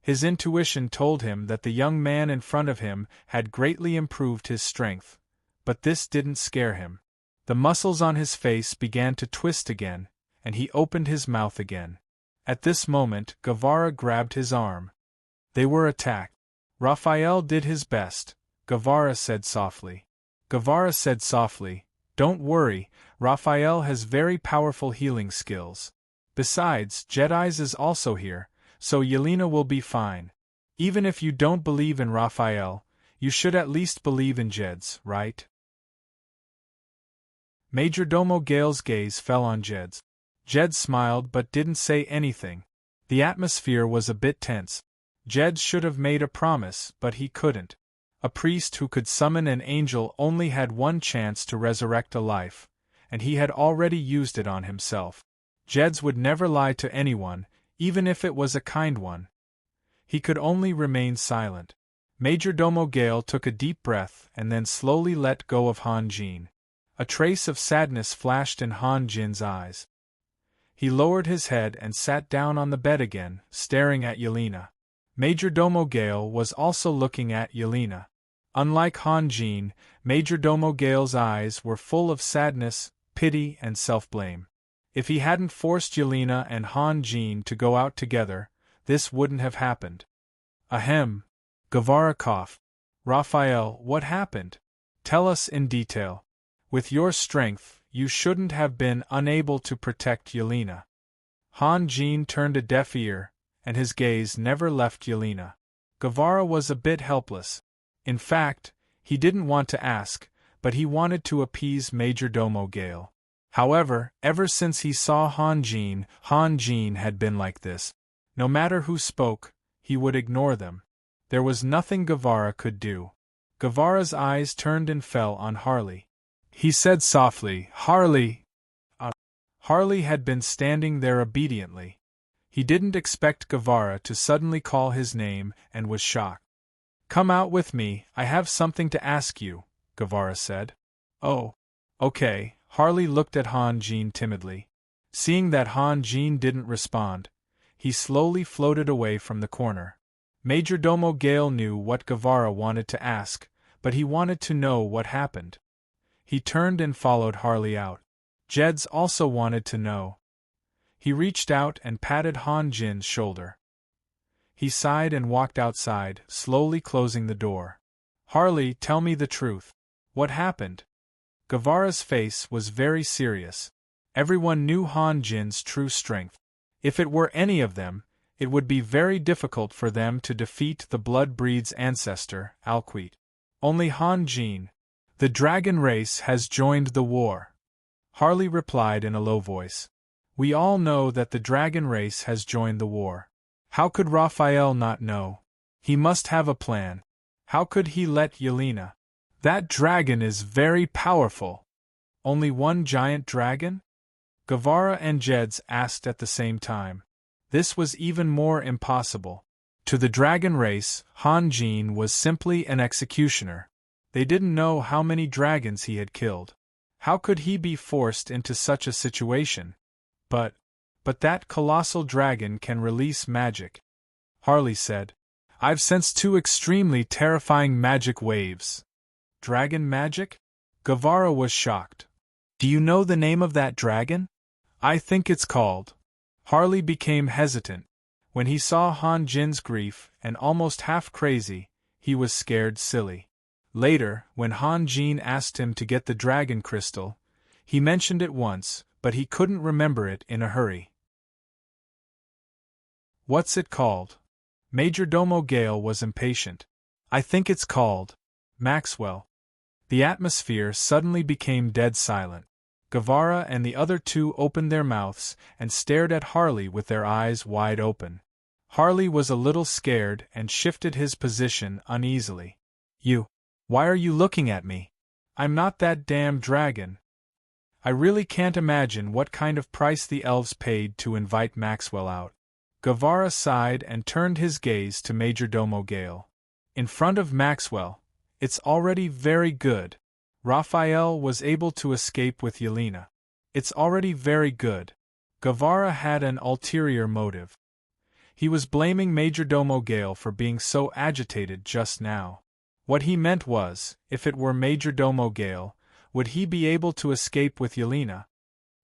His intuition told him that the young man in front of him had greatly improved his strength, but this didn't scare him. The muscles on his face began to twist again, and he opened his mouth again. At this moment, Guevara grabbed his arm. They were attacked. Raphael did his best, Guevara said softly. Guevara said softly, Don't worry, Raphael has very powerful healing skills. Besides, Jedi's is also here, so Yelena will be fine. Even if you don't believe in Raphael, you should at least believe in Jeds, right? Majordomo Gale's gaze fell on Jeds. Jed smiled but didn't say anything. The atmosphere was a bit tense. Jed should have made a promise, but he couldn't. A priest who could summon an angel only had one chance to resurrect a life, and he had already used it on himself. Jeds would never lie to anyone, even if it was a kind one. He could only remain silent. Majordomo Gale took a deep breath and then slowly let go of Han Jin. A trace of sadness flashed in Han Jin's eyes. He lowered his head and sat down on the bed again, staring at Yelena. Majordomo Gale was also looking at Yelena. Unlike Han Jin, Majordomo Gale's eyes were full of sadness, pity and self-blame. If he hadn't forced Yelena and Han Jin to go out together, this wouldn't have happened. Ahem. Guevara coughed. Raphael, what happened? Tell us in detail. With your strength, you shouldn't have been unable to protect Yelena. Han Jin turned a deaf ear, and his gaze never left Yelena. Guevara was a bit helpless. In fact, he didn't want to ask, but he wanted to appease Majordomo Gale. However, ever since he saw Han Jin had been like this. No matter who spoke, he would ignore them. There was nothing Guevara could do. Guevara's eyes turned and fell on Harley. He said softly, "Harley." Harley had been standing there obediently. He didn't expect Guevara to suddenly call his name and was shocked. "Come out with me, I have something to ask you," Guevara said. "Oh, okay." Harley looked at Han Jin timidly. Seeing that Han Jin didn't respond, he slowly floated away from the corner. Majordomo Gale knew what Guevara wanted to ask, but he wanted to know what happened. He turned and followed Harley out. Jeds also wanted to know. He reached out and patted Han Jin's shoulder. He sighed and walked outside, slowly closing the door. "Harley, tell me the truth. What happened?" Guevara's face was very serious. Everyone knew Han Jin's true strength. If it were any of them, it would be very difficult for them to defeat the Bloodbreed's ancestor, Alquite. Only Han Jin, the dragon race, has joined the war. Harley replied in a low voice. "We all know that the dragon race has joined the war. How could Raphael not know? He must have a plan. How could he let Yelena? That dragon is very powerful." "Only one giant dragon?" Guevara and Jeds asked at the same time. This was even more impossible. To the dragon race, Han Jin was simply an executioner. They didn't know how many dragons he had killed. How could he be forced into such a situation? But that colossal dragon can release magic," Harley said. "I've sensed 2 extremely terrifying magic waves." "Dragon magic?" Guevara was shocked. "Do you know the name of that dragon?" "I think it's called." Harley became hesitant. When he saw Han Jin's grief and almost half crazy, he was scared silly. Later, when Han Jin asked him to get the dragon crystal, he mentioned it once, but he couldn't remember it in a hurry. "What's it called?" Majordomo Gale was impatient. "I think it's called Maxwell." The atmosphere suddenly became dead silent. Guevara and the other 2 opened their mouths and stared at Harley with their eyes wide open. Harley was a little scared and shifted his position uneasily. Why are you looking at me? I'm not that damn dragon." "I really can't imagine what kind of price the elves paid to invite Maxwell out." Guevara sighed and turned his gaze to Majordomo Gale. "In front of Maxwell, it's already very good. Raphael was able to escape with Yelena. It's already very good." Guevara had an ulterior motive. He was blaming Majordomo Gale for being so agitated just now. What he meant was, if it were Majordomo Gale, would he be able to escape with Yelena?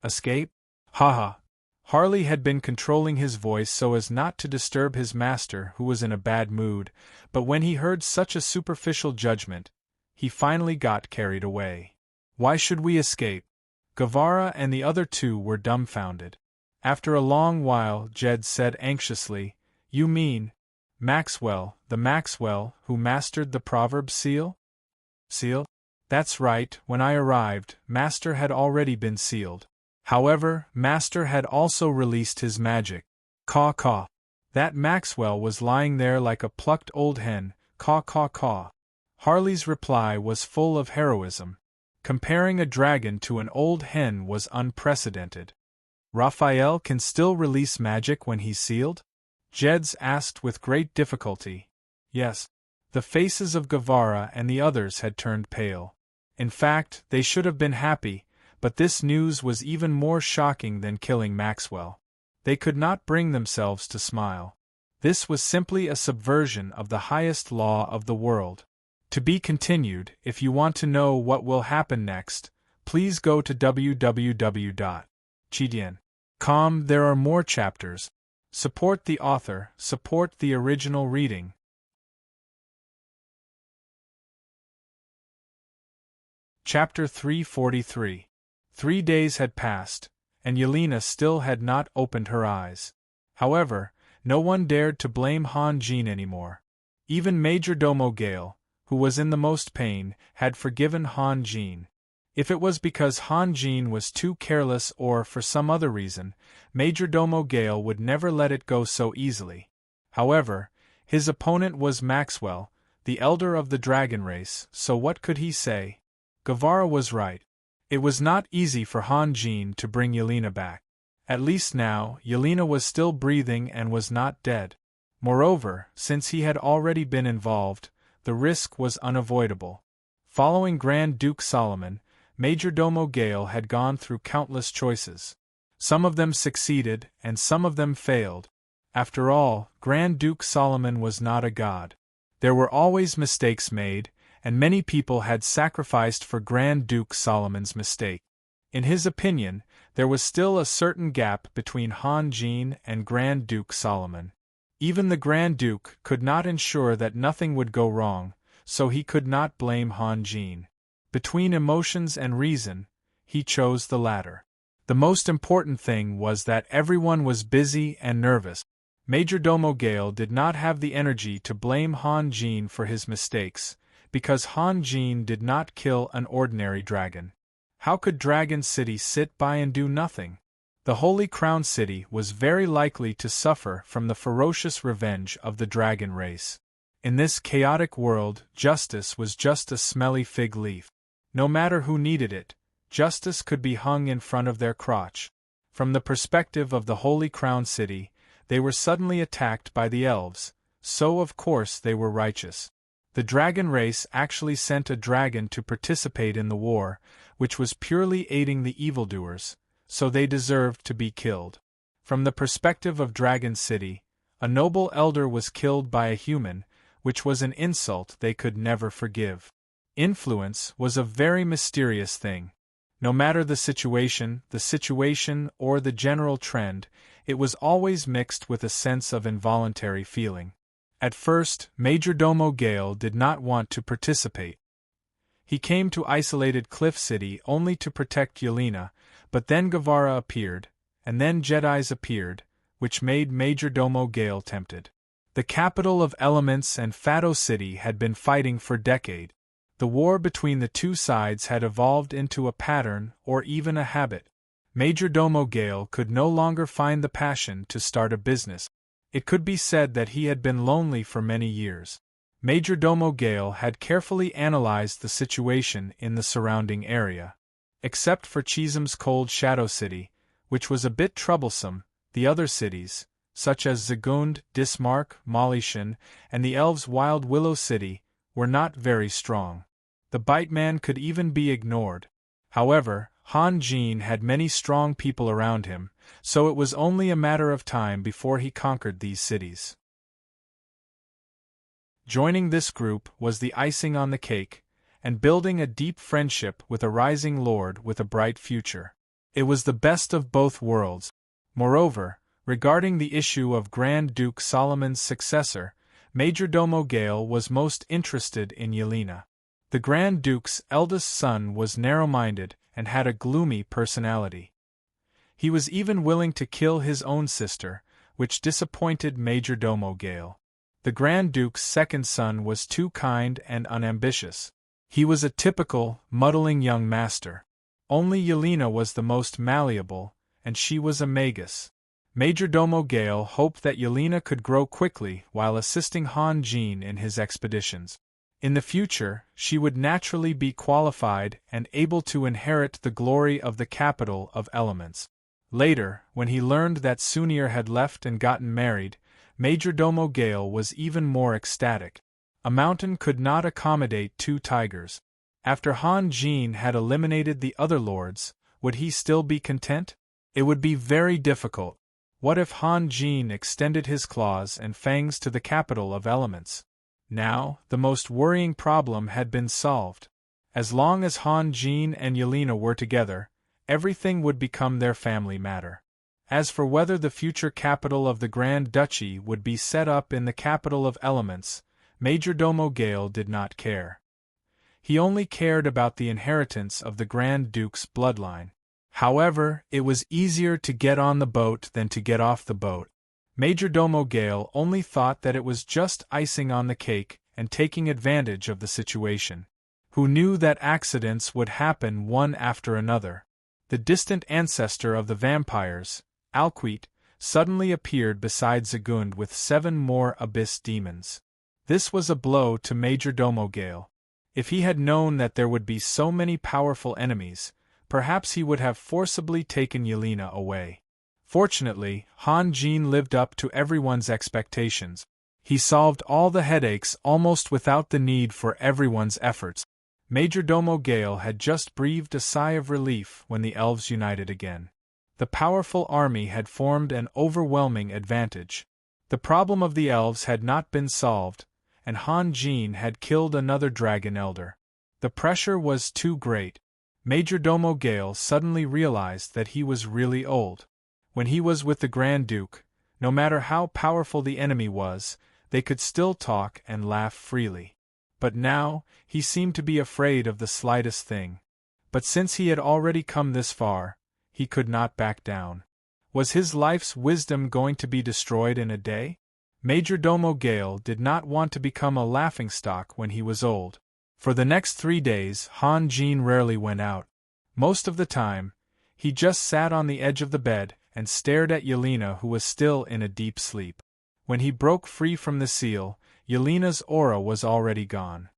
Escape? Haha. Harley had been controlling his voice so as not to disturb his master, who was in a bad mood, but when he heard such a superficial judgment, he finally got carried away. "Why should we escape?" Guevara and the other 2 were dumbfounded. After a long while, Jed said anxiously, "You mean Maxwell, the Maxwell who mastered the proverb seal?" "Seal? That's right, when I arrived, Master had already been sealed. However, Master had also released his magic. Caw caw. That Maxwell was lying there like a plucked old hen, caw caw caw." Harley's reply was full of heroism. Comparing a dragon to an old hen was unprecedented. "Raphael can still release magic when he's sealed?" Jeds asked with great difficulty. "Yes." The faces of Guevara and the others had turned pale. In fact, they should have been happy, but this news was even more shocking than killing Maxwell. They could not bring themselves to smile. This was simply a subversion of the highest law of the world. To be continued. If you want to know what will happen next, please go to www.chidian.com. There are more chapters. Support the author, support the original reading. Chapter 343. 3 days had passed, and Yelena still had not opened her eyes. However, no one dared to blame Han Jin anymore. Even Majordomo Gale, who was in the most pain, had forgiven Han Jin. If it was because Han Jin was too careless or for some other reason, Majordomo Gale would never let it go so easily. However, his opponent was Maxwell, the elder of the dragon race, so what could he say? Guevara was right. It was not easy for Han Jin to bring Yelena back. At least now, Yelena was still breathing and was not dead. Moreover, since he had already been involved, the risk was unavoidable. Following Grand Duke Solomon, Majordomo Gale had gone through countless choices. Some of them succeeded, and some of them failed. After all, Grand Duke Solomon was not a god. There were always mistakes made, and many people had sacrificed for Grand Duke Solomon's mistake. In his opinion, there was still a certain gap between Han Jin and Grand Duke Solomon. Even the Grand Duke could not ensure that nothing would go wrong, so he could not blame Han Jin. Between emotions and reason, he chose the latter. The most important thing was that everyone was busy and nervous. Majordomo Gale did not have the energy to blame Han Jin for his mistakes, because Han Jin did not kill an ordinary dragon. How could Dragon City sit by and do nothing? The Holy Crown City was very likely to suffer from the ferocious revenge of the dragon race. In this chaotic world, justice was just a smelly fig leaf. No matter who needed it, justice could be hung in front of their crotch. From the perspective of the Holy Crown City, they were suddenly attacked by the elves, so of course they were righteous. The dragon race actually sent a dragon to participate in the war, which was purely aiding the evildoers, so they deserved to be killed. From the perspective of Dragon City, a noble elder was killed by a human, which was an insult they could never forgive. Influence was a very mysterious thing. No matter the situation, or the general trend, it was always mixed with a sense of involuntary feeling. At first, Majordomo Gale did not want to participate. He came to isolated Cliff City only to protect Yelena, but then Guevara appeared, and then Jedis appeared, which made Majordomo Gale tempted. The capital of elements and Fado City had been fighting for decades. The war between the two sides had evolved into a pattern or even a habit. Majordomo Gale could no longer find the passion to start a business. It could be said that he had been lonely for many years. Majordomo Gale had carefully analyzed the situation in the surrounding area. Except for Chisholm's Cold Shadow City, which was a bit troublesome, the other cities, such as Zagund, Dismark, Molishan, and the Elves' Wild Willow City, were not very strong. The Bite Man could even be ignored. However, Han Jin had many strong people around him, so it was only a matter of time before he conquered these cities. Joining this group was the icing on the cake, and building a deep friendship with a rising lord with a bright future. It was the best of both worlds. Moreover, regarding the issue of Grand Duke Solomon's successor, Majordomo Gale was most interested in Yelena. The Grand Duke's eldest son was narrow-minded and had a gloomy personality. He was even willing to kill his own sister, which disappointed Majordomo Gale. The Grand Duke's second son was too kind and unambitious. He was a typical, muddling young master. Only Yelena was the most malleable, and she was a magus. Majordomo Gale hoped that Yelena could grow quickly while assisting Han Jin in his expeditions. In the future, she would naturally be qualified and able to inherit the glory of the capital of elements. Later, when he learned that Sunir had left and gotten married, Majordomo Gale was even more ecstatic. A mountain could not accommodate two tigers. After Han Jin had eliminated the other lords, would he still be content? It would be very difficult. What if Han Jin extended his claws and fangs to the capital of elements? Now, the most worrying problem had been solved. As long as Han Jin and Yelena were together, everything would become their family matter. As for whether the future capital of the Grand Duchy would be set up in the capital of elements, Majordomo Gale did not care. He only cared about the inheritance of the Grand Duke's bloodline. However, it was easier to get on the boat than to get off the boat. Majordomo Gale only thought that it was just icing on the cake and taking advantage of the situation. Who knew that accidents would happen one after another? The distant ancestor of the vampires, Alquite, suddenly appeared beside Zagund with 7 more abyss demons. This was a blow to Majordomo Gale. If he had known that there would be so many powerful enemies, perhaps he would have forcibly taken Yelena away. Fortunately, Han Jin lived up to everyone's expectations. He solved all the headaches almost without the need for everyone's efforts. Majordomo Gale had just breathed a sigh of relief when the elves united again. The powerful army had formed an overwhelming advantage. The problem of the elves had not been solved, and Han Jin had killed another dragon elder. The pressure was too great. Majordomo Gale suddenly realized that he was really old. When he was with the Grand Duke, no matter how powerful the enemy was, they could still talk and laugh freely. But now, he seemed to be afraid of the slightest thing. But since he had already come this far, he could not back down. Was his life's wisdom going to be destroyed in a day? Majordomo Gale did not want to become a laughingstock when he was old. For the next 3 days, Han Jin rarely went out. Most of the time, he just sat on the edge of the bed and stared at Yelena, who was still in a deep sleep. When he broke free from the seal, Yelena's aura was already gone.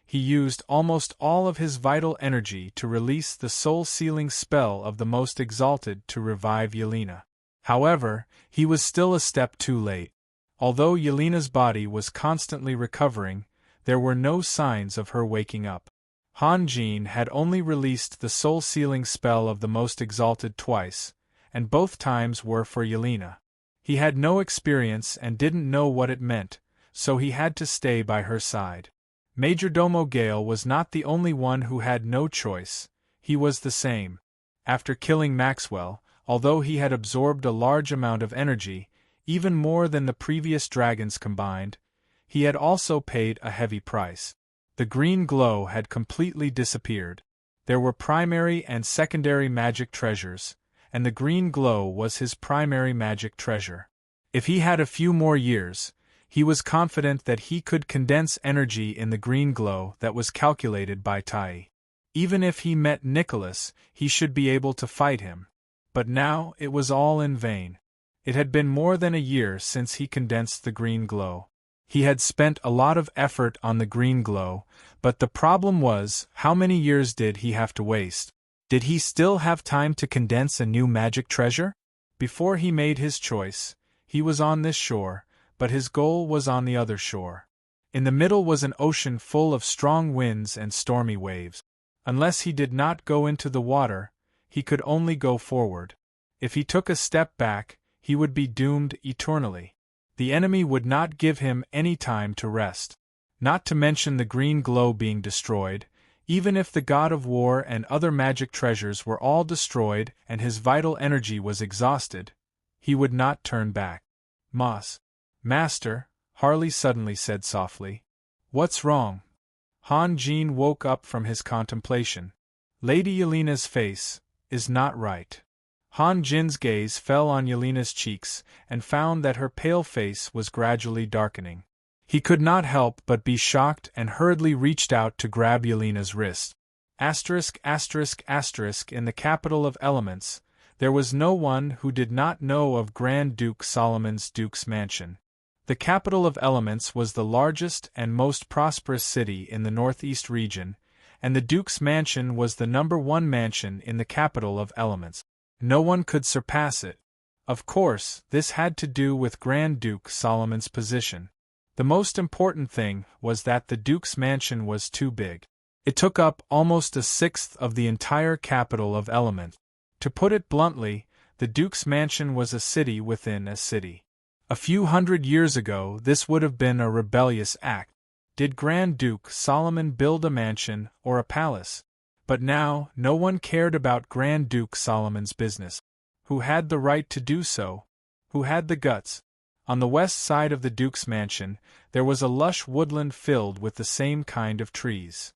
He used almost all of his vital energy to release the soul-sealing spell of the Most Exalted to revive Yelena. However, he was still a step too late. Although Yelena's body was constantly recovering, there were no signs of her waking up. Han Jin had only released the soul-sealing spell of the Most Exalted twice, and both times were for Yelena. He had no experience and didn't know what it meant, so he had to stay by her side. Majordomo Gale was not the only one who had no choice. He was the same. After killing Maxwell, although he had absorbed a large amount of energy, even more than the previous dragons combined, he had also paid a heavy price. The green glow had completely disappeared. There were primary and secondary magic treasures, and the green glow was his primary magic treasure. If he had a few more years, he was confident that he could condense energy in the green glow that was calculated by Tai. Even if he met Nicholas, he should be able to fight him. But now it was all in vain. It had been more than a year since he condensed the green glow. He had spent a lot of effort on the green glow, but the problem was, how many years did he have to waste? Did he still have time to condense a new magic treasure? Before he made his choice, he was on this shore, but his goal was on the other shore. In the middle was an ocean full of strong winds and stormy waves. Unless he did not go into the water, he could only go forward. If he took a step back, he would be doomed eternally. The enemy would not give him any time to rest. Not to mention the green glow being destroyed. Even if the god of war and other magic treasures were all destroyed and his vital energy was exhausted, he would not turn back. Master, Harley suddenly said softly. What's wrong? Han Jin woke up from his contemplation. Lady Yelena's face is not right. Han Jin's gaze fell on Yelena's cheeks and found that her pale face was gradually darkening. He could not help but be shocked and hurriedly reached out to grab Yelena's wrist. *******. In the capital of elements, there was no one who did not know of Grand Duke Solomon's Duke's Mansion. The capital of elements was the largest and most prosperous city in the northeast region, and the Duke's Mansion was the #1 mansion in the capital of elements. No one could surpass it. Of course, this had to do with Grand Duke Solomon's position. The most important thing was that the Duke's Mansion was too big. It took up almost a sixth of the entire capital of Element. To put it bluntly, the Duke's Mansion was a city within a city. A few hundred years ago, this would have been a rebellious act. Did Grand Duke Solomon build a mansion or a palace? But now, no one cared about Grand Duke Solomon's business. Who had the right to do so? Who had the guts? On the west side of the Duke's Mansion, there was a lush woodland filled with the same kind of trees.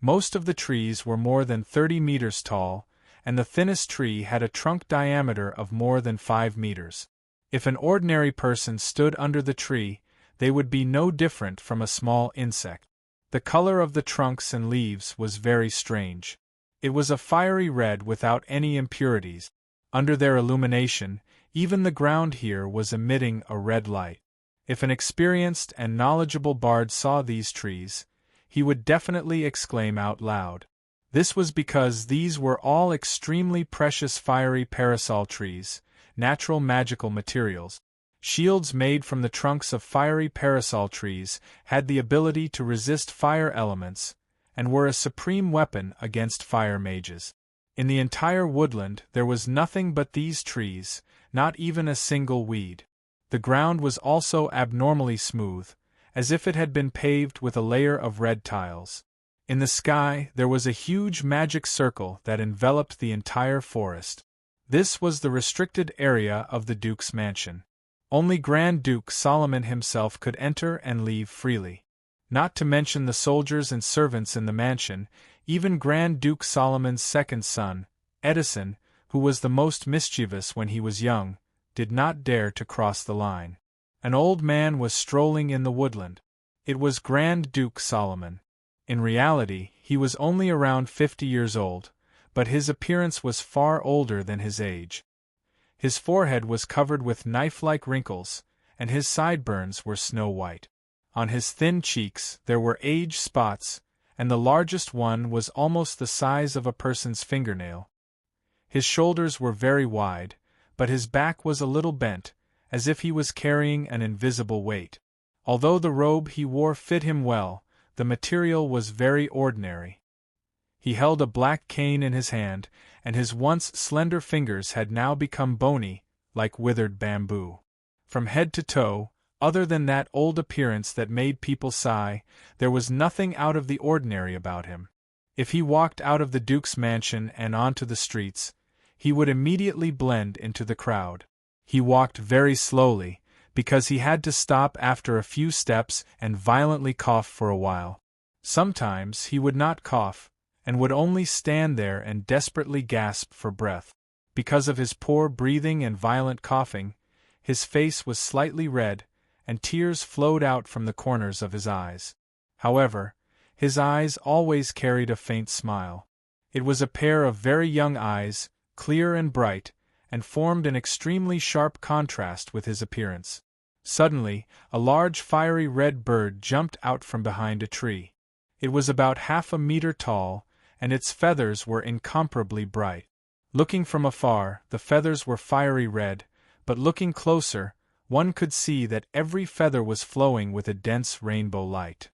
Most of the trees were more than 30 meters tall, and the thinnest tree had a trunk diameter of more than 5 meters. If an ordinary person stood under the tree, they would be no different from a small insect. The color of the trunks and leaves was very strange. It was a fiery red without any impurities. Under their illumination, even the ground here was emitting a red light. If an experienced and knowledgeable bard saw these trees, he would definitely exclaim out loud. This was because these were all extremely precious fiery parasol trees, natural magical materials. Shields made from the trunks of fiery parasol trees had the ability to resist fire elements, and were a supreme weapon against fire mages. In the entire woodland there was nothing but these trees, not even a single weed. The ground was also abnormally smooth, as if it had been paved with a layer of red tiles. In the sky there was a huge magic circle that enveloped the entire forest. This was the restricted area of the Duke's mansion. Only Grand Duke Solomon himself could enter and leave freely. Not to mention the soldiers and servants in the mansion, even Grand Duke Solomon's second son, Edison, who was the most mischievous when he was young, did not dare to cross the line. An old man was strolling in the woodland. It was Grand Duke Solomon. In reality, he was only around 50 years old, but his appearance was far older than his age. His forehead was covered with knife-like wrinkles, and his sideburns were snow-white. On his thin cheeks there were age spots, and the largest one was almost the size of a person's fingernail. His shoulders were very wide, but his back was a little bent, as if he was carrying an invisible weight. Although the robe he wore fit him well, the material was very ordinary. He held a black cane in his hand, and his once slender fingers had now become bony, like withered bamboo. From head to toe, other than that old appearance that made people sigh, there was nothing out of the ordinary about him. If he walked out of the Duke's mansion and onto the streets, he would immediately blend into the crowd. He walked very slowly, because he had to stop after a few steps and violently cough for a while. Sometimes he would not cough, and would only stand there and desperately gasp for breath. Because of his poor breathing and violent coughing, his face was slightly red, and tears flowed out from the corners of his eyes. However, his eyes always carried a faint smile. It was a pair of very young eyes, clear and bright, and formed an extremely sharp contrast with his appearance. Suddenly, a large fiery red bird jumped out from behind a tree. It was about 1/2 meter tall, and its feathers were incomparably bright. Looking from afar, the feathers were fiery red, but looking closer, one could see that every feather was flowing with a dense rainbow light.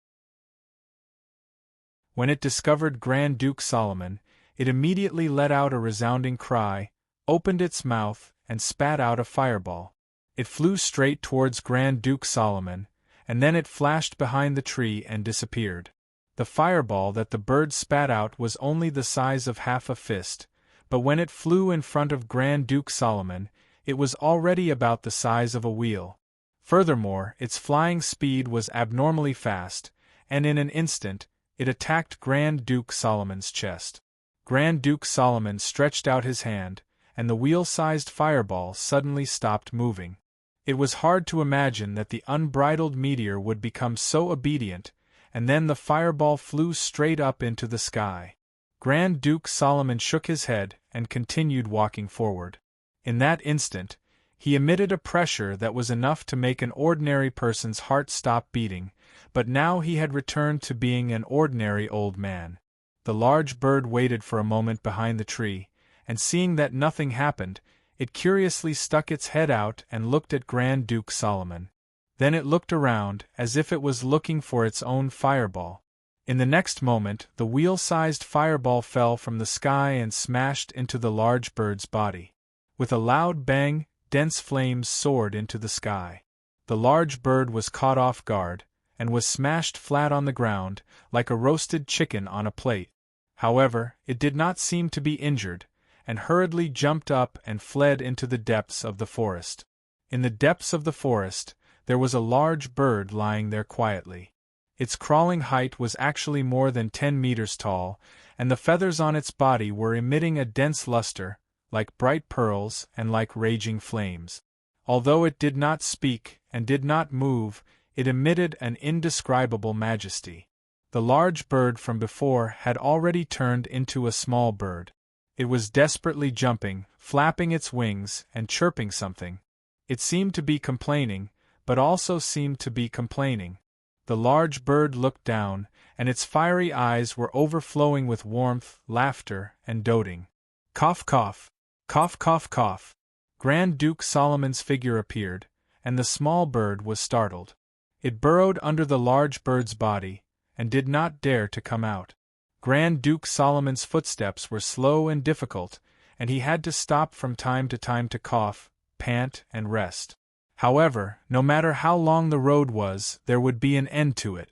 When it discovered Grand Duke Solomon, it immediately let out a resounding cry, opened its mouth, and spat out a fireball. It flew straight towards Grand Duke Solomon, and then it flashed behind the tree and disappeared. The fireball that the bird spat out was only the size of half a fist, but when it flew in front of Grand Duke Solomon, it was already about the size of a wheel. Furthermore, its flying speed was abnormally fast, and in an instant, it attacked Grand Duke Solomon's chest. Grand Duke Solomon stretched out his hand, and the wheel-sized fireball suddenly stopped moving. It was hard to imagine that the unbridled meteor would become so obedient, and then the fireball flew straight up into the sky. Grand Duke Solomon shook his head and continued walking forward. In that instant, he emitted a pressure that was enough to make an ordinary person's heart stop beating, but now he had returned to being an ordinary old man. The large bird waited for a moment behind the tree, and seeing that nothing happened, it curiously stuck its head out and looked at Grand Duke Solomon. Then it looked around, as if it was looking for its own fireball. In the next moment, the wheel-sized fireball fell from the sky and smashed into the large bird's body. With a loud bang, dense flames soared into the sky. The large bird was caught off guard, and was smashed flat on the ground, like a roasted chicken on a plate. However, it did not seem to be injured, and hurriedly jumped up and fled into the depths of the forest. In the depths of the forest, there was a large bird lying there quietly. Its crawling height was actually more than 10 meters tall, and the feathers on its body were emitting a dense luster, like bright pearls and like raging flames. Although it did not speak and did not move, it emitted an indescribable majesty. The large bird from before had already turned into a small bird. It was desperately jumping, flapping its wings, and chirping something. It seemed to be complaining, but also seemed to be complaining. The large bird looked down, and its fiery eyes were overflowing with warmth, laughter, and doting. Cough, cough. Cough, cough, cough. Grand Duke Solomon's figure appeared, and the small bird was startled. It burrowed under the large bird's body, and did not dare to come out. Grand Duke Solomon's footsteps were slow and difficult, and he had to stop from time to cough, pant, and rest. However, no matter how long the road was, there would be an end to it.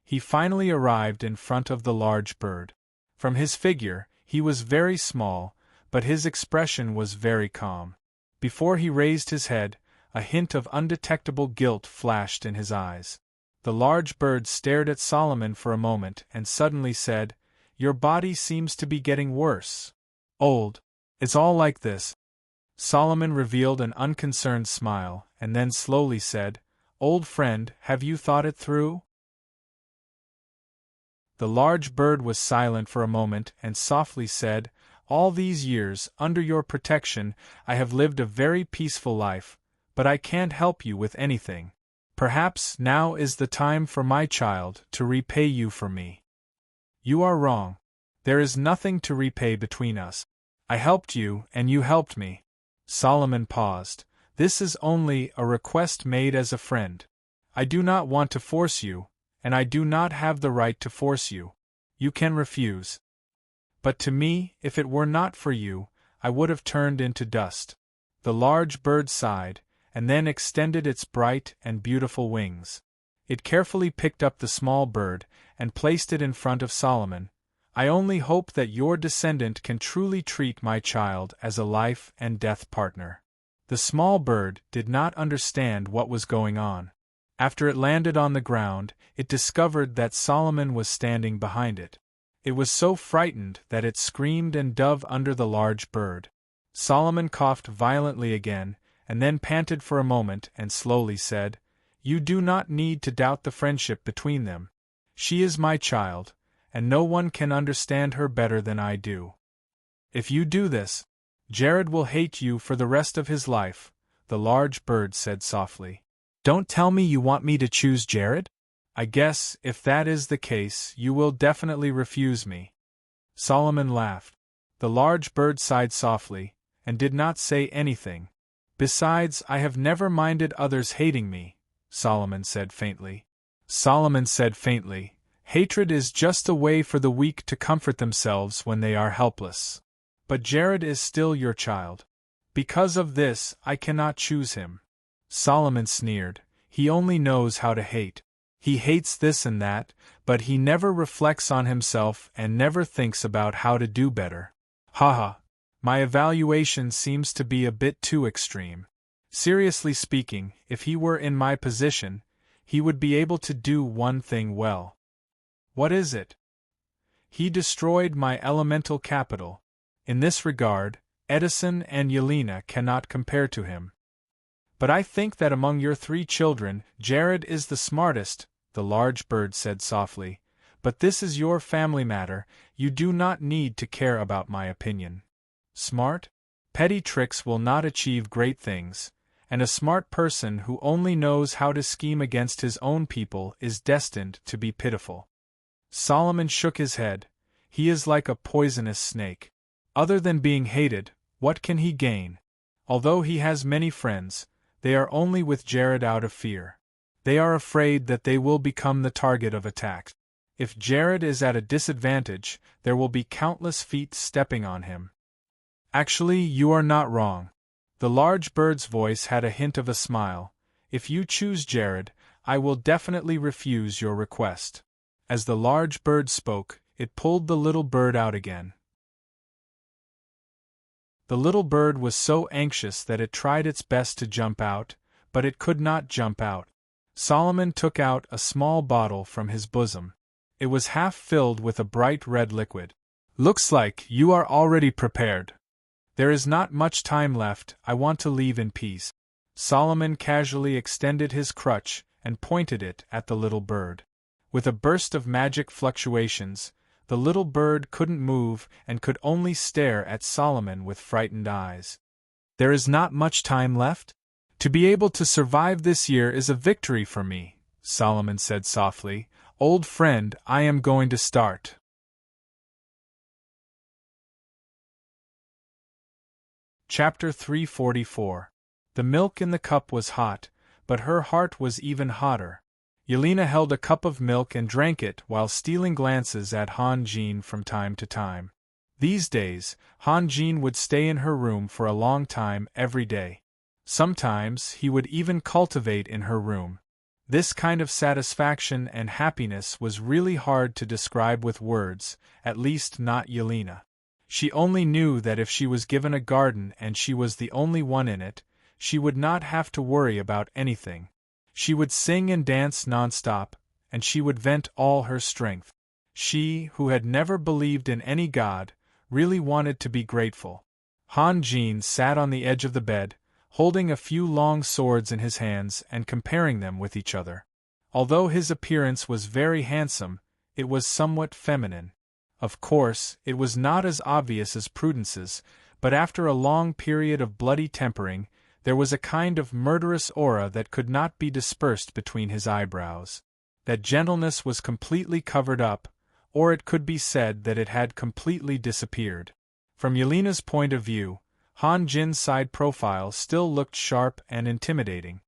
He finally arrived in front of the large bird. From his figure, he was very small, but his expression was very calm. Before he raised his head, a hint of undetectable guilt flashed in his eyes. The large bird stared at Solomon for a moment and suddenly said, "Your body seems to be getting worse. Old. It's all like this." Solomon revealed an unconcerned smile, and then slowly said, "Old friend, have you thought it through?" The large bird was silent for a moment and softly said, "All these years, under your protection, I have lived a very peaceful life, but I can't help you with anything. Perhaps now is the time for my child to repay you for me." "You are wrong. There is nothing to repay between us. I helped you and you helped me." Solomon paused. "This is only a request made as a friend. I do not want to force you, and I do not have the right to force you. You can refuse. But to me, if it were not for you, I would have turned into dust." The large bird sighed, and then extended its bright and beautiful wings. It carefully picked up the small bird and placed it in front of Solomon. "I only hope that your descendant can truly treat my child as a life and death partner." The small bird did not understand what was going on. After it landed on the ground, it discovered that Solomon was standing behind it. It was so frightened that it screamed and dove under the large bird. Solomon coughed violently again, and then panted for a moment and slowly said, "You do not need to doubt the friendship between them. She is my child, and no one can understand her better than I do. If you do this, Jared will hate you for the rest of his life," the large bird said softly. "Don't tell me you want me to choose Jared? I guess, if that is the case, you will definitely refuse me." Solomon laughed. The large bird sighed softly, and did not say anything. "Besides, I have never minded others hating me," Solomon said faintly. "Hatred is just a way for the weak to comfort themselves when they are helpless. But Jared is still your child. Because of this, I cannot choose him." Solomon sneered. "He only knows how to hate. He hates this and that, but he never reflects on himself and never thinks about how to do better. Haha. My evaluation seems to be a bit too extreme. Seriously speaking, if he were in my position, he would be able to do one thing well." "What is it?" "He destroyed my elemental capital. In this regard, Edison and Yelena cannot compare to him." "But I think that among your 3 children, Jared is the smartest," the large bird said softly. "But this is your family matter, you do not need to care about my opinion. Smart? Petty tricks will not achieve great things, and a smart person who only knows how to scheme against his own people is destined to be pitiful." Solomon shook his head. "He is like a poisonous snake. Other than being hated, what can he gain? Although he has many friends, they are only with Jared out of fear. They are afraid that they will become the target of attack. If Jared is at a disadvantage, there will be countless feet stepping on him." "Actually, you are not wrong." The large bird's voice had a hint of a smile. "If you choose Jared, I will definitely refuse your request." As the large bird spoke, it pulled the little bird out again. The little bird was so anxious that it tried its best to jump out, but it could not jump out. Solomon took out a small bottle from his bosom. It was half filled with a bright red liquid. "Looks like you are already prepared. There is not much time left, I want to leave in peace." Solomon casually extended his crutch and pointed it at the little bird. With a burst of magic fluctuations, the little bird couldn't move and could only stare at Solomon with frightened eyes. "There is not much time left? To be able to survive this year is a victory for me," Solomon said softly. "Old friend, I am going to start." Chapter 344. The milk in the cup was hot, but her heart was even hotter. Yelena held a cup of milk and drank it while stealing glances at Han Jin from time to time. These days, Han Jin would stay in her room for a long time every day. Sometimes he would even cultivate in her room. This kind of satisfaction and happiness was really hard to describe with words, at least not Yelena. She only knew that if she was given a garden and she was the only one in it, she would not have to worry about anything. She would sing and dance nonstop, and she would vent all her strength. She, who had never believed in any god, really wanted to be grateful. Han Jin sat on the edge of the bed, holding a few long swords in his hands and comparing them with each other. Although his appearance was very handsome, it was somewhat feminine. Of course, it was not as obvious as Prudence's, but after a long period of bloody tempering, there was a kind of murderous aura that could not be dispersed between his eyebrows. That gentleness was completely covered up, or it could be said that it had completely disappeared. From Yelena's point of view, Han Jin's side profile still looked sharp and intimidating.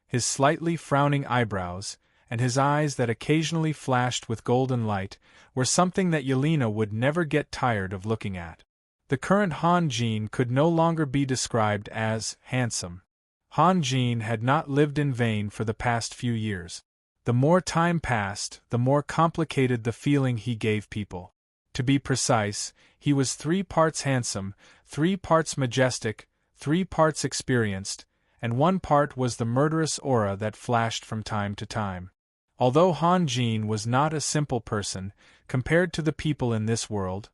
His slightly frowning eyebrows, and his eyes that occasionally flashed with golden light, were something that Yelena would never get tired of looking at. The current Han Jin could no longer be described as handsome. Han Jin had not lived in vain for the past few years. The more time passed, the more complicated the feeling he gave people. To be precise, he was 3 parts handsome, 3 parts majestic, 3 parts experienced, and 1 part was the murderous aura that flashed from time to time. Although Han Jin was not a simple person, compared to the people in this world,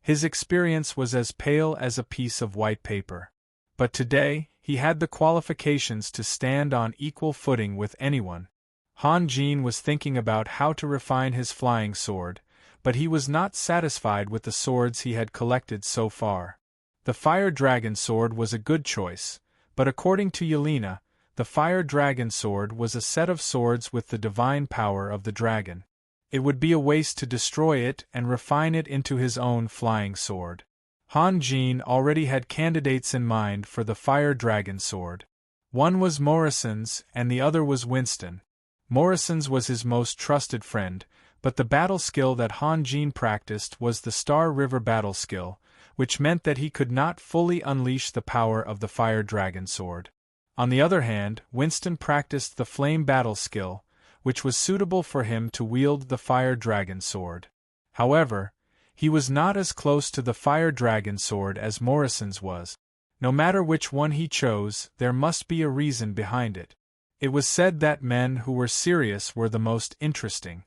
his experience was as pale as a piece of white paper. But today, he had the qualifications to stand on equal footing with anyone. Han Jin was thinking about how to refine his flying sword, but he was not satisfied with the swords he had collected so far. The Fire Dragon sword was a good choice, but according to Yelena, the Fire Dragon sword was a set of swords with the divine power of the dragon. It would be a waste to destroy it and refine it into his own flying sword. Han Jin already had candidates in mind for the Fire Dragon sword. One was Morrison's and the other was Winston. Morrison's was his most trusted friend, but the battle skill that Han Jin practiced was the Star River battle skill, which meant that he could not fully unleash the power of the Fire Dragon sword. On the other hand, Winston practiced the Flame battle skill, which was suitable for him to wield the Fire Dragon sword. However, he was not as close to the Fire Dragon sword as Morrison's was. No matter which one he chose, there must be a reason behind it. It was said that men who were serious were the most interesting.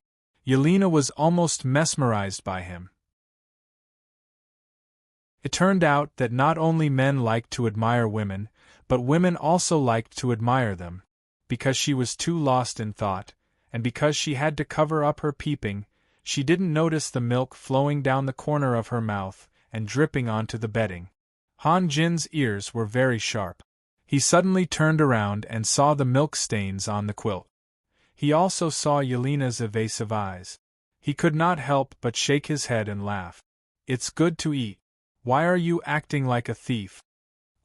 Yelena was almost mesmerized by him. It turned out that not only men liked to admire women, but women also liked to admire them. Because she was too lost in thought, and because she had to cover up her peeping, she didn't notice the milk flowing down the corner of her mouth and dripping onto the bedding. Han Jin's ears were very sharp. He suddenly turned around and saw the milk stains on the quilt. He also saw Yelena's evasive eyes. He could not help but shake his head and laugh. "It's good to eat. Why are you acting like a thief?"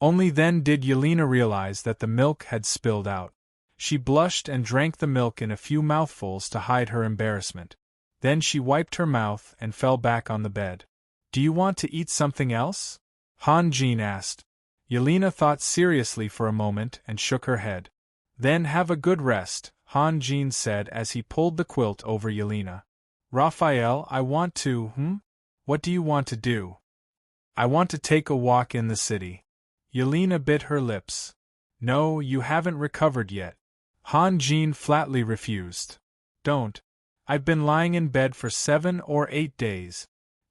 Only then did Yelena realize that the milk had spilled out. She blushed and drank the milk in a few mouthfuls to hide her embarrassment. Then she wiped her mouth and fell back on the bed. "Do you want to eat something else?" Han Jin asked. Yelena thought seriously for a moment and shook her head. "Then have a good rest," Han Jin said as he pulled the quilt over Yelena. "Raphael, I want to, What do you want to do?" "I want to take a walk in the city." Yelena bit her lips. "No, you haven't recovered yet. Han Jin flatly refused. Don't. I've been lying in bed for 7 or 8 days.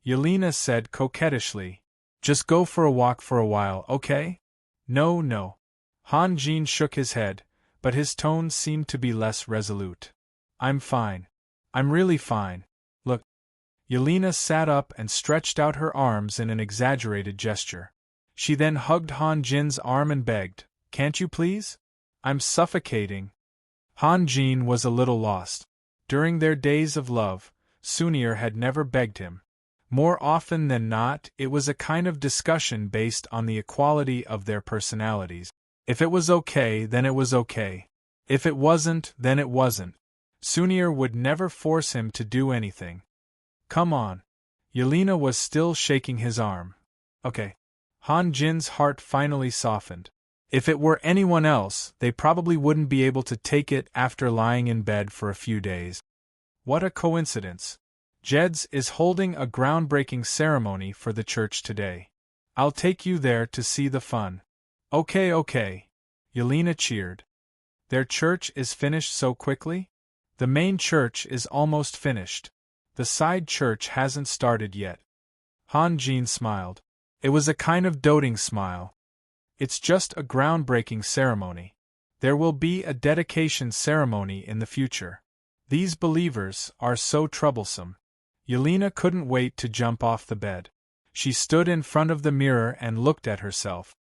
Yelena said coquettishly. Just go for a walk for a while, okay? No, no. Han Jin shook his head, but his tone seemed to be less resolute. I'm fine. I'm really fine. Look. Yelena sat up and stretched out her arms in an exaggerated gesture. She then hugged Han Jin's arm and begged, Can't you please? I'm suffocating. Han Jin was a little lost. During their days of love, Sunir had never begged him. More often than not, it was a kind of discussion based on the equality of their personalities. If it was okay, then it was okay. If it wasn't, then it wasn't. Sunir would never force him to do anything. Come on. Yelena was still shaking his arm. Okay. Han Jin's heart finally softened. If it were anyone else, they probably wouldn't be able to take it after lying in bed for a few days. What a coincidence. Jed's is holding a groundbreaking ceremony for the church today. I'll take you there to see the fun. Okay, okay. Yelena cheered. Their church is finished so quickly? The main church is almost finished. The side church hasn't started yet. Han Jin smiled. It was a kind of doting smile. It's just a groundbreaking ceremony. There will be a dedication ceremony in the future. These believers are so troublesome. Yelena couldn't wait to jump off the bed. She stood in front of the mirror and looked at herself.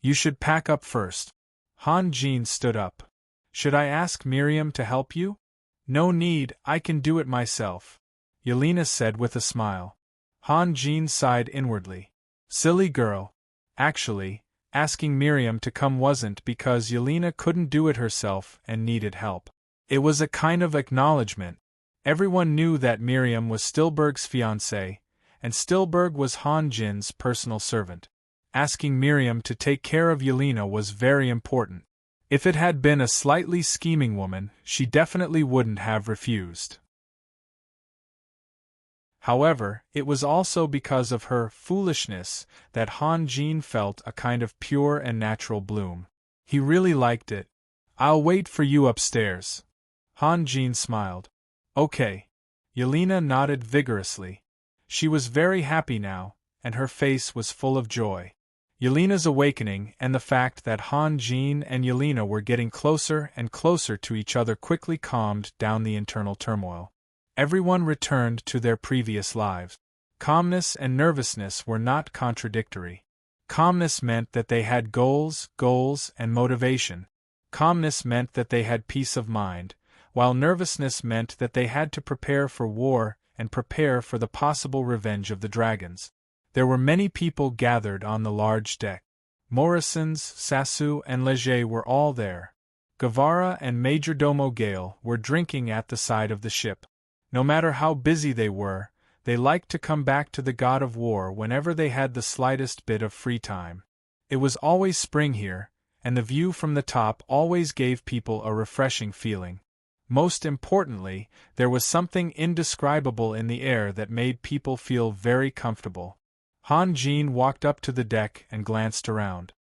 You should pack up first. Han Jin stood up. Should I ask Miriam to help you? No need, I can do it myself. Yelena said with a smile. Han Jin sighed inwardly. Silly girl. Actually, asking Miriam to come wasn't because Yelena couldn't do it herself and needed help. It was a kind of acknowledgement. Everyone knew that Miriam was Stilberg's fiancée, and Stilberg was Han Jin's personal servant. Asking Miriam to take care of Yelena was very important. If it had been a slightly scheming woman, she definitely wouldn't have refused. However, it was also because of her foolishness that Han Jin felt a kind of pure and natural bloom. He really liked it. I'll wait for you upstairs. Han Jin smiled. Okay. Yelena nodded vigorously. She was very happy now, and her face was full of joy. Yelena's awakening and the fact that Han Jin and Yelena were getting closer and closer to each other quickly calmed down the internal turmoil. Everyone returned to their previous lives. Calmness and nervousness were not contradictory. Calmness meant that they had goals, and motivation. Calmness meant that they had peace of mind, while nervousness meant that they had to prepare for war and prepare for the possible revenge of the dragons. There were many people gathered on the large deck. Morrisons, Sassu, and Leger were all there. Guevara and Majordomo Gale were drinking at the side of the ship. No matter how busy they were, they liked to come back to the god of war whenever they had the slightest bit of free time. It was always spring here, and the view from the top always gave people a refreshing feeling. Most importantly, there was something indescribable in the air that made people feel very comfortable. Han Jin walked up to the deck and glanced around.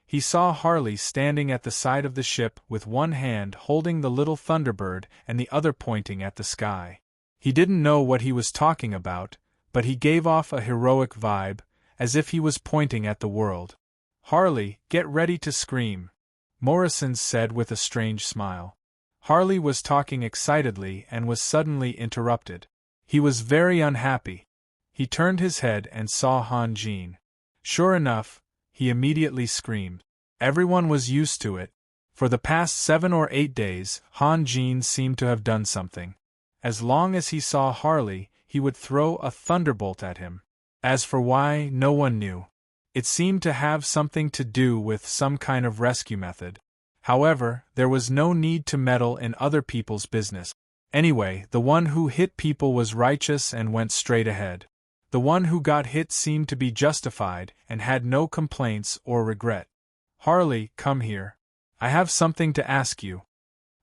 He saw Harley standing at the side of the ship with one hand holding the little Thunderbird and the other pointing at the sky. He didn't know what he was talking about, but he gave off a heroic vibe, as if he was pointing at the world. Harley, get ready to scream, Morrison said with a strange smile. Harley was talking excitedly and was suddenly interrupted. He was very unhappy. He turned his head and saw Han Jin. Sure enough, he immediately screamed. Everyone was used to it. For the past 7 or 8 days, Han Jin seemed to have done something. As long as he saw Harley, he would throw a thunderbolt at him. As for why, no one knew. It seemed to have something to do with some kind of rescue method. However, there was no need to meddle in other people's business. Anyway, the one who hit people was righteous and went straight ahead. The one who got hit seemed to be justified and had no complaints or regret. Harley, come here. I have something to ask you.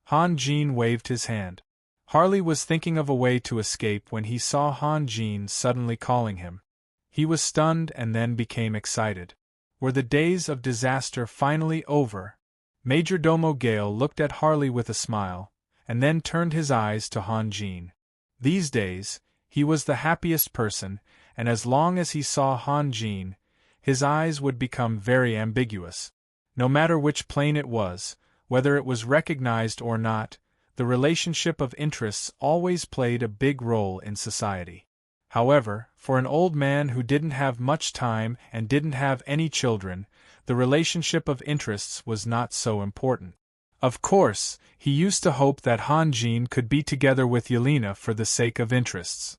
Han Jin waved his hand. Harley was thinking of a way to escape when he saw Han Jin suddenly calling him. He was stunned and then became excited. Were the days of disaster finally over? Majordomo Gale looked at Harley with a smile, and then turned his eyes to Han Jean. These days, he was the happiest person, and as long as he saw Han Jean, his eyes would become very ambiguous. No matter which plane it was, whether it was recognized or not, the relationship of interests always played a big role in society. However, for an old man who didn't have much time and didn't have any children, the relationship of interests was not so important. Of course, he used to hope that Han Jean could be together with Yelena for the sake of interests.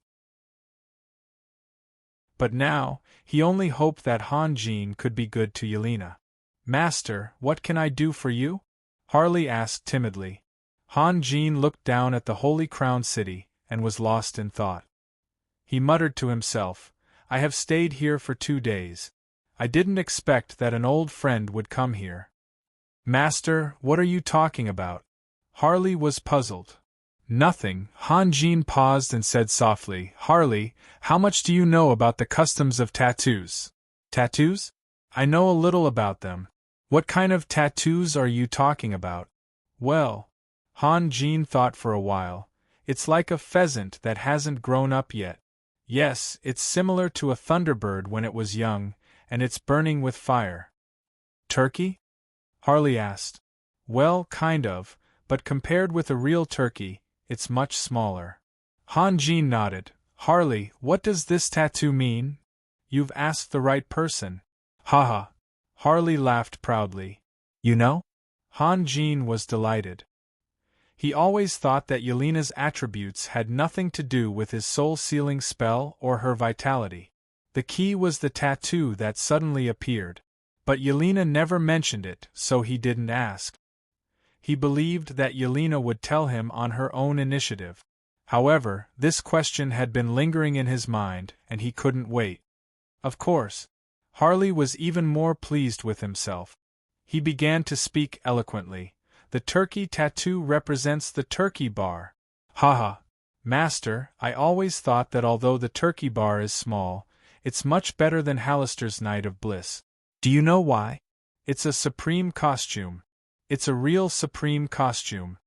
But now, he only hoped that Han Jean could be good to Yelena. "Master, what can I do for you?" Harley asked timidly. Han Jean looked down at the Holy Crown City, and was lost in thought. He muttered to himself, "I have stayed here for 2 days. I didn't expect that an old friend would come here." "Master, what are you talking about?" Harley was puzzled. "Nothing." Han Jean paused and said softly, "Harley, how much do you know about the customs of tattoos?" "Tattoos? I know a little about them. What kind of tattoos are you talking about?" "Well," Han Jean thought for a while, "it's like a pheasant that hasn't grown up yet. Yes, it's similar to a thunderbird when it was young, and it's burning with fire." "Turkey?" Harley asked. "Well, kind of, but compared with a real turkey, it's much smaller." Han Jean nodded. "Harley, what does this tattoo mean?" "You've asked the right person." "Haha." Harley laughed proudly. "You know?" Han Jean was delighted. He always thought that Yelena's attributes had nothing to do with his soul-sealing spell or her vitality. The key was the tattoo that suddenly appeared. But Yelena never mentioned it, so he didn't ask. He believed that Yelena would tell him on her own initiative. However, this question had been lingering in his mind, and he couldn't wait. Of course. Harley was even more pleased with himself. He began to speak eloquently. "The turkey tattoo represents the turkey bar." "Haha. Master, I always thought that although the turkey bar is small, it's much better than Hallister's Night of Bliss. Do you know why? It's a supreme costume. It's a real supreme costume.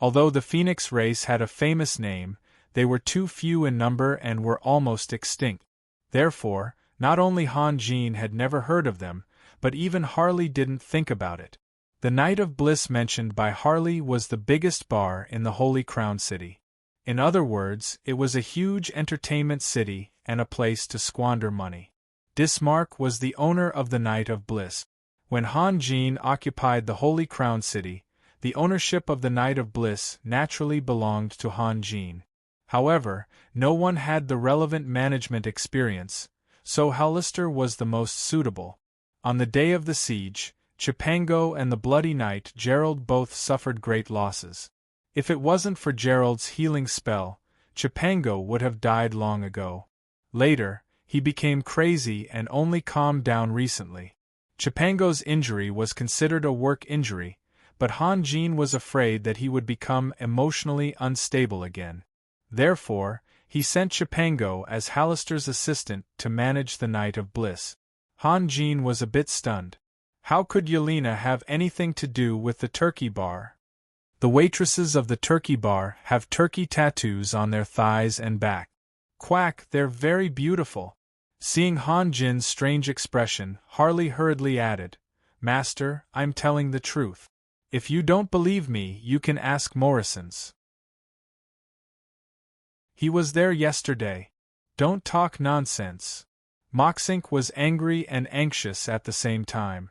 Although the Phoenix race had a famous name, they were too few in number and were almost extinct. Therefore, not only Han Jean had never heard of them, but even Harley didn't think about it. The Night of Bliss mentioned by Harley was the biggest bar in the Holy Crown City. In other words, it was a huge entertainment city and a place to squander money. Bismarck was the owner of the Night of Bliss. When Han Jean occupied the Holy Crown City, the ownership of the Night of Bliss naturally belonged to Han Jean. However, no one had the relevant management experience, so Hallister was the most suitable. On the day of the siege, Chipango and the Bloody Knight Gerald both suffered great losses. If it wasn't for Gerald's healing spell, Chipango would have died long ago. Later, he became crazy and only calmed down recently. Chipango's injury was considered a work injury, but Han Jean was afraid that he would become emotionally unstable again. Therefore, he sent Chipango as Hallister's assistant to manage the Night of Bliss. Han Jean was a bit stunned. How could Yelena have anything to do with the turkey bar? The waitresses of the turkey bar have turkey tattoos on their thighs and back. Quack, they're very beautiful. Seeing Han Jin's strange expression, Harley hurriedly added, "Master, I'm telling the truth. If you don't believe me, you can ask Morrison's. He was there yesterday." "Don't talk nonsense." Moxink was angry and anxious at the same time.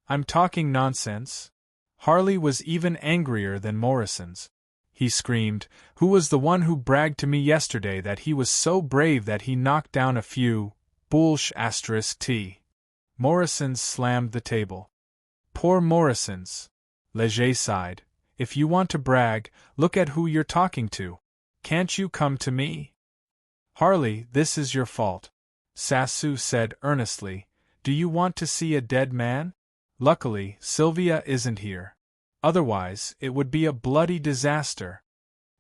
"I'm talking nonsense." Harley was even angrier than Morrison's. He screamed, "Who was the one who bragged to me yesterday that he was so brave that he knocked down a few **t. Morrison's slammed the table. "Poor Morrison's." Leger sighed. "If you want to brag, look at who you're talking to. Can't you come to me?" "Harley, this is your fault," Sasu said earnestly. "Do you want to see a dead man? Luckily, Sylvia isn't here. Otherwise, it would be a bloody disaster."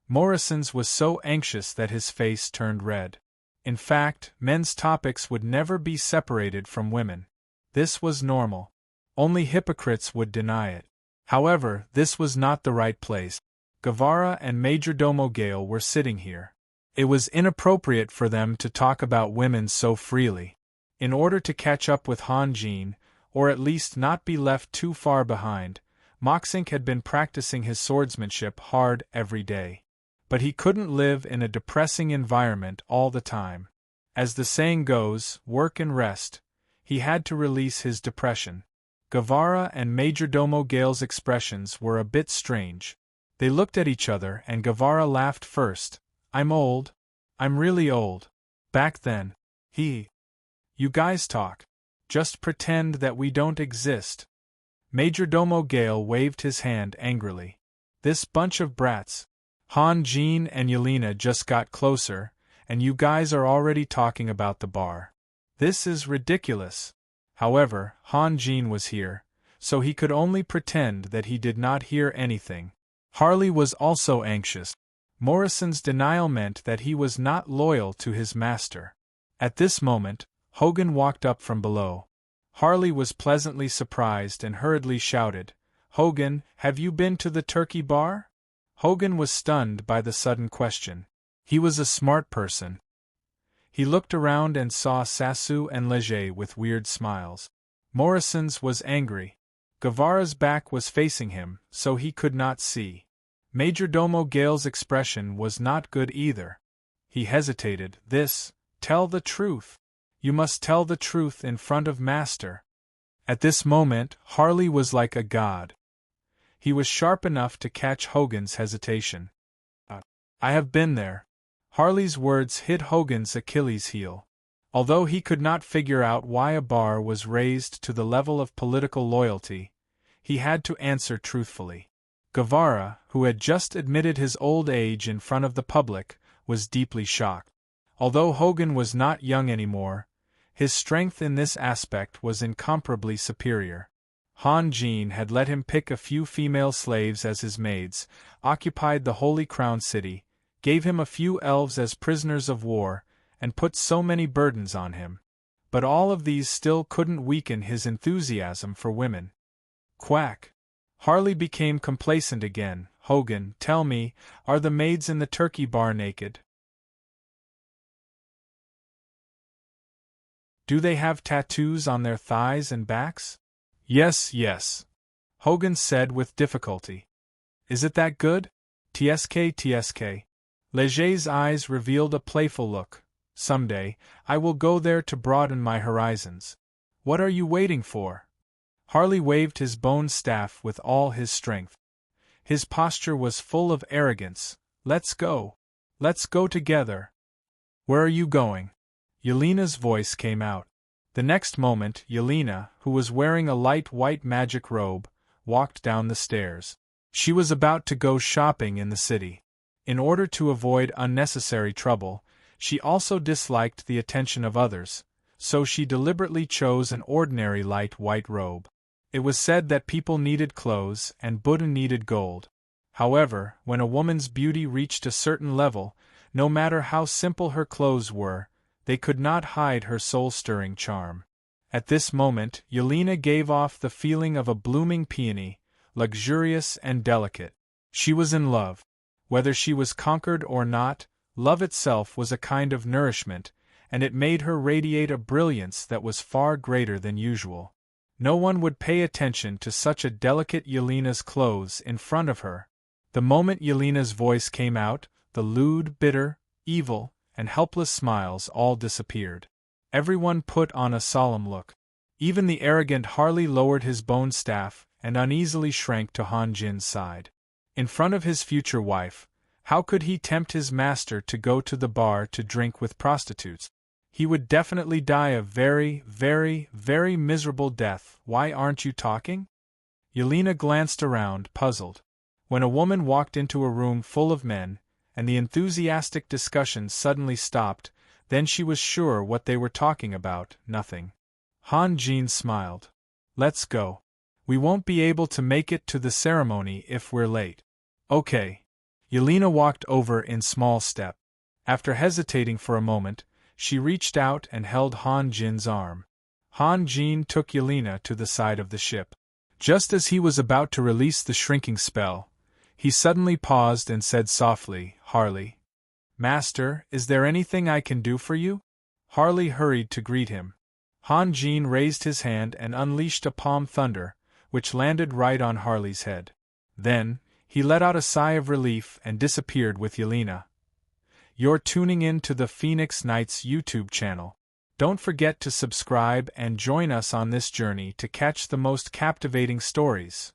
Morrison's was so anxious that his face turned red. In fact, men's topics would never be separated from women. This was normal. Only hypocrites would deny it. However, this was not the right place. Guevara and Majordomo Gale were sitting here. It was inappropriate for them to talk about women so freely. In order to catch up with Han Jin, or at least not be left too far behind, Moxink had been practicing his swordsmanship hard every day. But he couldn't live in a depressing environment all the time. As the saying goes, work and rest. He had to release his depression. Guevara and Majordomo Gale's expressions were a bit strange. They looked at each other and Guevara laughed first. I'm old. I'm really old. Back then. You guys talk. Just pretend that we don't exist. Majordomo Gale waved his hand angrily. This bunch of brats. Han Jin and Yelena just got closer, and you guys are already talking about the bar. This is ridiculous. However, Han Jin was here, so he could only pretend that he did not hear anything. Harley was also anxious. Morrison's denial meant that he was not loyal to his master. At this moment, Hogan walked up from below. Harley was pleasantly surprised and hurriedly shouted, "Hogan, have you been to the turkey bar?" Hogan was stunned by the sudden question. He was a smart person. He looked around and saw Sasu and Leger with weird smiles. Morrison's was angry. Guevara's back was facing him, so he could not see. Majordomo Gale's expression was not good either. He hesitated. Tell the truth. You must tell the truth in front of Master. At this moment, Harley was like a god. He was sharp enough to catch Hogan's hesitation. I have been there. Harley's words hit Hogan's Achilles heel. Although he could not figure out why a bar was raised to the level of political loyalty, he had to answer truthfully. Guevara, who had just admitted his old age in front of the public, was deeply shocked. Although Hogan was not young anymore, his strength in this aspect was incomparably superior. Han Jin had let him pick a few female slaves as his maids, occupied the Holy Crown City, gave him a few elves as prisoners of war, and put so many burdens on him. But all of these still couldn't weaken his enthusiasm for women. Quack! Harley became complacent again. Hogan, tell me, are the maids in the turkey bar naked? Do they have tattoos on their thighs and backs? Yes. Hogan said with difficulty. Is it that good? TSK. Leger's eyes revealed a playful look. Someday, I will go there to broaden my horizons. What are you waiting for? Harley waved his bone staff with all his strength. His posture was full of arrogance. Let's go. Let's go together. Where are you going? Yelena's voice came out. The next moment, Yelena, who was wearing a light white magic robe, walked down the stairs. She was about to go shopping in the city. In order to avoid unnecessary trouble, she also disliked the attention of others, so she deliberately chose an ordinary light white robe. It was said that people needed clothes and Buddha needed gold. However, when a woman's beauty reached a certain level, no matter how simple her clothes were, they could not hide her soul-stirring charm. At this moment, Yelena gave off the feeling of a blooming peony, luxurious and delicate. She was in love. Whether she was conquered or not, love itself was a kind of nourishment, and it made her radiate a brilliance that was far greater than usual. No one would pay attention to such a delicate Yelena's clothes in front of her. The moment Yelena's voice came out, the lewd, bitter, evil, and helpless smiles all disappeared. Everyone put on a solemn look. Even the arrogant Harley lowered his bone staff and uneasily shrank to Han Jin's side. In front of his future wife, how could he tempt his master to go to the bar to drink with prostitutes? He would definitely die a very, very, very miserable death. Why aren't you talking? Yelena glanced around, puzzled. When a woman walked into a room full of men, and the enthusiastic discussion suddenly stopped, then she was sure what they were talking about, nothing. Han Jin smiled. Let's go. We won't be able to make it to the ceremony if we're late. Okay. Yelena walked over in small step. After hesitating for a moment, she reached out and held Han Jin's arm. Han Jin took Yelena to the side of the ship. Just as he was about to release the shrinking spell, he suddenly paused and said softly, "Harley." "Master, is there anything I can do for you?" Harley hurried to greet him. Han Jin raised his hand and unleashed a palm thunder, which landed right on Harley's head. Then, he let out a sigh of relief and disappeared with Yelena. You're tuning in to the Phoenix Knights YouTube channel. Don't forget to subscribe and join us on this journey to catch the most captivating stories.